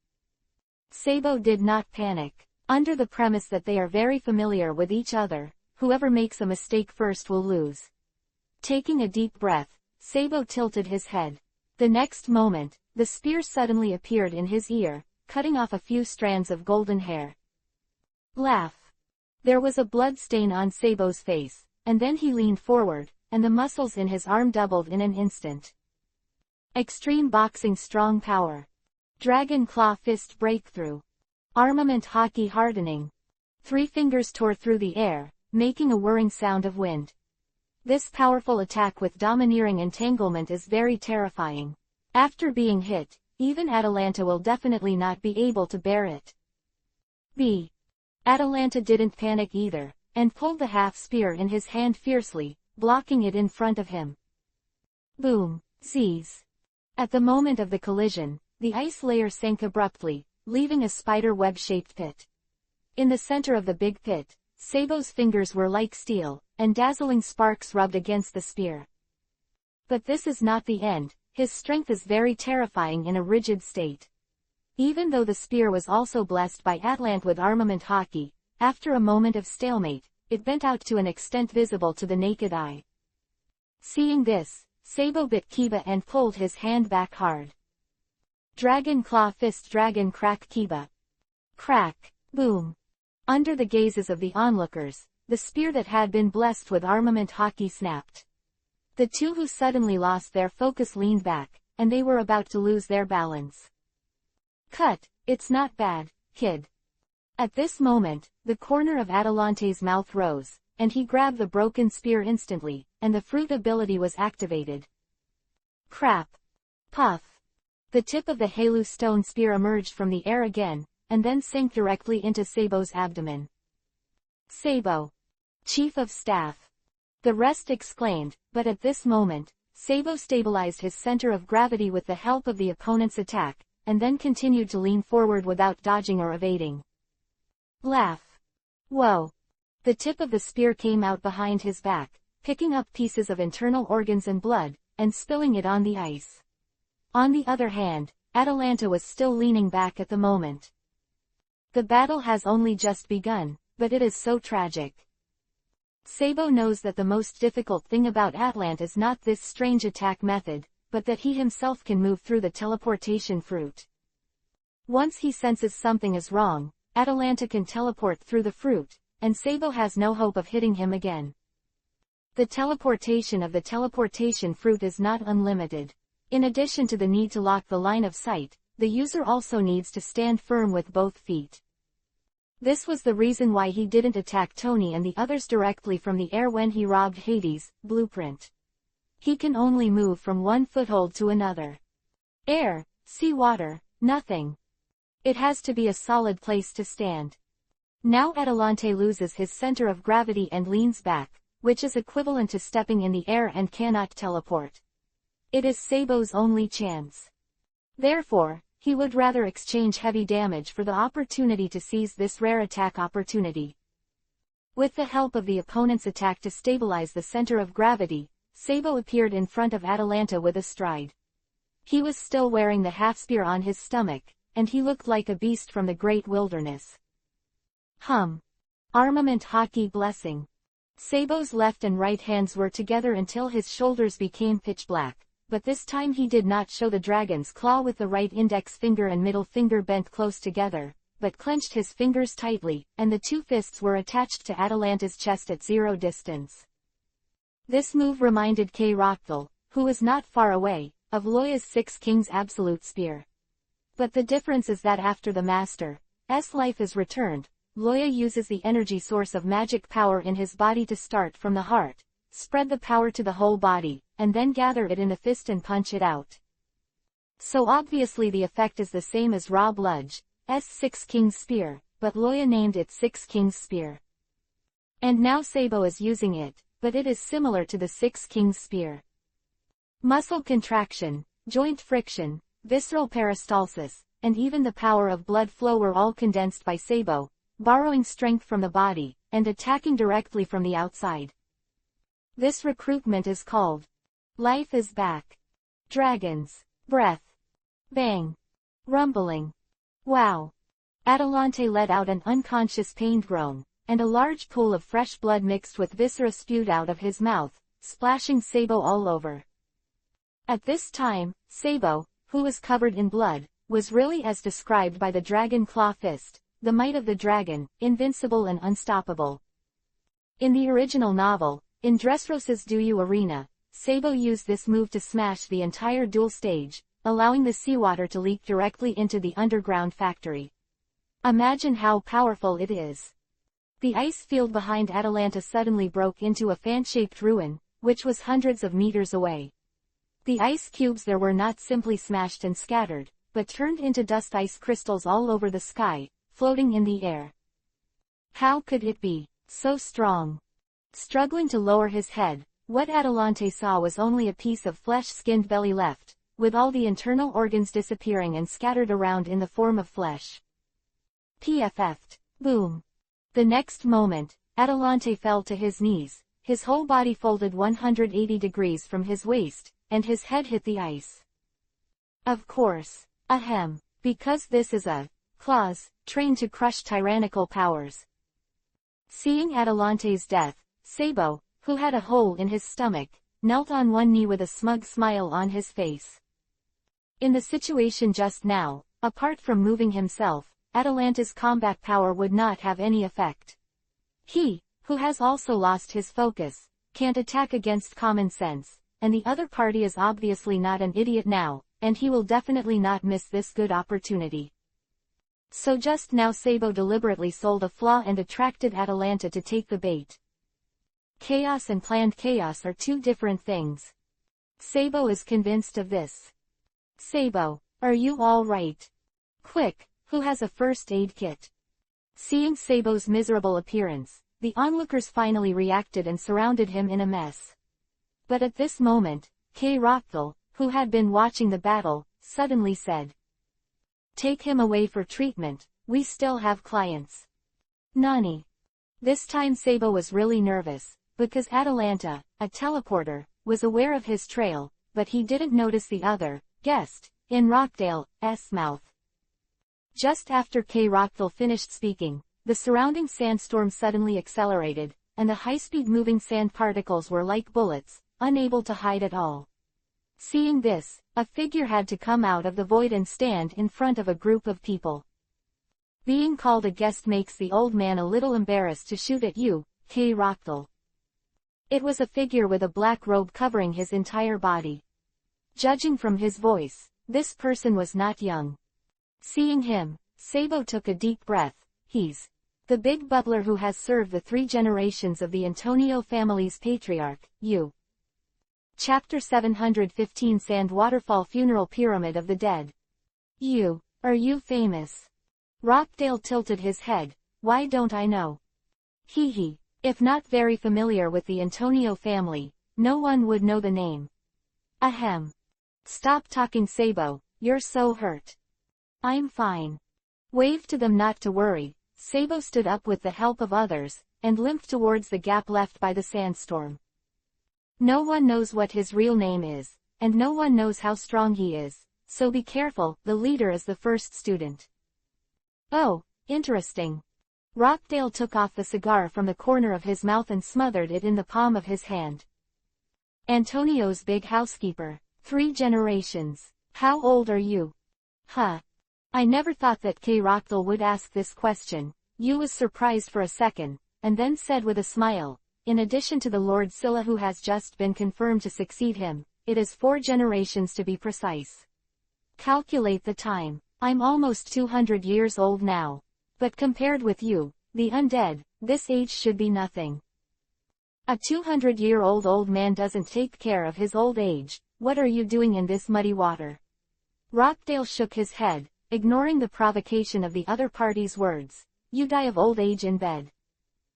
Sabo did not panic. Under the premise that they are very familiar with each other, whoever makes a mistake first will lose. Taking a deep breath, Sabo tilted his head. The next moment, the spear suddenly appeared in his ear, cutting off a few strands of golden hair. Laugh. There was a blood stain on Sabo's face, and then he leaned forward, and the muscles in his arm doubled in an instant. Extreme boxing strong power. Dragon claw fist breakthrough. Armament hockey hardening. 3 fingers tore through the air, making a whirring sound of wind. This powerful attack with domineering entanglement is very terrifying. After being hit, even Atalanta will definitely not be able to bear it. B. Atalanta didn't panic either, and pulled the half-spear in his hand fiercely, blocking it in front of him. Boom. Seize. At the moment of the collision, the ice layer sank abruptly, leaving a spider web-shaped pit. In the center of the big pit, Sabo's fingers were like steel, and dazzling sparks rubbed against the spear. But this is not the end, his strength is very terrifying in a rigid state. Even though the spear was also blessed by Atlant with armament hockey, after a moment of stalemate, it bent out to an extent visible to the naked eye. Seeing this, Sabo bit Kiba and pulled his hand back hard. Dragon claw fist dragon crack Kiba. Crack. Boom. Under the gazes of the onlookers, the spear that had been blessed with armament hockey snapped. The two who suddenly lost their focus leaned back, and they were about to lose their balance. Cut, it's not bad, kid. At this moment, the corner of Atalante's mouth rose, and he grabbed the broken spear instantly, and the fruit ability was activated. Crap. Puff. The tip of the Halu stone spear emerged from the air again, and then sank directly into Sabo's abdomen. Sabo. Chief of Staff. The rest exclaimed, but at this moment, Sabo stabilized his center of gravity with the help of the opponent's attack, and then continued to lean forward without dodging or evading. Laugh. Whoa. The tip of the spear came out behind his back, picking up pieces of internal organs and blood, and spilling it on the ice. On the other hand, Atalanta was still leaning back at the moment. The battle has only just begun, but it is so tragic. Sabo knows that the most difficult thing about Atlant is not this strange attack method, but that he himself can move through the teleportation fruit. Once he senses something is wrong, Atalanta can teleport through the fruit, and Sabo has no hope of hitting him again. The teleportation of the teleportation fruit is not unlimited. In addition to the need to lock the line of sight, the user also needs to stand firm with both feet. This was the reason why he didn't attack Tony and the others directly from the air when he robbed Hades' blueprint. He can only move from one foothold to another. Air, sea, water, nothing. It has to be a solid place to stand. Now Atalante loses his center of gravity and leans back, which is equivalent to stepping in the air and cannot teleport. It is Sabo's only chance. Therefore, he would rather exchange heavy damage for the opportunity to seize this rare attack opportunity. With the help of the opponent's attack to stabilize the center of gravity, Sabo appeared in front of Atalanta with a stride. He was still wearing the half-spear on his stomach, and he looked like a beast from the great wilderness. Armament hockey blessing. Sabo's left and right hands were together until his shoulders became pitch black, but this time he did not show the dragon's claw with the right index finger and middle finger bent close together, but clenched his fingers tightly, and the two fists were attached to Atalanta's chest at 0 distance. This move reminded K. Rockthal, who was not far away, of Loya's 6 Kings Absolute Spear. But the difference is that after the Master's life is returned, Loya uses the energy source of magic power in his body to start from the heart, spread the power to the whole body, and then gather it in a fist and punch it out. So obviously the effect is the same as Rob Ludge's Six Kings Spear, but Loya named it Six Kings Spear. And now Sabo is using it, but it is similar to the Six Kings Spear. Muscle contraction, joint friction, visceral peristalsis, and even the power of blood flow were all condensed by Sabo, borrowing strength from the body, and attacking directly from the outside. This recruitment is called Life is Back. Dragons. Breath. Bang. Rumbling. Wow. Adelante let out an unconscious pained groan, and a large pool of fresh blood mixed with viscera spewed out of his mouth, splashing Sabo all over. At this time, Sabo, who was covered in blood, was really as described by the Dragon Claw Fist, the might of the dragon, invincible and unstoppable. In the original novel, in Dressrosa's Duyu Arena, Sabo used this move to smash the entire duel stage, allowing the seawater to leak directly into the underground factory. Imagine how powerful it is. The ice field behind Atalanta suddenly broke into a fan-shaped ruin, which was hundreds of meters away. The ice cubes there were not simply smashed and scattered, but turned into dust ice crystals all over the sky, floating in the air. How could it be so strong? Struggling to lower his head, what Adelante saw was only a piece of flesh-skinned belly left, with all the internal organs disappearing and scattered around in the form of flesh. PFF'd. Boom. The next moment, Adelante fell to his knees, his whole body folded 180 degrees from his waist, and his head hit the ice. Of course. Ahem. Because this is a claws, trained to crush tyrannical powers. Seeing Adelante's death, Sabo, who had a hole in his stomach, knelt on one knee with a smug smile on his face. In the situation just now, apart from moving himself, Atalanta's combat power would not have any effect. He, who has also lost his focus, can't attack against common sense, and the other party is obviously not an idiot now, and he will definitely not miss this good opportunity. So just now Sabo deliberately sold a flaw and attracted Atalanta to take the bait. Chaos and planned chaos are two different things. Sabo is convinced of this. Sabo, are you all right? Quick, who has a first aid kit? Seeing Sabo's miserable appearance, the onlookers finally reacted and surrounded him in a mess. But at this moment, Kay Rockthal, who had been watching the battle, suddenly said, "Take him away for treatment, we still have clients." Nani? This time Sabo was really nervous, because Atalanta, a teleporter, was aware of his trail, but he didn't notice the other guest in Rockdale's mouth. Just after Kay Rockthal finished speaking, the surrounding sandstorm suddenly accelerated, and the high-speed moving sand particles were like bullets, unable to hide at all. Seeing this, a figure had to come out of the void and stand in front of a group of people. Being called a guest makes the old man a little embarrassed to shoot at you, Kay Rockthal. It was a figure with a black robe covering his entire body. Judging from his voice, this person was not young. Seeing him, Sabo took a deep breath. He's the big butler who has served the 3 generations of the Antonio family's patriarch, you. Chapter 715 Sand Waterfall Funeral Pyramid of the Dead. You. Are you famous? Rockdale tilted his head. Why don't I know? Hee. If not very familiar with the Antonio family, no one would know the name. Ahem. Stop talking, Sabo, you're so hurt. I'm fine. Waved to them not to worry, Sabo stood up with the help of others, and limped towards the gap left by the sandstorm. No one knows what his real name is, and no one knows how strong he is, so be careful, the leader is the first student. Oh, interesting. Rockdale took off the cigar from the corner of his mouth and smothered it in the palm of his hand. Antonio's big housekeeper. 3 generations. How old are you? Huh. I never thought that Kay Rockdale would ask this question. You was surprised for a second, and then said with a smile, in addition to the Lord Scylla who has just been confirmed to succeed him, it is 4 generations to be precise. Calculate the time. I'm almost 200 years old now. But compared with you, the undead, this age should be nothing. A 200-year-old old man doesn't take care of his old age. What are you doing in this muddy water? Rockdale shook his head, ignoring the provocation of the other party's words. You die of old age in bed.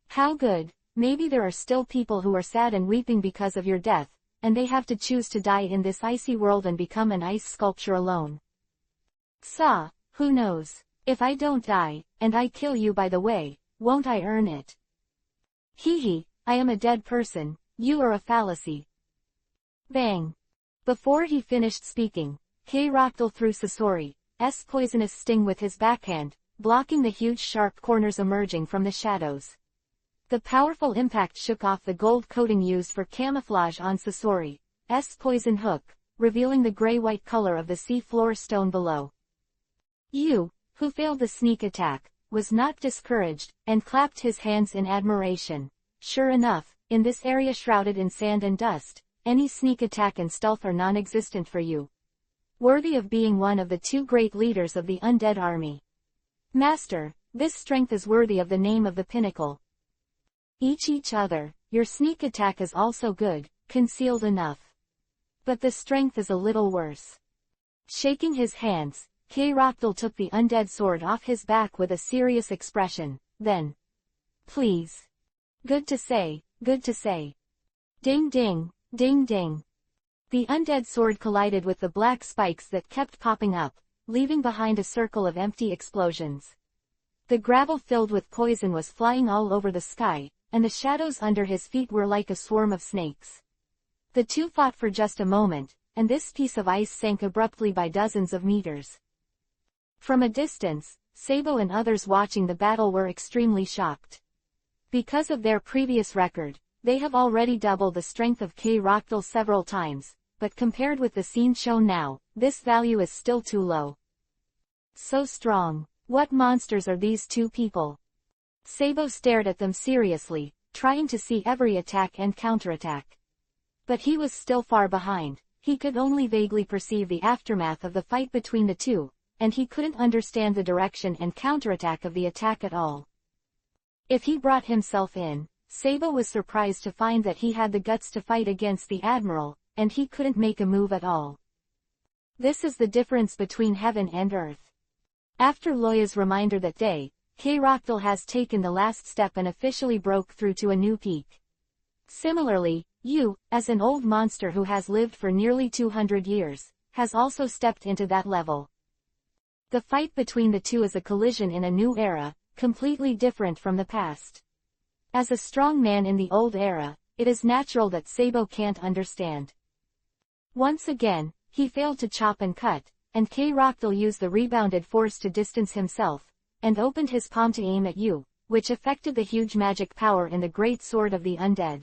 How good. Maybe there are still people who are sad and weeping because of your death, and they have to choose to die in this icy world and become an ice sculpture alone. Who knows? If I don't die, and I kill you by the way, won't I earn it? Hee, I am a dead person, you are a fallacy. Bang. Before he finished speaking, K. Rockdale threw Sasori's poisonous sting with his backhand, blocking the huge sharp corners emerging from the shadows. The powerful impact shook off the gold coating used for camouflage on Sasori's poison hook, revealing the gray-white color of the sea floor stone below. Yu, who failed the sneak attack, was not discouraged, and clapped his hands in admiration. Sure enough, in this area shrouded in sand and dust, any sneak attack and stealth are non-existent for you. Worthy of being one of the two great leaders of the undead army. Master, this strength is worthy of the name of the pinnacle. Each other, your sneak attack is also good, concealed enough. But the strength is a little worse. Shaking his hands, K. Rockdale took the undead sword off his back with a serious expression, then. Please. Good to say, good to say. Ding ding, ding ding. The undead sword collided with the black spikes that kept popping up, leaving behind a circle of empty explosions. The gravel filled with poison was flying all over the sky, and the shadows under his feet were like a swarm of snakes. The two fought for just a moment, and this piece of ice sank abruptly by dozens of meters. From a distance, Sabo and others watching the battle were extremely shocked. Because of their previous record, they have already doubled the strength of K. Rockdale several times, but compared with the scene shown now, this value is still too low. So strong. What monsters are these two people? Sabo stared at them seriously, trying to see every attack and counterattack. But he was still far behind. He could only vaguely perceive the aftermath of the fight between the two, and he couldn't understand the direction and counterattack of the attack at all. If he brought himself in, Sabo was surprised to find that he had the guts to fight against the Admiral, and he couldn't make a move at all. This is the difference between heaven and earth. After Loya's reminder that day, K. Rockdale has taken the last step and officially broke through to a new peak. Similarly, Yu, as an old monster who has lived for nearly 200 years, has also stepped into that level. The fight between the two is a collision in a new era, completely different from the past. As a strong man in the old era, it is natural that Sabo can't understand. Once again, he failed to chop and cut, and K. Rockdale used the rebounded force to distance himself, and opened his palm to aim at Yu, which affected the huge magic power in the great sword of the undead.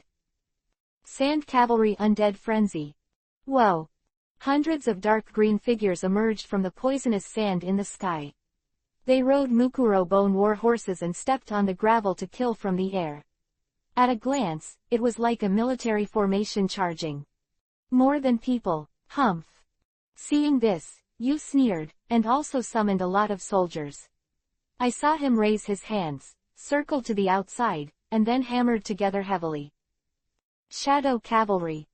Sand Cavalry Undead Frenzy. Whoa! Hundreds of dark green figures emerged from the poisonous sand in the sky. They rode Mukuro bone war horses and stepped on the gravel to kill from the air. At a glance, it was like a military formation charging. More than people, humph. Seeing this, Yu sneered, and also summoned a lot of soldiers. I saw him raise his hands, circle to the outside, and then hammered together heavily. Shadow Cavalry.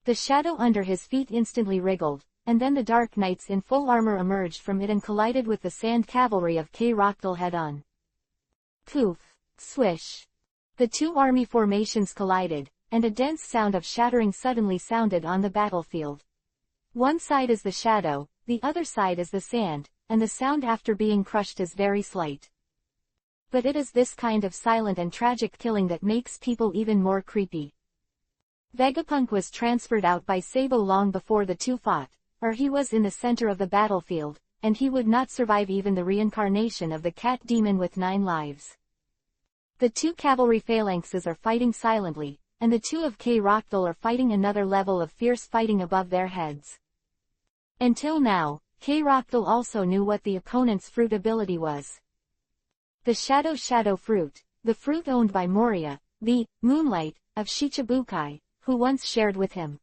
The shadow under his feet instantly wriggled, and then the Dark Knights in full armor emerged from it and collided with the Sand Cavalry of K. Rockdale head-on. Poof! Swish! The two army formations collided, and a dense sound of shattering suddenly sounded on the battlefield. One side is the shadow, the other side is the sand, and the sound after being crushed is very slight. But it is this kind of silent and tragic killing that makes people even more creepy. Vegapunk was transferred out by Sabo long before the two fought, or he was in the center of the battlefield, and he would not survive even the reincarnation of the cat demon with 9 lives. The two cavalry phalanxes are fighting silently, and the two of K. Rockdale are fighting another level of fierce fighting above their heads. Until now, K. Rockdale also knew what the opponent's fruit ability was. The Shadow Fruit, the fruit owned by Moria, the Moonlight, of Shichibukai, who once shared with him.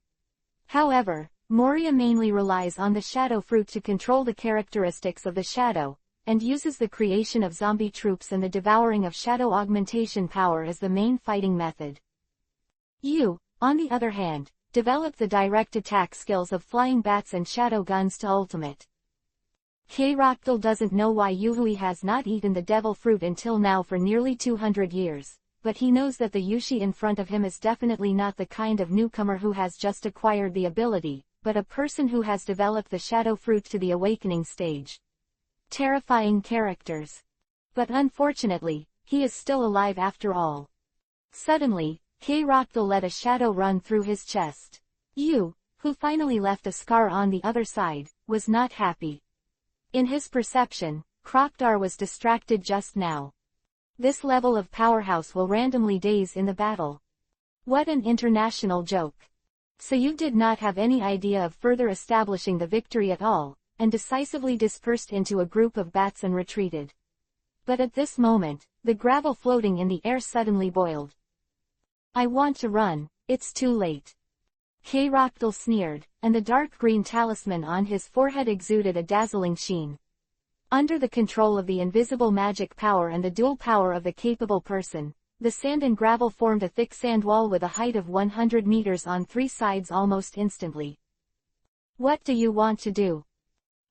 However, Moria mainly relies on the Shadow Fruit to control the characteristics of the shadow, and uses the creation of zombie troops and the devouring of shadow augmentation power as the main fighting method. You, on the other hand, develop the direct attack skills of flying bats and shadow guns to ultimate. K-Roctal doesn't know why Yuhui has not eaten the devil fruit until now for nearly 200 years, but he knows that the Yushi in front of him is definitely not the kind of newcomer who has just acquired the ability, but a person who has developed the shadow fruit to the awakening stage. Terrifying characters. But unfortunately, he is still alive after all. Suddenly, K-Roctal let a shadow run through his chest. Yu, who finally left a scar on the other side, was not happy. In his perception, Krokdar was distracted just now. This level of powerhouse will randomly daze in the battle. What an international joke. So you did not have any idea of further establishing the victory at all, and decisively dispersed into a group of bats and retreated. But at this moment, the gravel floating in the air suddenly boiled. I want to run, it's too late. K-Roctal sneered, and the dark green talisman on his forehead exuded a dazzling sheen. Under the control of the invisible magic power and the dual power of the capable person, the sand and gravel formed a thick sand wall with a height of 100 meters on 3 sides almost instantly. What do you want to do?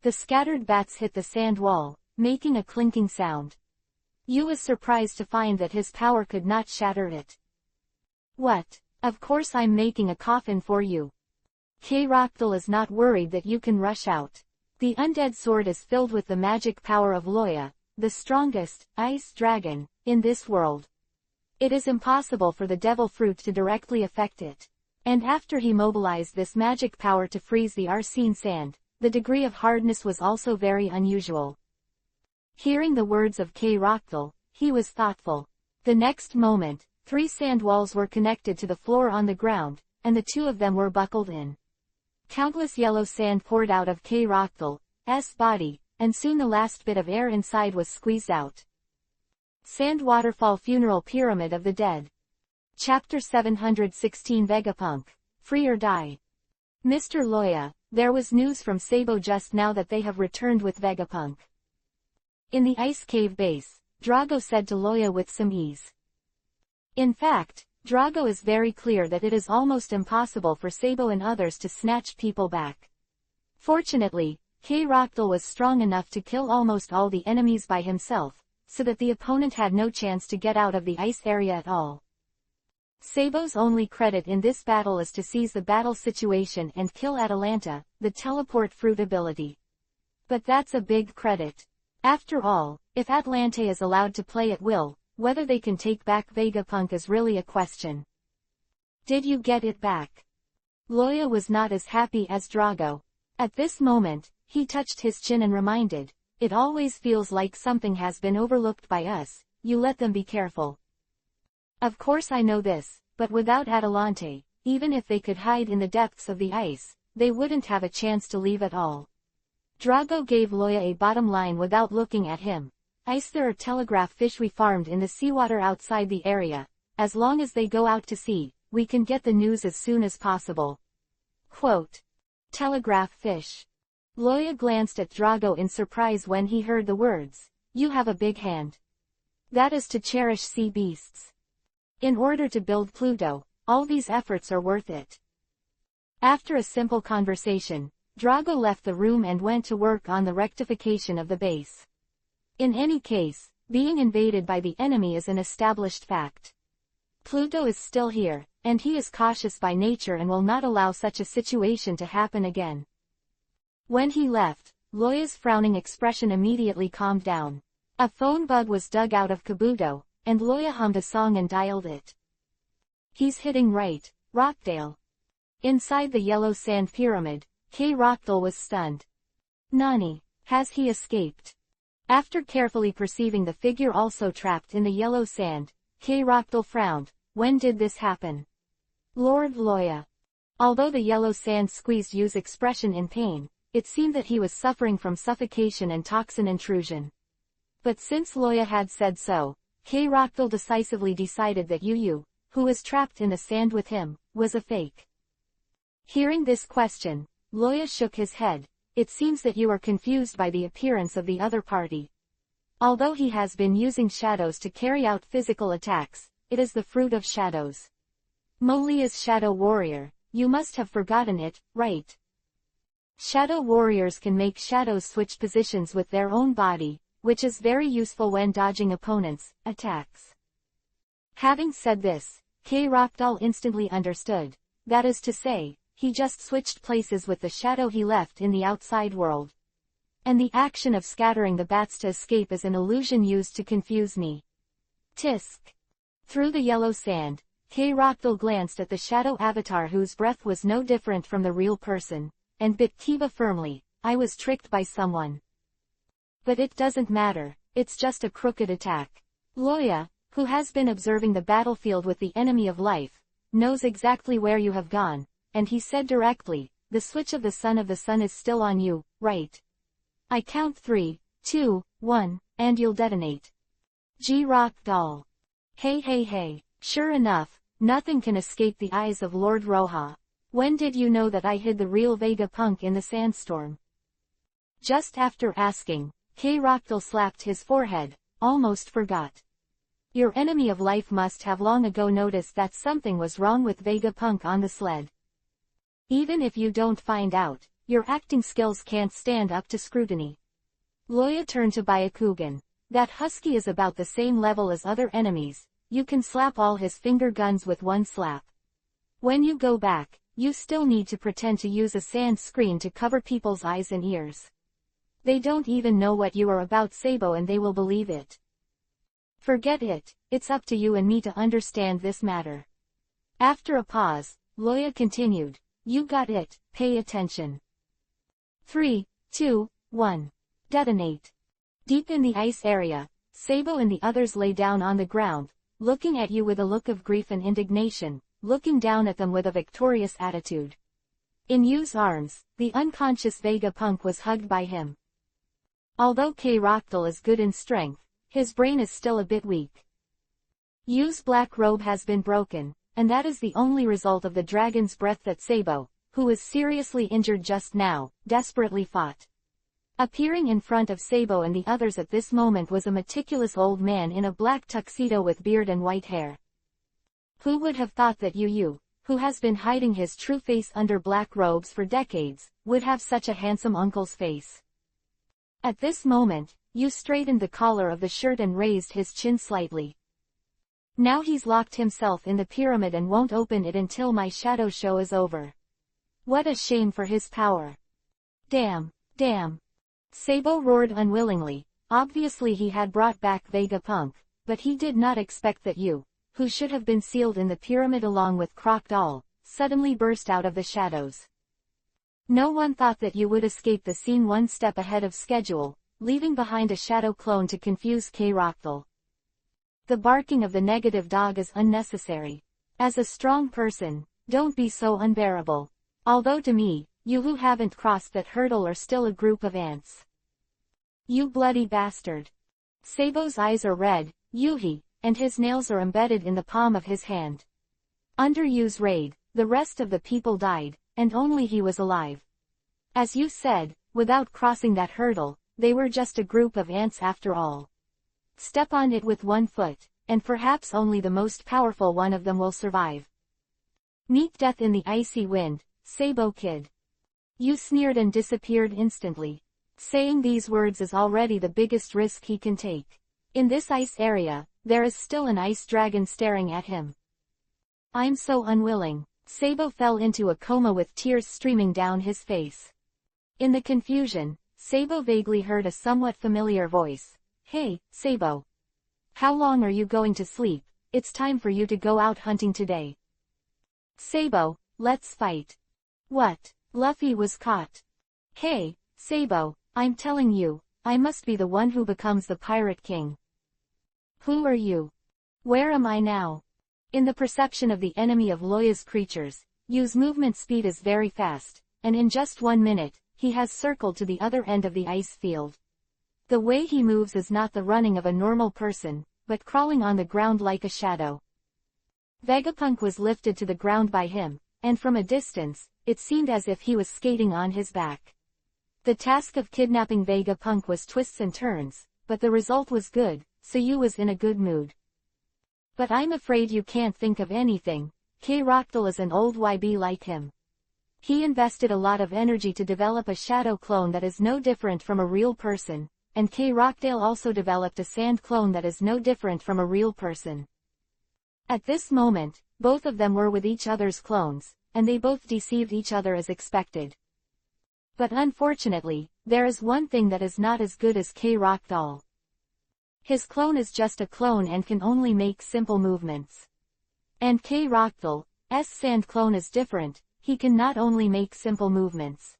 The scattered bats hit the sand wall, making a clinking sound. Yu was surprised to find that his power could not shatter it. What? Of course I'm making a coffin for you. K-Roctal is not worried that you can rush out. The undead sword is filled with the magic power of Loya, the strongest ice dragon in this world. It is impossible for the devil fruit to directly affect it. And after he mobilized this magic power to freeze the Arsene sand, the degree of hardness was also very unusual. Hearing the words of K-Roctal, he was thoughtful. The next moment, 3 sand walls were connected to the floor on the ground, and the 2 of them were buckled in. Countless yellow sand poured out of K-Roctal's body, and soon the last bit of air inside was squeezed out. Sand Waterfall Funeral Pyramid of the Dead. Chapter 716 Vegapunk, Free or Die. Mr. Loya, there was news from Sabo just now that they have returned with Vegapunk. In the ice cave base, Drago said to Loya with some ease. In fact, Drago is very clear that it is almost impossible for Sabo and others to snatch people back. Fortunately, K-Roctal was strong enough to kill almost all the enemies by himself, so that the opponent had no chance to get out of the ice area at all. Sabo's only credit in this battle is to seize the battle situation and kill Atalanta, the teleport fruit ability. But that's a big credit. After all, if Atlante is allowed to play at will, whether they can take back Vegapunk is really a question. Did you get it back? Loya was not as happy as Drago. At this moment, he touched his chin and reminded, it always feels like something has been overlooked by us, you let them be careful. Of course I know this, but without Atalante, even if they could hide in the depths of the ice, they wouldn't have a chance to leave at all. Drago gave Loya a bottom line without looking at him. Ice, there are telegraph fish we farmed in the seawater outside the area. As long as they go out to sea, we can get the news as soon as possible. Quote. Telegraph fish. Loya glanced at Drago in surprise when he heard the words, you have a big hand. That is to cherish sea beasts. In order to build Pluto, all these efforts are worth it. After a simple conversation, Drago left the room and went to work on the rectification of the base. In any case, being invaded by the enemy is an established fact. Pluto is still here, and he is cautious by nature and will not allow such a situation to happen again. When he left, Loya's frowning expression immediately calmed down. A phone bug was dug out of Kabuto, and Loya hummed a song and dialed it. He's hitting right, Rockdale. Inside the yellow sand pyramid, K-Roctal was stunned. Nani, has he escaped? After carefully perceiving the figure also trapped in the yellow sand, K-Roctal frowned. When did this happen? Lord Loya. Although the yellow sand squeezed Yu's expression in pain, it seemed that he was suffering from suffocation and toxin intrusion. But since Loya had said so, K-Roctal decisively decided that Yu, who was trapped in the sand with him, was a fake. Hearing this question, Loya shook his head. It seems that you are confused by the appearance of the other party. Although he has been using shadows to carry out physical attacks, it is the fruit of shadows. Molia's Shadow Warrior, you must have forgotten it, right? Shadow warriors can make shadows switch positions with their own body, which is very useful when dodging opponents' attacks. Having said this, K-Rockdoll instantly understood. That is to say, he just switched places with the shadow he left in the outside world. And the action of scattering the bats to escape is an illusion used to confuse me. Tisk. Through the yellow sand, K-Rockdoll glanced at the shadow avatar whose breath was no different from the real person, and bit Kiba firmly. I was tricked by someone. But it doesn't matter, it's just a crooked attack. Loya, who has been observing the battlefield with the enemy of life, knows exactly where you have gone, and he said directly, the switch of the sun is still on you, right? I count 3, 2, 1, and you'll detonate. G-Rockdoll. Hey. Sure enough, nothing can escape the eyes of Lord Roha. When did you know that I hid the real Vegapunk in the sandstorm? Just after asking, K-Rockdoll slapped his forehead, almost forgot. Your enemy of life must have long ago noticed that something was wrong with Vegapunk on the sled. Even if you don't find out, your acting skills can't stand up to scrutiny. Loya turned to Byakugan. That husky is about the same level as other enemies, you can slap all his finger guns with one slap. When you go back, you still need to pretend to use a sand screen to cover people's eyes and ears. They don't even know what you are about, Sabo, and they will believe it. Forget it, it's up to you and me to understand this matter. After a pause, Loya continued, you got it, pay attention. 3, 2, 1. Detonate. Deep in the ice area, Sabo and the others lay down on the ground, looking at you with a look of grief and indignation, looking down at them with a victorious attitude. In Yu's arms, the unconscious Vegapunk was hugged by him. Although K-Rockdoll is good in strength, his brain is still a bit weak. Yu's black robe has been broken, and that is the only result of the dragon's breath that Sabo, who is seriously injured just now, desperately fought. Appearing in front of Sabo and the others at this moment was a meticulous old man in a black tuxedo with beard and white hair. Who would have thought that Yu, who has been hiding his true face under black robes for decades, would have such a handsome uncle's face? At this moment, Yu straightened the collar of the shirt and raised his chin slightly. Now he's locked himself in the pyramid and won't open it until my shadow show is over. What a shame for his power. Damn. Sabo roared unwillingly. Obviously he had brought back Vegapunk, but he did not expect that Yu, who should have been sealed in the pyramid along with Crocodile, suddenly burst out of the shadows. No one thought that Yu would escape the scene one step ahead of schedule, leaving behind a shadow clone to confuse K-Rockdoll. The barking of the negative dog is unnecessary. As a strong person, don't be so unbearable. Although to me, you who haven't crossed that hurdle are still a group of ants. You bloody bastard. Sabo's eyes are red, Yuhi, and his nails are embedded in the palm of his hand. Under Yu's raid, the rest of the people died, and only he was alive. As you said, without crossing that hurdle, they were just a group of ants after all. Step on it with one foot, and perhaps only the most powerful one of them will survive. Meet death in the icy wind, Sabo kid. Yu sneered and disappeared instantly. Saying these words is already the biggest risk he can take. In this ice area, there is still an ice dragon staring at him. I'm so unwilling. Sabo fell into a coma with tears streaming down his face. In the confusion, Sabo vaguely heard a somewhat familiar voice. Hey, Sabo. How long are you going to sleep? It's time for you to go out hunting today. Sabo, let's fight. What? Luffy was caught. Hey, Sabo, I'm telling you, I must be the one who becomes the Pirate King. Who are you? Where am I now? In the perception of the enemy of Loya's creatures, Yu's movement speed is very fast, and in just 1 minute, he has circled to the other end of the ice field. The way he moves is not the running of a normal person, but crawling on the ground like a shadow. Vegapunk was lifted to the ground by him, and from a distance, it seemed as if he was skating on his back. The task of kidnapping Vegapunk was twists and turns, but the result was good, so Yu was in a good mood. But I'm afraid you can't think of anything. K. Rochdale is an old YB like him. He invested a lot of energy to develop a shadow clone that is no different from a real person, and K. Rochdale also developed a sand clone that is no different from a real person. At this moment, both of them were with each other's clones, and they both deceived each other as expected. But unfortunately, there is one thing that is not as good as K. Rochdale. His clone is just a clone and can only make simple movements. And K. Rochdale's sand clone is different. He can not only make simple movements,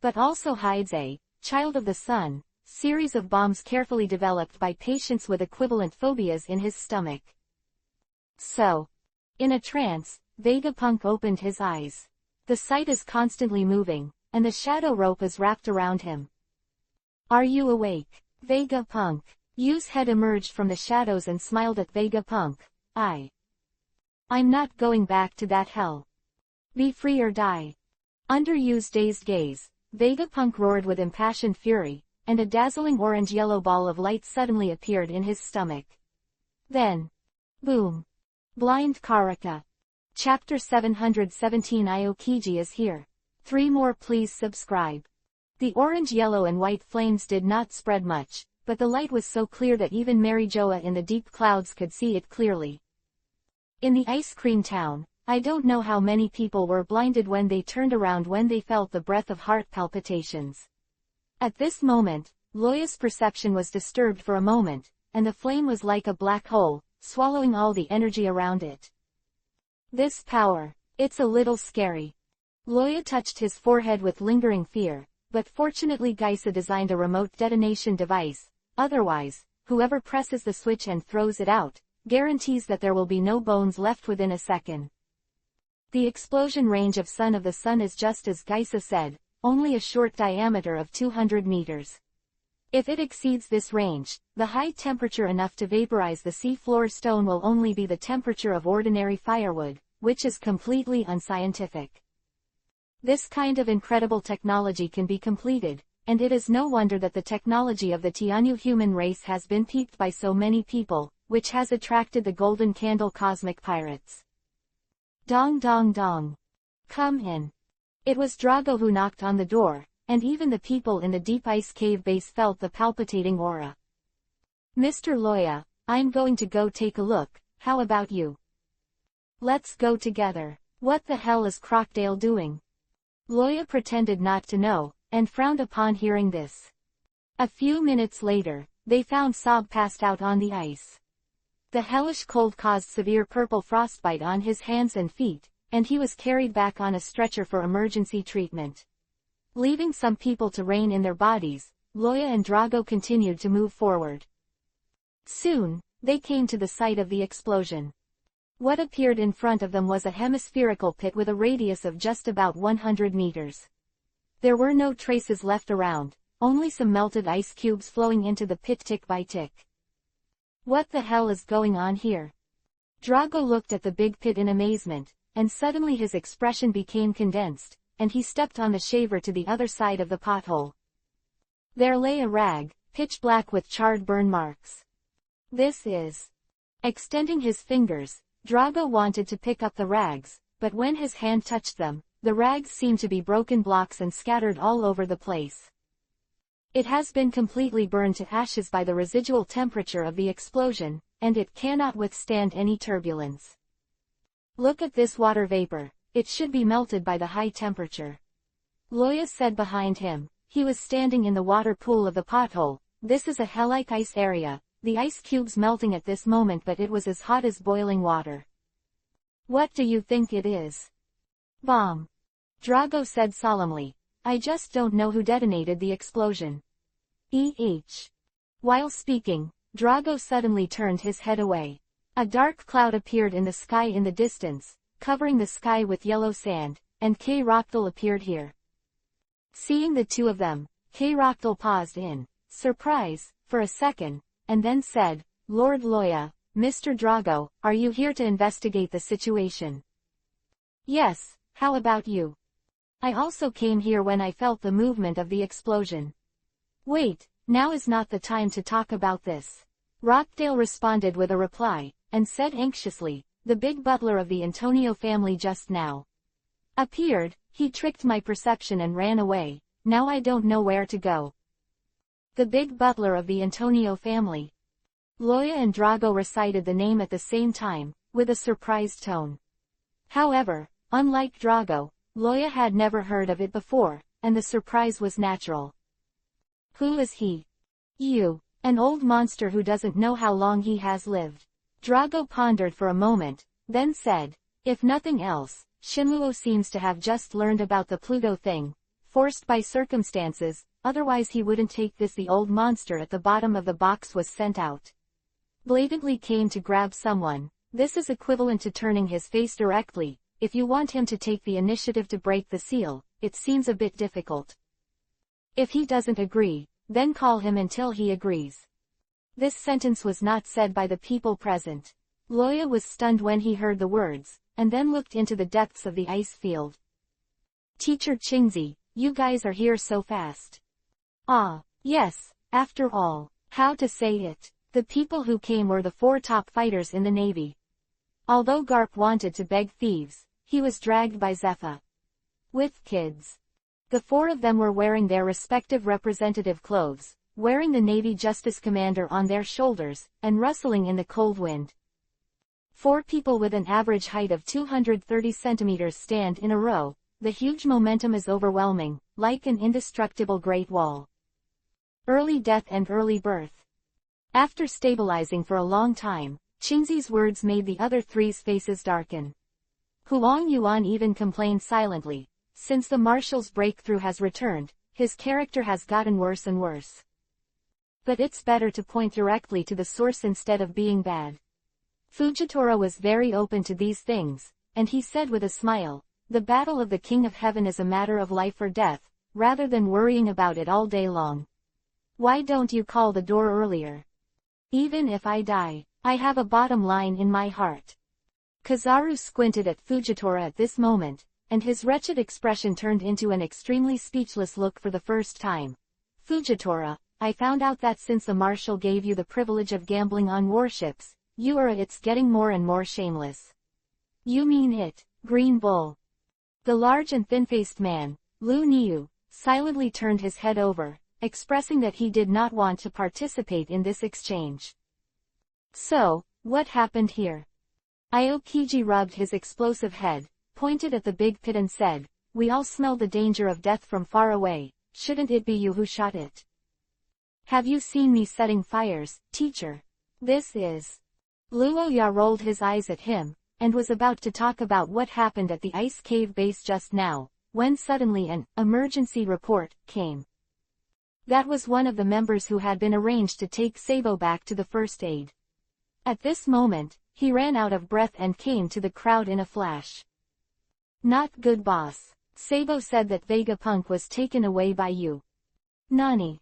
but also hides a child of the sun series of bombs carefully developed by patients with equivalent phobias in his stomach. So, in a trance, Vegapunk opened his eyes. The site is constantly moving, and the shadow rope is wrapped around him. Are you awake, Vegapunk?'s head emerged from the shadows and smiled at Vegapunk. I'm not going back to that hell. Be free or die. Under Yu's dazed gaze, Vegapunk roared with impassioned fury, and a dazzling orange-yellow ball of light suddenly appeared in his stomach. Then, boom! Blind Karaka. Chapter 717 Aokiji is here. 3 more please subscribe. The orange, yellow and white flames did not spread much, but the light was so clear that even Mary Joa in the deep clouds could see it clearly. In the ice cream town, I don't know how many people were blinded when they turned around when they felt the breath of heart palpitations. At this moment, Loya's perception was disturbed for a moment, and the flame was like a black hole, swallowing all the energy around it. This power, it's a little scary. Loya touched his forehead with lingering fear, but fortunately Geisa designed a remote detonation device, otherwise, whoever presses the switch and throws it out, guarantees that there will be no bones left within a second. The explosion range of Son of the Sun is just as Geisa said, only a short diameter of 200 meters. If it exceeds this range, the high temperature enough to vaporize the sea-floor stone will only be the temperature of ordinary firewood, which is completely unscientific. This kind of incredible technology can be completed, and it is no wonder that the technology of the Tianyu human race has been peaked by so many people, which has attracted the Golden Candle Cosmic Pirates. Dong dong dong. Come in. It was Drago who knocked on the door, and even the people in the deep ice cave base felt the palpitating aura. Mr. Loya, I'm going to go take a look, how about you? Let's go together. What the hell is Crocodile doing? Loya pretended not to know, and frowned upon hearing this. A few minutes later, they found Sob passed out on the ice. The hellish cold caused severe purple frostbite on his hands and feet, and he was carried back on a stretcher for emergency treatment. Leaving some people to rein in their bodies, Loya and Drago continued to move forward. Soon, they came to the site of the explosion. What appeared in front of them was a hemispherical pit with a radius of just about 100 meters. There were no traces left around, only some melted ice cubes flowing into the pit tick by tick. What the hell is going on here? Drago looked at the big pit in amazement, and suddenly his expression became condensed, and he stepped on the shaver to the other side of the pothole. There lay a rag, pitch black with charred burn marks. This is... Extending his fingers, Drago wanted to pick up the rags, but when his hand touched them, the rags seemed to be broken blocks and scattered all over the place. It has been completely burned to ashes by the residual temperature of the explosion, and it cannot withstand any turbulence. Look at this water vapor, it should be melted by the high temperature. Loya said behind him. He was standing in the water pool of the pothole. This is a hell-like ice area, the ice cubes melting at this moment, but it was as hot as boiling water. What do you think it is? Bomb. Drago said solemnly. I just don't know who detonated the explosion. While speaking, Drago suddenly turned his head away. A dark cloud appeared in the sky in the distance, covering the sky with yellow sand, and K. Rochdale appeared here. Seeing the two of them, K. Rochdale paused in surprise for a second, and then said, Lord Loya, Mr. Drago, are you here to investigate the situation? Yes, how about you? I also came here when I felt the movement of the explosion. Wait, now is not the time to talk about this. Rochdale responded with a reply, and said anxiously, the big butler of the Antonio family just now appeared. He tricked my perception and ran away. Now I don't know where to go. The big butler of the Antonio family. Loya and Drago recited the name at the same time, with a surprised tone. However, unlike Drago, Loya had never heard of it before, and the surprise was natural. Who is he? You, an old monster who doesn't know how long he has lived. Drago pondered for a moment, then said, if nothing else, Shinluo seems to have just learned about the Pluto thing, forced by circumstances, otherwise he wouldn't take this. The old monster at the bottom of the box was sent out. Blatantly came to grab someone. This is equivalent to turning his face directly. If you want him to take the initiative to break the seal, it seems a bit difficult. If he doesn't agree, then call him until he agrees. This sentence was not said by the people present. Loya was stunned when he heard the words, and then looked into the depths of the ice field. Teacher Qingzi, you guys are here so fast. Ah, yes, after all, how to say it? The people who came were the 4 top fighters in the Navy. Although Garp wanted to beg thieves, he was dragged by Zepha. With kids. The 4 of them were wearing their respective representative clothes, wearing the Navy Justice Commander on their shoulders, and rustling in the cold wind. 4 people with an average height of 230 centimeters stand in a row. The huge momentum is overwhelming, like an indestructible Great Wall. Early death and early birth. After stabilizing for a long time, Qingzi's words made the other 3's faces darken. Huang Yuan even complained silently. Since the marshal's breakthrough has returned, his character has gotten worse and worse. But it's better to point directly to the source instead of being bad. Fujitora was very open to these things, and he said with a smile, the battle of the King of Heaven is a matter of life or death, rather than worrying about it all day long. Why don't you call the door earlier? Even if I die, I have a bottom line in my heart. Kizaru squinted at Fujitora at this moment, and his wretched expression turned into an extremely speechless look for the first time. Fujitora, I found out that since the Marshal gave you the privilege of gambling on warships, it's getting more and more shameless. You mean it, Green Bull? The large and thin-faced man, Lu Niu, silently turned his head over, expressing that he did not want to participate in this exchange. So, what happened here? Aokiji rubbed his explosive head, pointed at the big pit and said, we all smell the danger of death from far away. Shouldn't it be you who shot it? Have you seen me setting fires, teacher? This is... Luoya rolled his eyes at him, and was about to talk about what happened at the ice cave base just now, when suddenly an emergency report came. That was one of the members who had been arranged to take Sabo back to the first aid. At this moment, he ran out of breath and came to the crowd in a flash. Not good, boss. Sabo said that Vegapunk was taken away by you. Nani?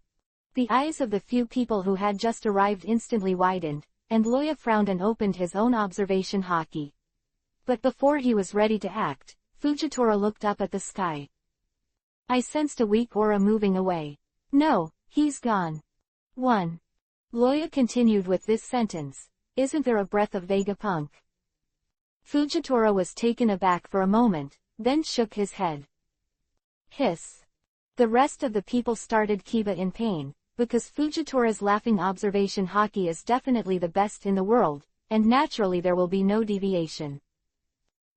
The eyes of the few people who had just arrived instantly widened, and Loya frowned and opened his own observation hockey. But before he was ready to act, Fujitora looked up at the sky. I sensed a weak aura moving away. No, he's gone. 1. Loya continued with this sentence. Isn't there a breath of Vegapunk? Fujitora was taken aback for a moment, then shook his head. Hiss. The rest of the people started Kiba in pain, because Fujitora's laughing observation hockey is definitely the best in the world, and naturally there will be no deviation.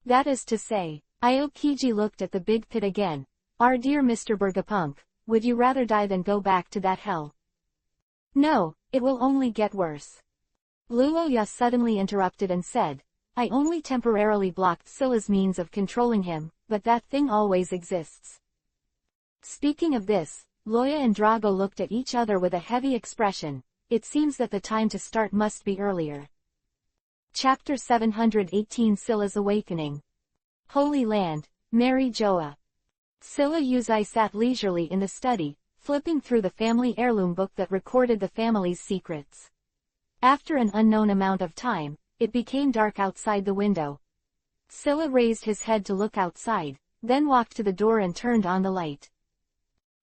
That is to say, Aokiji looked at the big pit again. Our dear Mr. Vegapunk, would you rather die than go back to that hell? No, it will only get worse. Luoya suddenly interrupted and said, I only temporarily blocked Scylla's means of controlling him, but that thing always exists. Speaking of this, Loya and Drago looked at each other with a heavy expression. It seems that the time to start must be earlier. Chapter 718 Scylla's Awakening. Holy Land, Mary Joa. Scylla Yuzai sat leisurely in the study, flipping through the family heirloom book that recorded the family's secrets. After an unknown amount of time, it became dark outside the window. Scylla raised his head to look outside, then walked to the door and turned on the light.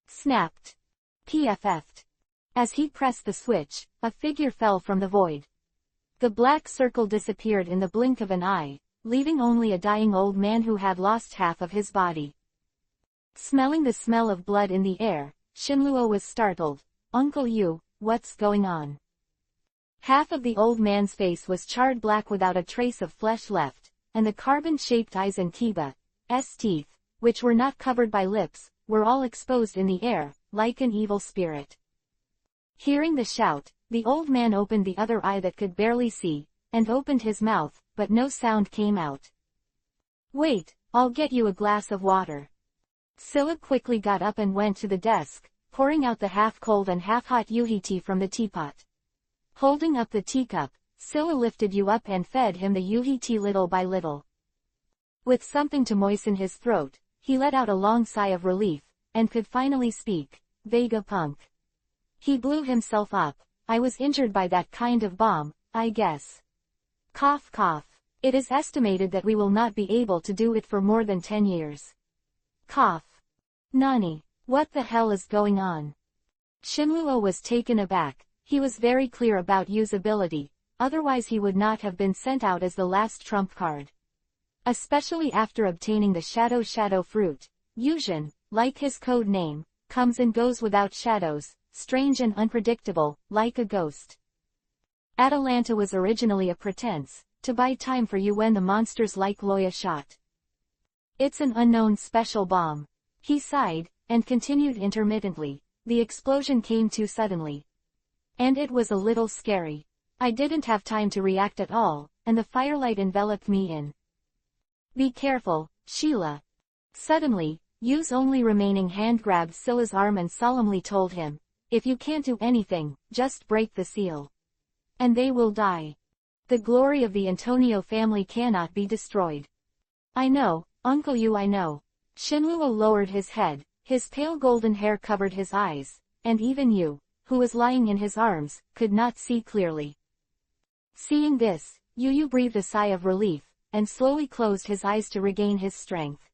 Snapped. PFF'd. As he pressed the switch, a figure fell from the void. The black circle disappeared in the blink of an eye, leaving only a dying old man who had lost half of his body. Smelling the smell of blood in the air, Shinluo was startled. "Uncle Yu, what's going on?" Half of the old man's face was charred black without a trace of flesh left, and the carbon-shaped eyes and Kiba's teeth, which were not covered by lips, were all exposed in the air, like an evil spirit. Hearing the shout, the old man opened the other eye that could barely see, and opened his mouth, but no sound came out. "Wait, I'll get you a glass of water." Scylla quickly got up and went to the desk, pouring out the half-cold and half-hot yuhi tea from the teapot. Holding up the teacup, Scylla lifted Yu up and fed him the yuhi tea little by little. With something to moisten his throat, he let out a long sigh of relief, and could finally speak. "Vegapunk." He blew himself up. "I was injured by that kind of bomb, I guess." Cough cough. "It is estimated that we will not be able to do it for more than 10 years. Cough. "Nani, what the hell is going on?" Shinluo was taken aback. He was very clear about Yu's ability, otherwise he would not have been sent out as the last trump card. Especially after obtaining the shadow fruit. Yuzhen, like his code name, comes and goes without shadows, strange and unpredictable, like a ghost. Atalanta was originally a pretense, to buy time for you when the monsters like Loya shot. "It's an unknown special bomb." He sighed, and continued intermittently. "The explosion came too suddenly. And it was a little scary. I didn't have time to react at all, and the firelight enveloped me in." "Be careful, Sheila." Suddenly, Yu's only remaining hand grabbed Scylla's arm and solemnly told him, "If you can't do anything, just break the seal. And they will die. The glory of the Antonio family cannot be destroyed." "I know, Uncle Yu, I know." Shinluo lowered his head, his pale golden hair covered his eyes, and even Yu, who was lying in his arms, could not see clearly. Seeing this, Yu breathed a sigh of relief, and slowly closed his eyes to regain his strength.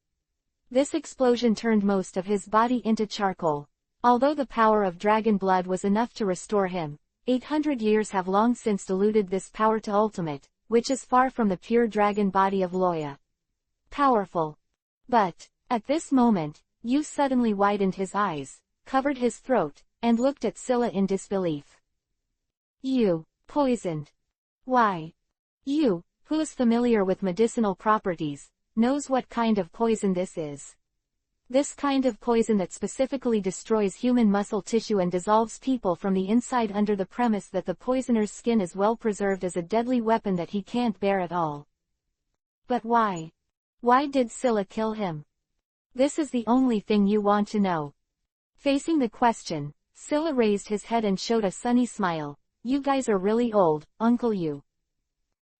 This explosion turned most of his body into charcoal. Although the power of dragon blood was enough to restore him, 800 years have long since diluted this power to ultimate, which is far from the pure dragon body of Loya. Powerful. But, at this moment, Yu suddenly widened his eyes, covered his throat, and looked at Scylla in disbelief. "You, poisoned. Why?" Yu, who is familiar with medicinal properties, knows what kind of poison this is. This kind of poison that specifically destroys human muscle tissue and dissolves people from the inside under the premise that the poisoner's skin is well preserved as a deadly weapon that he can't bear at all. But why? Why did Scylla kill him? This is the only thing you want to know. Facing the question, Scylla raised his head and showed a sunny smile. "You guys are really old, Uncle Yu.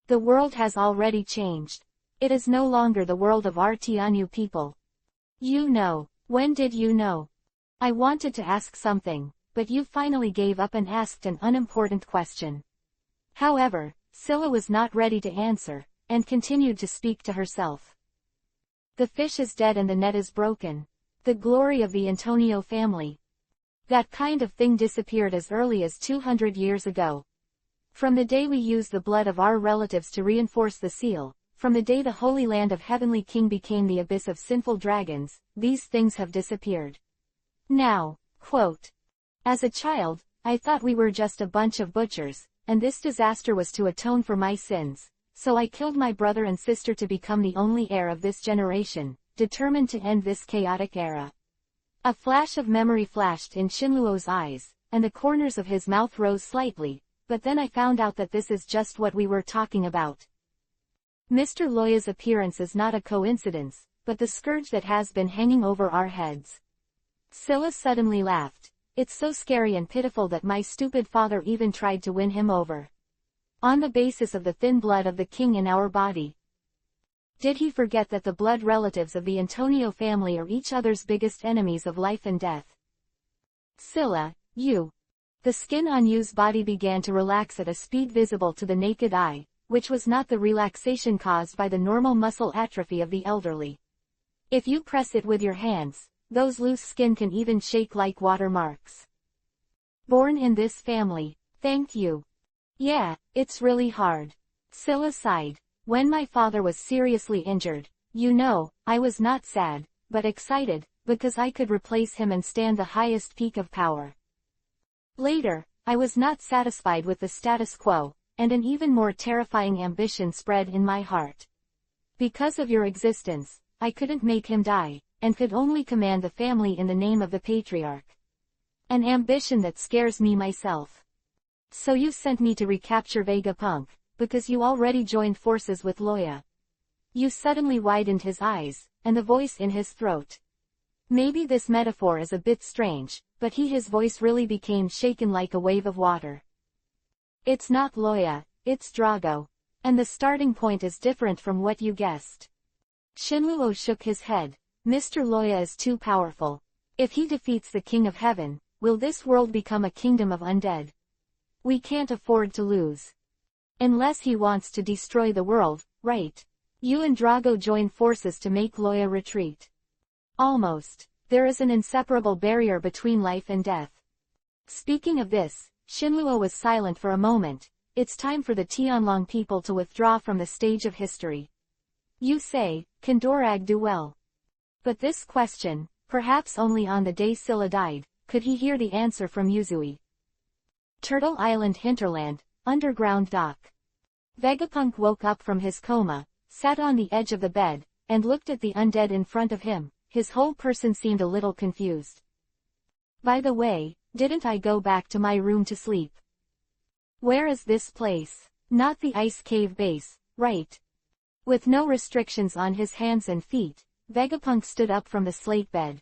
The world has already changed. It is no longer the world of our Tianyu people. You know." "When did you know?" "I wanted to ask something, but you finally gave up and asked an unimportant question." However, Scylla was not ready to answer, and continued to speak to herself. "The fish is dead and the net is broken. The glory of the Antonio family. That kind of thing disappeared as early as 200 years ago. From the day we used the blood of our relatives to reinforce the seal, from the day the Holy Land of Heavenly King became the abyss of sinful dragons, these things have disappeared. Now, quote, as a child, I thought we were just a bunch of butchers, and this disaster was to atone for my sins, so I killed my brother and sister to become the only heir of this generation, determined to end this chaotic era." A flash of memory flashed in Shinluo's eyes, and the corners of his mouth rose slightly, but then I found out that this is just what we were talking about. Mr. Loya's appearance is not a coincidence, but the scourge that has been hanging over our heads. Scylla suddenly laughed. "It's so scary and pitiful that my stupid father even tried to win him over. On the basis of the thin blood of the king in our body. Did he forget that the blood relatives of the Antonio family are each other's biggest enemies of life and death?" "Scylla, you." The skin on Yu's body began to relax at a speed visible to the naked eye, which was not the relaxation caused by the normal muscle atrophy of the elderly. If you press it with your hands, those loose skin can even shake like watermarks. "Born in this family, thank you. Yeah, it's really hard. Scylla sighed. When my father was seriously injured, I was not sad, but excited, because I could replace him and stand the highest peak of power. Later, I was not satisfied with the status quo, and an even more terrifying ambition spread in my heart. Because of your existence, I couldn't make him die, and could only command the family in the name of the patriarch. An ambition that scares me myself. So you sent me to recapture Vegapunk, because you already joined forces with Loya. You suddenly widened his eyes, and the voice in his throat. Maybe this metaphor is a bit strange, but his voice really became shaken like a wave of water. It's not Loya, it's Drago. And the starting point is different from what you guessed. Shinluo shook his head. Mr. Loya is too powerful. If he defeats the King of Heaven, will this world become a kingdom of undead? We can't afford to lose. Unless he wants to destroy the world, right? You and Drago join forces to make Loya retreat. Almost. There is an inseparable barrier between life and death. Speaking of this, Shinluo was silent for a moment. It's time for the Tianlong people to withdraw from the stage of history. You say, can Dorag do well? But this question, perhaps only on the day Scylla died, could he hear the answer from Yuzui. Turtle Island hinterland, underground dock. Vegapunk woke up from his coma, sat on the edge of the bed, and looked at the undead in front of him. His whole person seemed a little confused. By the way, didn't I go back to my room to sleep? Where is this place? Not the ice cave base, right? With no restrictions on his hands and feet, Vegapunk stood up from the slate bed.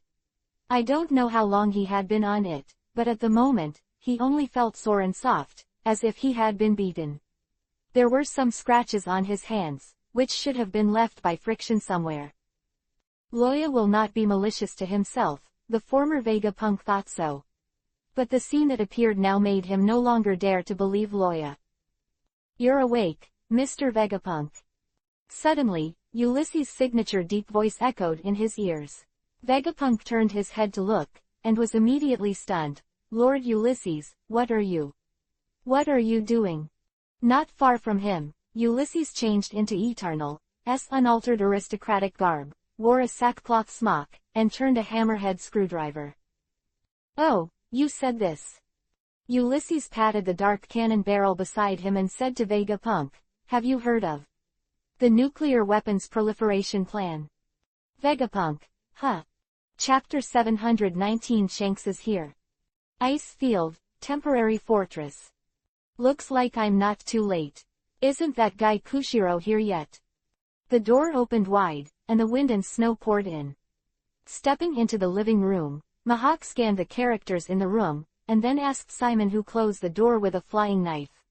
I don't know how long he had been on it, but at the moment, he only felt sore and soft, as if he had been beaten. There were some scratches on his hands, which should have been left by friction somewhere. Loya will not be malicious to himself, the former Vegapunk thought so. But the scene that appeared now made him no longer dare to believe Loya. You're awake, Mr. Vegapunk. Suddenly, Ulysses' signature deep voice echoed in his ears. Vegapunk turned his head to look, and was immediately stunned. Lord Ulysses, what are you? What are you doing? Not far from him, Ulysses changed into Eternal's unaltered aristocratic garb, wore a sackcloth smock, and turned a hammerhead screwdriver. Oh, you said this. Ulysses patted the dark cannon barrel beside him and said to Vegapunk, have you heard of the nuclear weapons proliferation plan? Vegapunk, huh? Chapter 719 Shanks is here. Ice field, temporary fortress. Looks like I'm not too late. Isn't that guy Kushiro here yet? The door opened wide, and the wind and snow poured in. Stepping into the living room, Mahawk scanned the characters in the room, and then asked Simon who closed the door with a flying knife.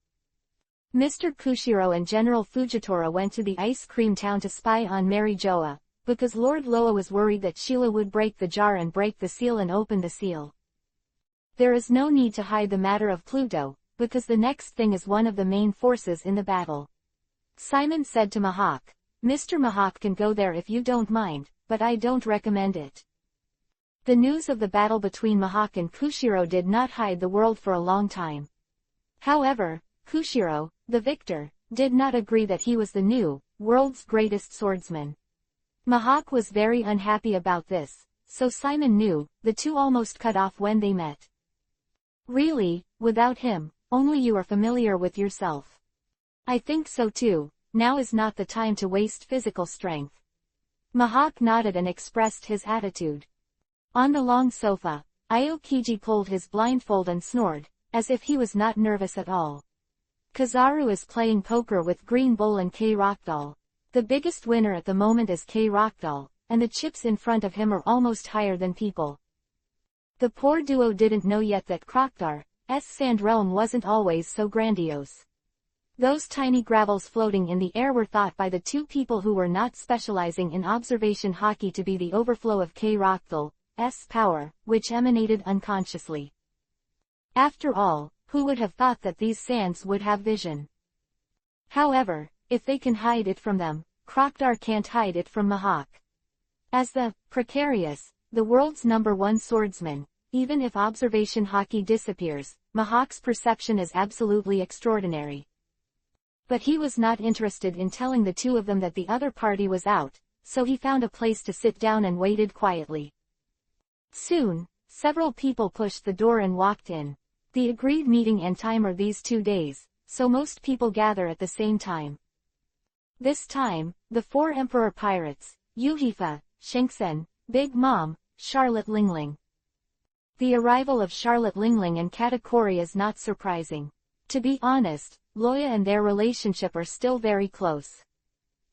Mr. Kushiro and General Fujitora went to the ice cream town to spy on Mary Joa, because Lord Loa was worried that Sheila would break the jar and break the seal and open the seal. There is no need to hide the matter of Pluto, because the next thing is one of the main forces in the battle. Simon said to Mahawk, Mr. Mahawk can go there if you don't mind, but I don't recommend it. The news of the battle between Mahawk and Kushiro did not hide the world for a long time. However, Kushiro, the victor, did not agree that he was the new, world's greatest swordsman. Mahawk was very unhappy about this, so Simon knew, the two almost cut off when they met. Really, without him, only you are familiar with yourself. I think so too, now is not the time to waste physical strength. Mahawk nodded and expressed his attitude. On the long sofa, Aokiji pulled his blindfold and snored, as if he was not nervous at all. Kizaru is playing poker with Green Bull and K Rockdoll. The biggest winner at the moment is K Rockdoll, and the chips in front of him are almost higher than people. The poor duo didn't know yet that Krokdar's sand realm wasn't always so grandiose. Those tiny gravels floating in the air were thought by the two people who were not specializing in observation hockey to be the overflow of K Rockdoll's power, which emanated unconsciously. After all, who would have thought that these sands would have vision? However, if they can hide it from them, Krokdar can't hide it from Mahawk. As the precarious, the world's #1 swordsman, even if observation hockey disappears, Mahawk's perception is absolutely extraordinary. But he was not interested in telling the two of them that the other party was out, so he found a place to sit down and waited quietly. Soon, several people pushed the door and walked in. The agreed meeting and time are these 2 days, so most people gather at the same time. This time, the 4 Emperor Pirates, Yuhifa, Shengsen, Big Mom, Charlotte Lingling. The arrival of Charlotte Lingling and Katakuri is not surprising. To be honest, Loya and their relationship are still very close.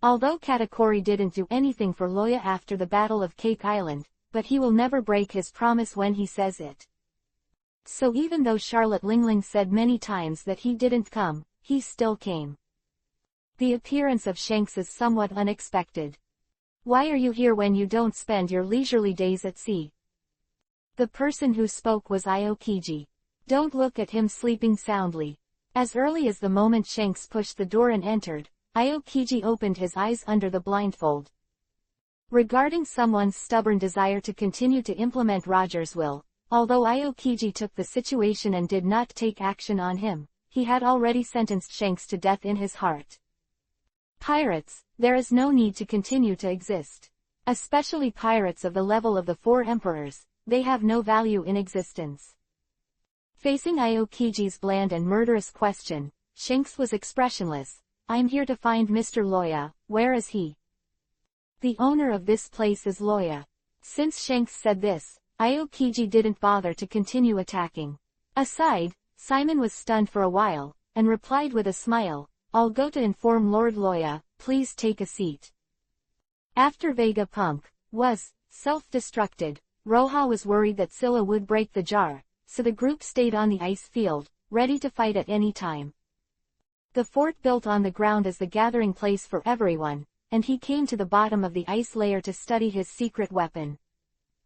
Although Katakuri didn't do anything for Loya after the Battle of Cake Island, but he will never break his promise when he says it. So even though Charlotte Lingling said many times that he didn't come, he still came. The appearance of Shanks is somewhat unexpected. Why are you here when you don't spend your leisurely days at sea? The person who spoke was Aokiji. Don't look at him sleeping soundly. As early as the moment Shanks pushed the door and entered, Aokiji opened his eyes under the blindfold. Regarding someone's stubborn desire to continue to implement Roger's will, although Aokiji took the situation and did not take action on him, he had already sentenced Shanks to death in his heart. Pirates, there is no need to continue to exist. Especially pirates of the level of the 4 emperors, they have no value in existence. Facing Aokiji's bland and murderous question, Shanks was expressionless. I'm here to find Mr. Loya, where is he? The owner of this place is Loya. Since Shanks said this, Aokiji didn't bother to continue attacking. Aside, Simon was stunned for a while, and replied with a smile, I'll go to inform Lord Loya, please take a seat. After Vegapunk was self-destructed, Roha was worried that Scylla would break the jar, so the group stayed on the ice field, ready to fight at any time. The fort built on the ground is the gathering place for everyone, and he came to the bottom of the ice layer to study his secret weapon.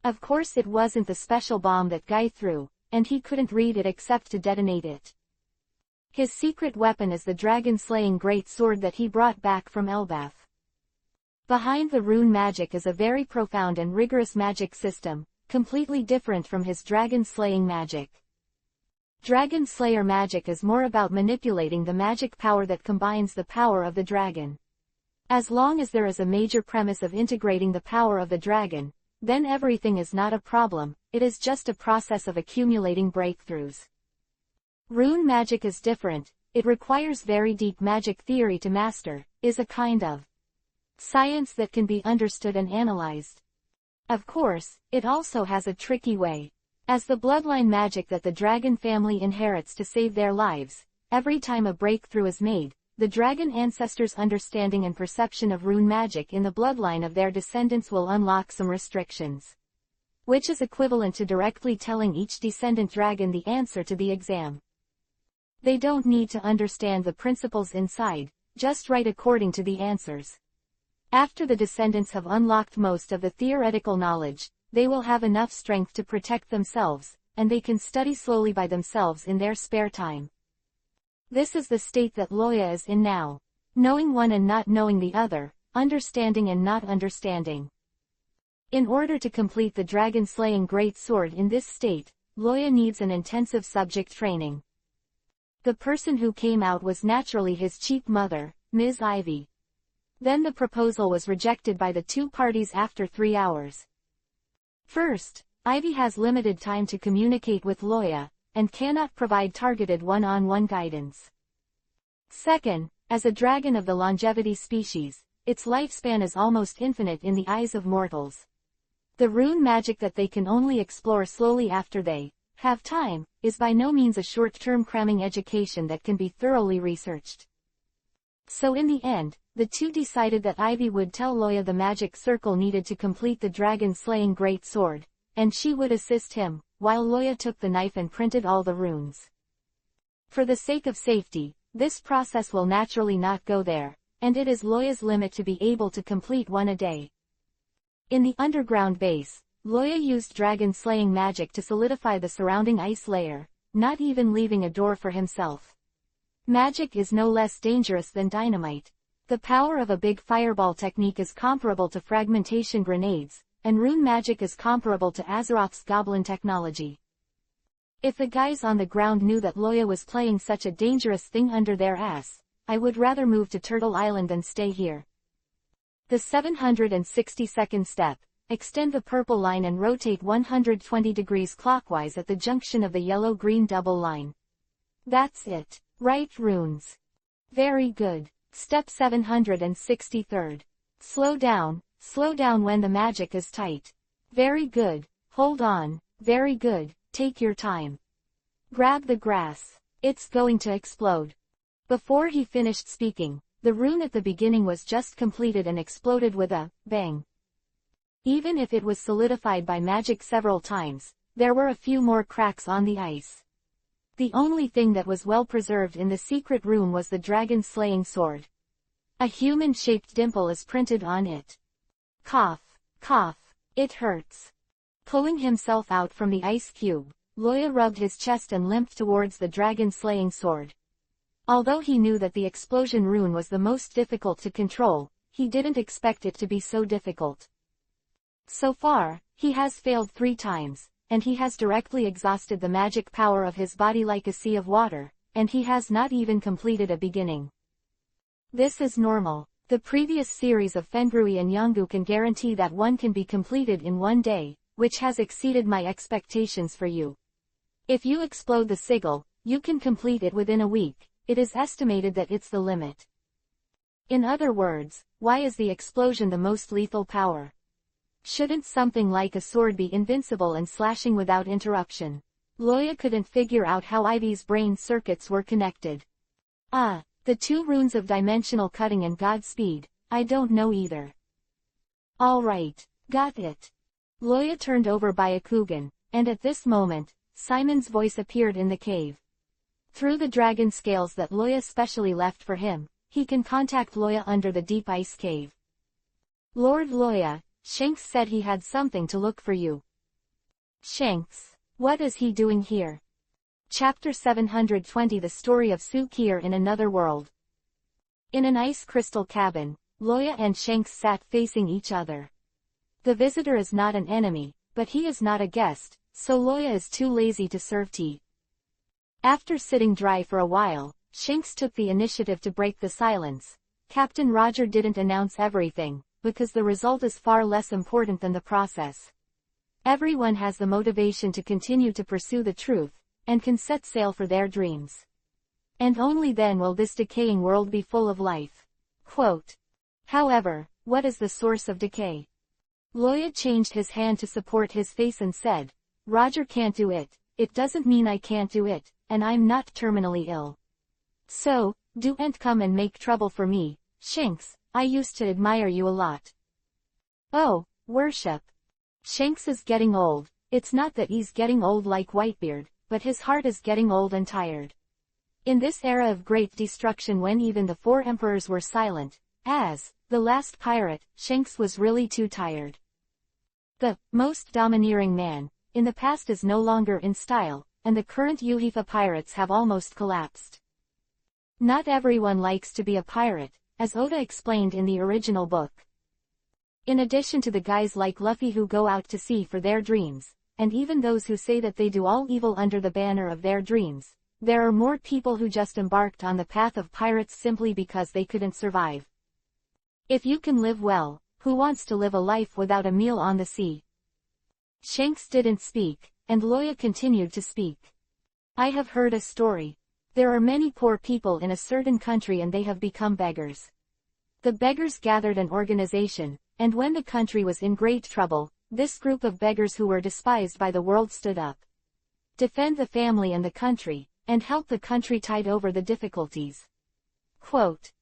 Of course it wasn't the special bomb that Guy threw, and he couldn't read it except to detonate it. His secret weapon is the dragon-slaying great sword that he brought back from Elbaf. Behind the rune magic is a very profound and rigorous magic system, completely different from his dragon-slaying magic. Dragon Slayer magic is more about manipulating the magic power that combines the power of the dragon. As long as there is a major premise of integrating the power of the dragon, then everything is not a problem, it is just a process of accumulating breakthroughs. Rune magic is different, it requires very deep magic theory to master, is a kind of science that can be understood and analyzed. Of course, it also has a tricky way. As the bloodline magic that the dragon family inherits to save their lives, every time a breakthrough is made, the dragon ancestors' understanding and perception of rune magic in the bloodline of their descendants will unlock some restrictions. Which is equivalent to directly telling each descendant dragon the answer to the exam. They don't need to understand the principles inside, just write according to the answers. After the descendants have unlocked most of the theoretical knowledge, they will have enough strength to protect themselves, and they can study slowly by themselves in their spare time. This is the state that Loya is in now. Knowing one and not knowing the other, understanding and not understanding. In order to complete the dragon-slaying great sword in this state, Loya needs an intensive subject training. The person who came out was naturally his cheap mother, Ms. Ivy. Then the proposal was rejected by the two parties after 3 hours. First, Ivy has limited time to communicate with Loya, and cannot provide targeted one-on-one guidance. Second, as a dragon of the longevity species, its lifespan is almost infinite in the eyes of mortals. The rune magic that they can only explore slowly after they have time, is by no means a short-term cramming education that can be thoroughly researched. So in the end, the two decided that Ivy would tell Loya the magic circle needed to complete the dragon-slaying great sword, and she would assist him, while Loya took the knife and printed all the runes. For the sake of safety, this process will naturally not go there, and it is Loya's limit to be able to complete one a day. In the underground base, Loya used dragon-slaying magic to solidify the surrounding ice layer, not even leaving a door for himself. Magic is no less dangerous than dynamite. The power of a big fireball technique is comparable to fragmentation grenades, and rune magic is comparable to Azeroth's goblin technology. If the guys on the ground knew that Loya was playing such a dangerous thing under their ass, I would rather move to Turtle Island than stay here. The 762nd step. Extend the purple line and rotate 120 degrees clockwise at the junction of the yellow-green double line. That's it. Write runes. Very good. Step 763. Slow down when the magic is tight. Very good. Hold on. Very good. Take your time. Grab the grass. It's going to explode. Before he finished speaking, the rune at the beginning was just completed and exploded with a bang. Even if it was solidified by magic several times, there were a few more cracks on the ice. The only thing that was well preserved in the secret room was the dragon-slaying sword. A human-shaped dimple is printed on it. Cough, cough, it hurts. Pulling himself out from the ice cube, Loya rubbed his chest and limped towards the dragon-slaying sword. Although he knew that the explosion rune was the most difficult to control, he didn't expect it to be so difficult. So far, he has failed 3 times, and he has directly exhausted the magic power of his body like a sea of water, and he has not even completed a beginning. This is normal. The previous series of Fengrui and Yongu can guarantee that one can be completed in 1 day, which has exceeded my expectations for you. If you explode the sigil, you can complete it within a week. It is estimated that it's the limit. In other words, why is the explosion the most lethal power? Shouldn't something like a sword be invincible and slashing without interruption? Loya couldn't figure out how Ivy's brain circuits were connected. The 2 runes of dimensional cutting and Godspeed, I don't know either. Alright, got it. Loya turned over Byakugan, and at this moment, Simon's voice appeared in the cave. Through the dragon scales that Loya specially left for him, he can contact Loya under the deep ice cave. Lord Loya, Shanks said he had something to look for you. Shanks, what is he doing here? Chapter 720 The Story of Sukir in Another World. In an ice crystal cabin, Loya and Shanks sat facing each other. The visitor is not an enemy, but he is not a guest, so Loya is too lazy to serve tea. After sitting dry for a while, Shanks took the initiative to break the silence. Captain Roger didn't announce everything, because the result is far less important than the process. Everyone has the motivation to continue to pursue the truth, and can set sail for their dreams. And only then will this decaying world be full of life. Quote. However, what is the source of decay? Loya changed his hand to support his face and said, Roger can't do it, it doesn't mean I can't do it, and I'm not terminally ill. So, don't come and make trouble for me, Shanks, I used to admire you a lot. Oh, worship. Shanks is getting old. It's not that he's getting old like Whitebeard, but his heart is getting old and tired. In this era of great destruction when even the 4 emperors were silent, as the last pirate, Shanks was really too tired. The most domineering man in the past is no longer in style, and the current Uhifa pirates have almost collapsed. Not everyone likes to be a pirate, as Oda explained in the original book. In addition to the guys like Luffy who go out to sea for their dreams, and even those who say that they do all evil under the banner of their dreams, there are more people who just embarked on the path of pirates simply because they couldn't survive. If you can live well, who wants to live a life without a meal on the sea? Shanks didn't speak, and Loya continued to speak. I have heard a story. There are many poor people in a certain country and they have become beggars. The beggars gathered an organization, and when the country was in great trouble, this group of beggars who were despised by the world stood up. Defend the family and the country, and help the country tide over the difficulties. Quote.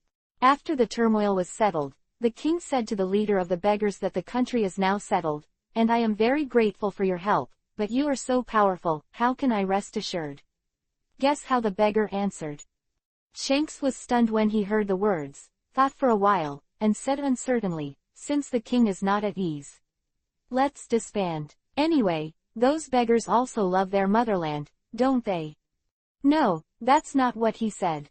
After the turmoil was settled, the king said to the leader of the beggars that the country is now settled, and I am very grateful for your help, but you are so powerful, how can I rest assured? Guess how the beggar answered. Shanks was stunned when he heard the words, thought for a while, and said uncertainly, since the king is not at ease. Let's disband. Anyway, those beggars also love their motherland, don't they? No, that's not what he said.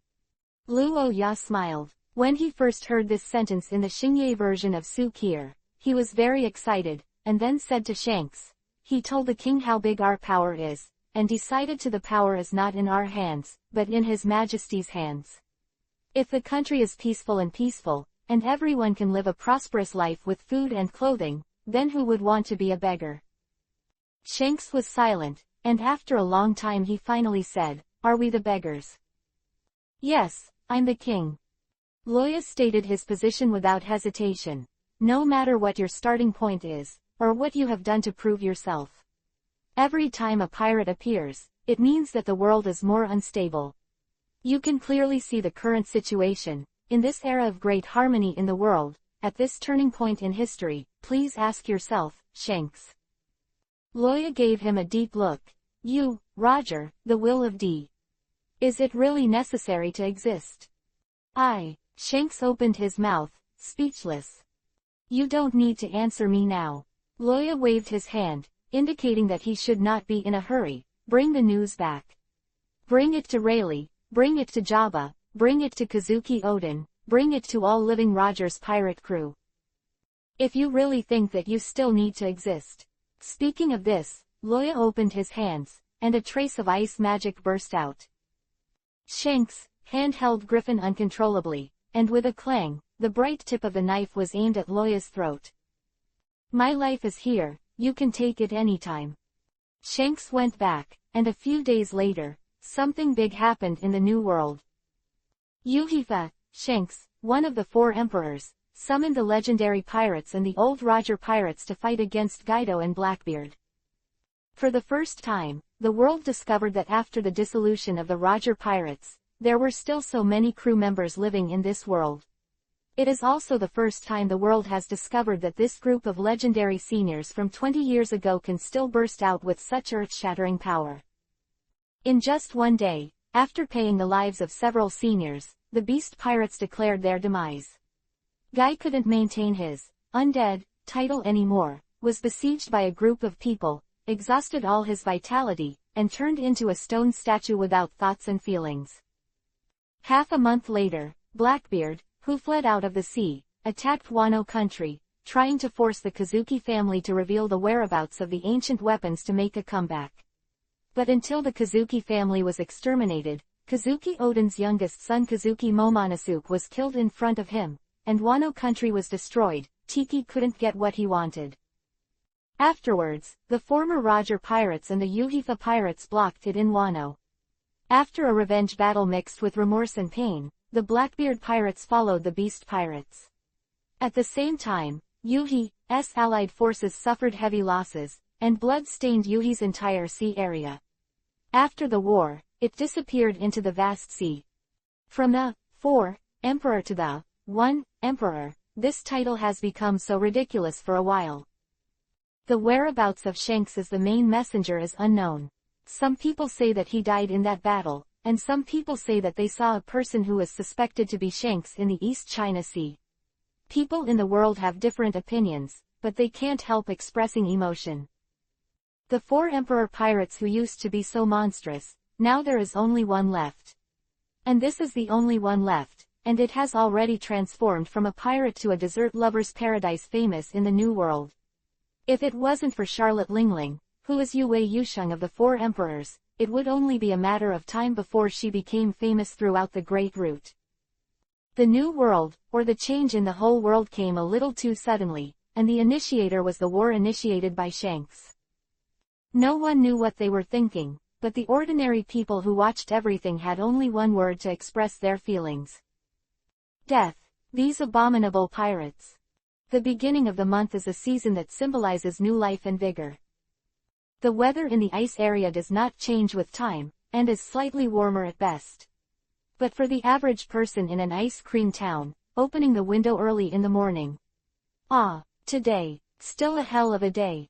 Luo Ya smiled. When he first heard this sentence in the Xingye version of Sukir, he was very excited, and then said to Shanks, he told the king how big our power is, and decided to the power is not in our hands, but in His Majesty's hands. If the country is peaceful, and everyone can live a prosperous life with food and clothing, then who would want to be a beggar? Shanks was silent, and after a long time he finally said, "Are we the beggars?" "Yes, I'm the king." Loya stated his position without hesitation. No matter what your starting point is, or what you have done to prove yourself. Every time a pirate appears, it means that the world is more unstable. You can clearly see the current situation. In this era of great harmony in the world, at this turning point in history, please ask yourself, Shanks. Loya gave him a deep look. You, Roger, the will of D. Is it really necessary to exist? Shanks opened his mouth, speechless. You don't need to answer me now. Loya waved his hand, indicating that he should not be in a hurry. Bring the news back. Bring it to Rayleigh, bring it to Jabba, bring it to Kazuki Odin, bring it to all living Roger's pirate crew. If you really think that you still need to exist. Speaking of this, Loya opened his hands, and a trace of ice magic burst out. Shanks' hand held Griffin uncontrollably, and with a clang, the bright tip of the knife was aimed at Loya's throat. My life is here, you can take it anytime. Shanks went back, and a few days later, something big happened in the New World. Yuhifa, Shanks, one of the 4 emperors, summoned the legendary pirates and the old Roger pirates to fight against Guido and Blackbeard. For the first time, the world discovered that after the dissolution of the Roger pirates, there were still so many crew members living in this world. It is also the first time the world has discovered that this group of legendary seniors from 20 years ago can still burst out with such earth-shattering power. In just one day, after paying the lives of several seniors, the beast pirates declared their demise. Guy couldn't maintain his undead title anymore, was besieged by a group of people, exhausted all his vitality, and turned into a stone statue without thoughts and feelings. Half a month later, Blackbeard, who fled out of the sea, attacked Wano country, trying to force the Kazuki family to reveal the whereabouts of the ancient weapons to make a comeback. But until the Kazuki family was exterminated, Kazuki Odin's youngest son Kazuki Momonosuke was killed in front of him, and Wano country was destroyed. Tiki couldn't get what he wanted. Afterwards, the former Roger pirates and the Yuhifa pirates blocked it in Wano. After a revenge battle mixed with remorse and pain, the Blackbeard pirates followed the Beast pirates. At the same time, Yuhi's allied forces suffered heavy losses, and blood stained Yuhi's entire sea area. After the war, it disappeared into the vast sea. From the 4 Emperor to the 1 Emperor, this title has become so ridiculous for a while. The whereabouts of Shanks as the main messenger is unknown. Some people say that he died in that battle, and some people say that they saw a person who is suspected to be Shanks in the East China Sea. People in the world have different opinions, but they can't help expressing emotion. The 4 Emperor pirates who used to be so monstrous, now there is only one left. And this is the only one left, and it has already transformed from a pirate to a desert lover's paradise famous in the New World. If it wasn't for Charlotte Lingling, who is Yue Yusheng of the 4 Emperors, it would only be a matter of time before she became famous throughout the Great Route. The New World, or the change in the whole world, came a little too suddenly, and the initiator was the war initiated by Shanks. No one knew what they were thinking, but the ordinary people who watched everything had only one word to express their feelings. Death. These abominable pirates. The beginning of the month is a season that symbolizes new life and vigor. The weather in the ice area does not change with time, and is slightly warmer at best. But for the average person in an ice cream town, opening the window early in the morning. Today, still a hell of a day.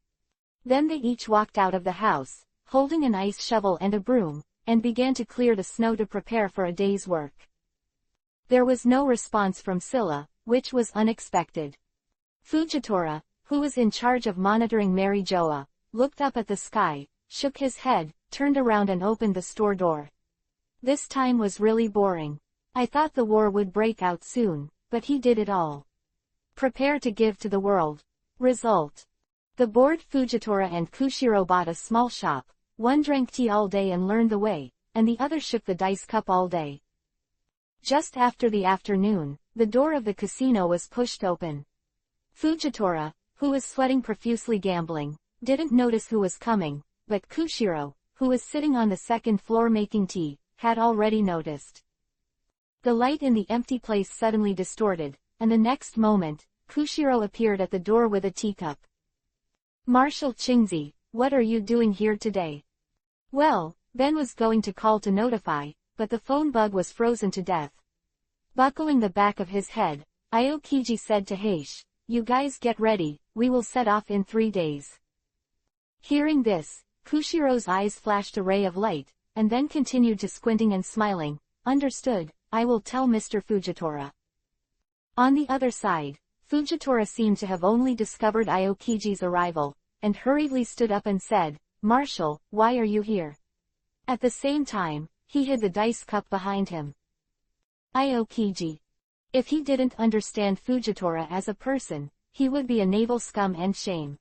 Then they each walked out of the house, holding an ice shovel and a broom, and began to clear the snow to prepare for a day's work. There was no response from Scylla, which was unexpected. Fujitora, who was in charge of monitoring Mary Joa, looked up at the sky, shook his head, turned around and opened the store door. This time was really boring. I thought the war would break out soon, but he did it all. Prepare to give to the world. Result. The bored Fujitora and Kushiro bought a small shop, one drank tea all day and learned the way, and the other shook the dice cup all day. Just after the afternoon, the door of the casino was pushed open. Fujitora, who was sweating profusely gambling, didn't notice who was coming, but Kushiro, who was sitting on the second floor making tea, had already noticed. The light in the empty place suddenly distorted, and the next moment, Kushiro appeared at the door with a teacup. "Marshal Chingzi, what are you doing here today?" Well, Ben was going to call to notify, but the phone bug was frozen to death. Buckling the back of his head, Aokiji said to Heish, "You guys get ready, we will set off in 3 days." Hearing this, Kushiro's eyes flashed a ray of light, and then continued to squinting and smiling. "Understood, I will tell Mr. Fujitora." On the other side, Fujitora seemed to have only discovered Aokiji's arrival, and hurriedly stood up and said, "Marshal, why are you here?" At the same time, he hid the dice cup behind him. Aokiji. If he didn't understand Fujitora as a person, he would be a naval scum and shame.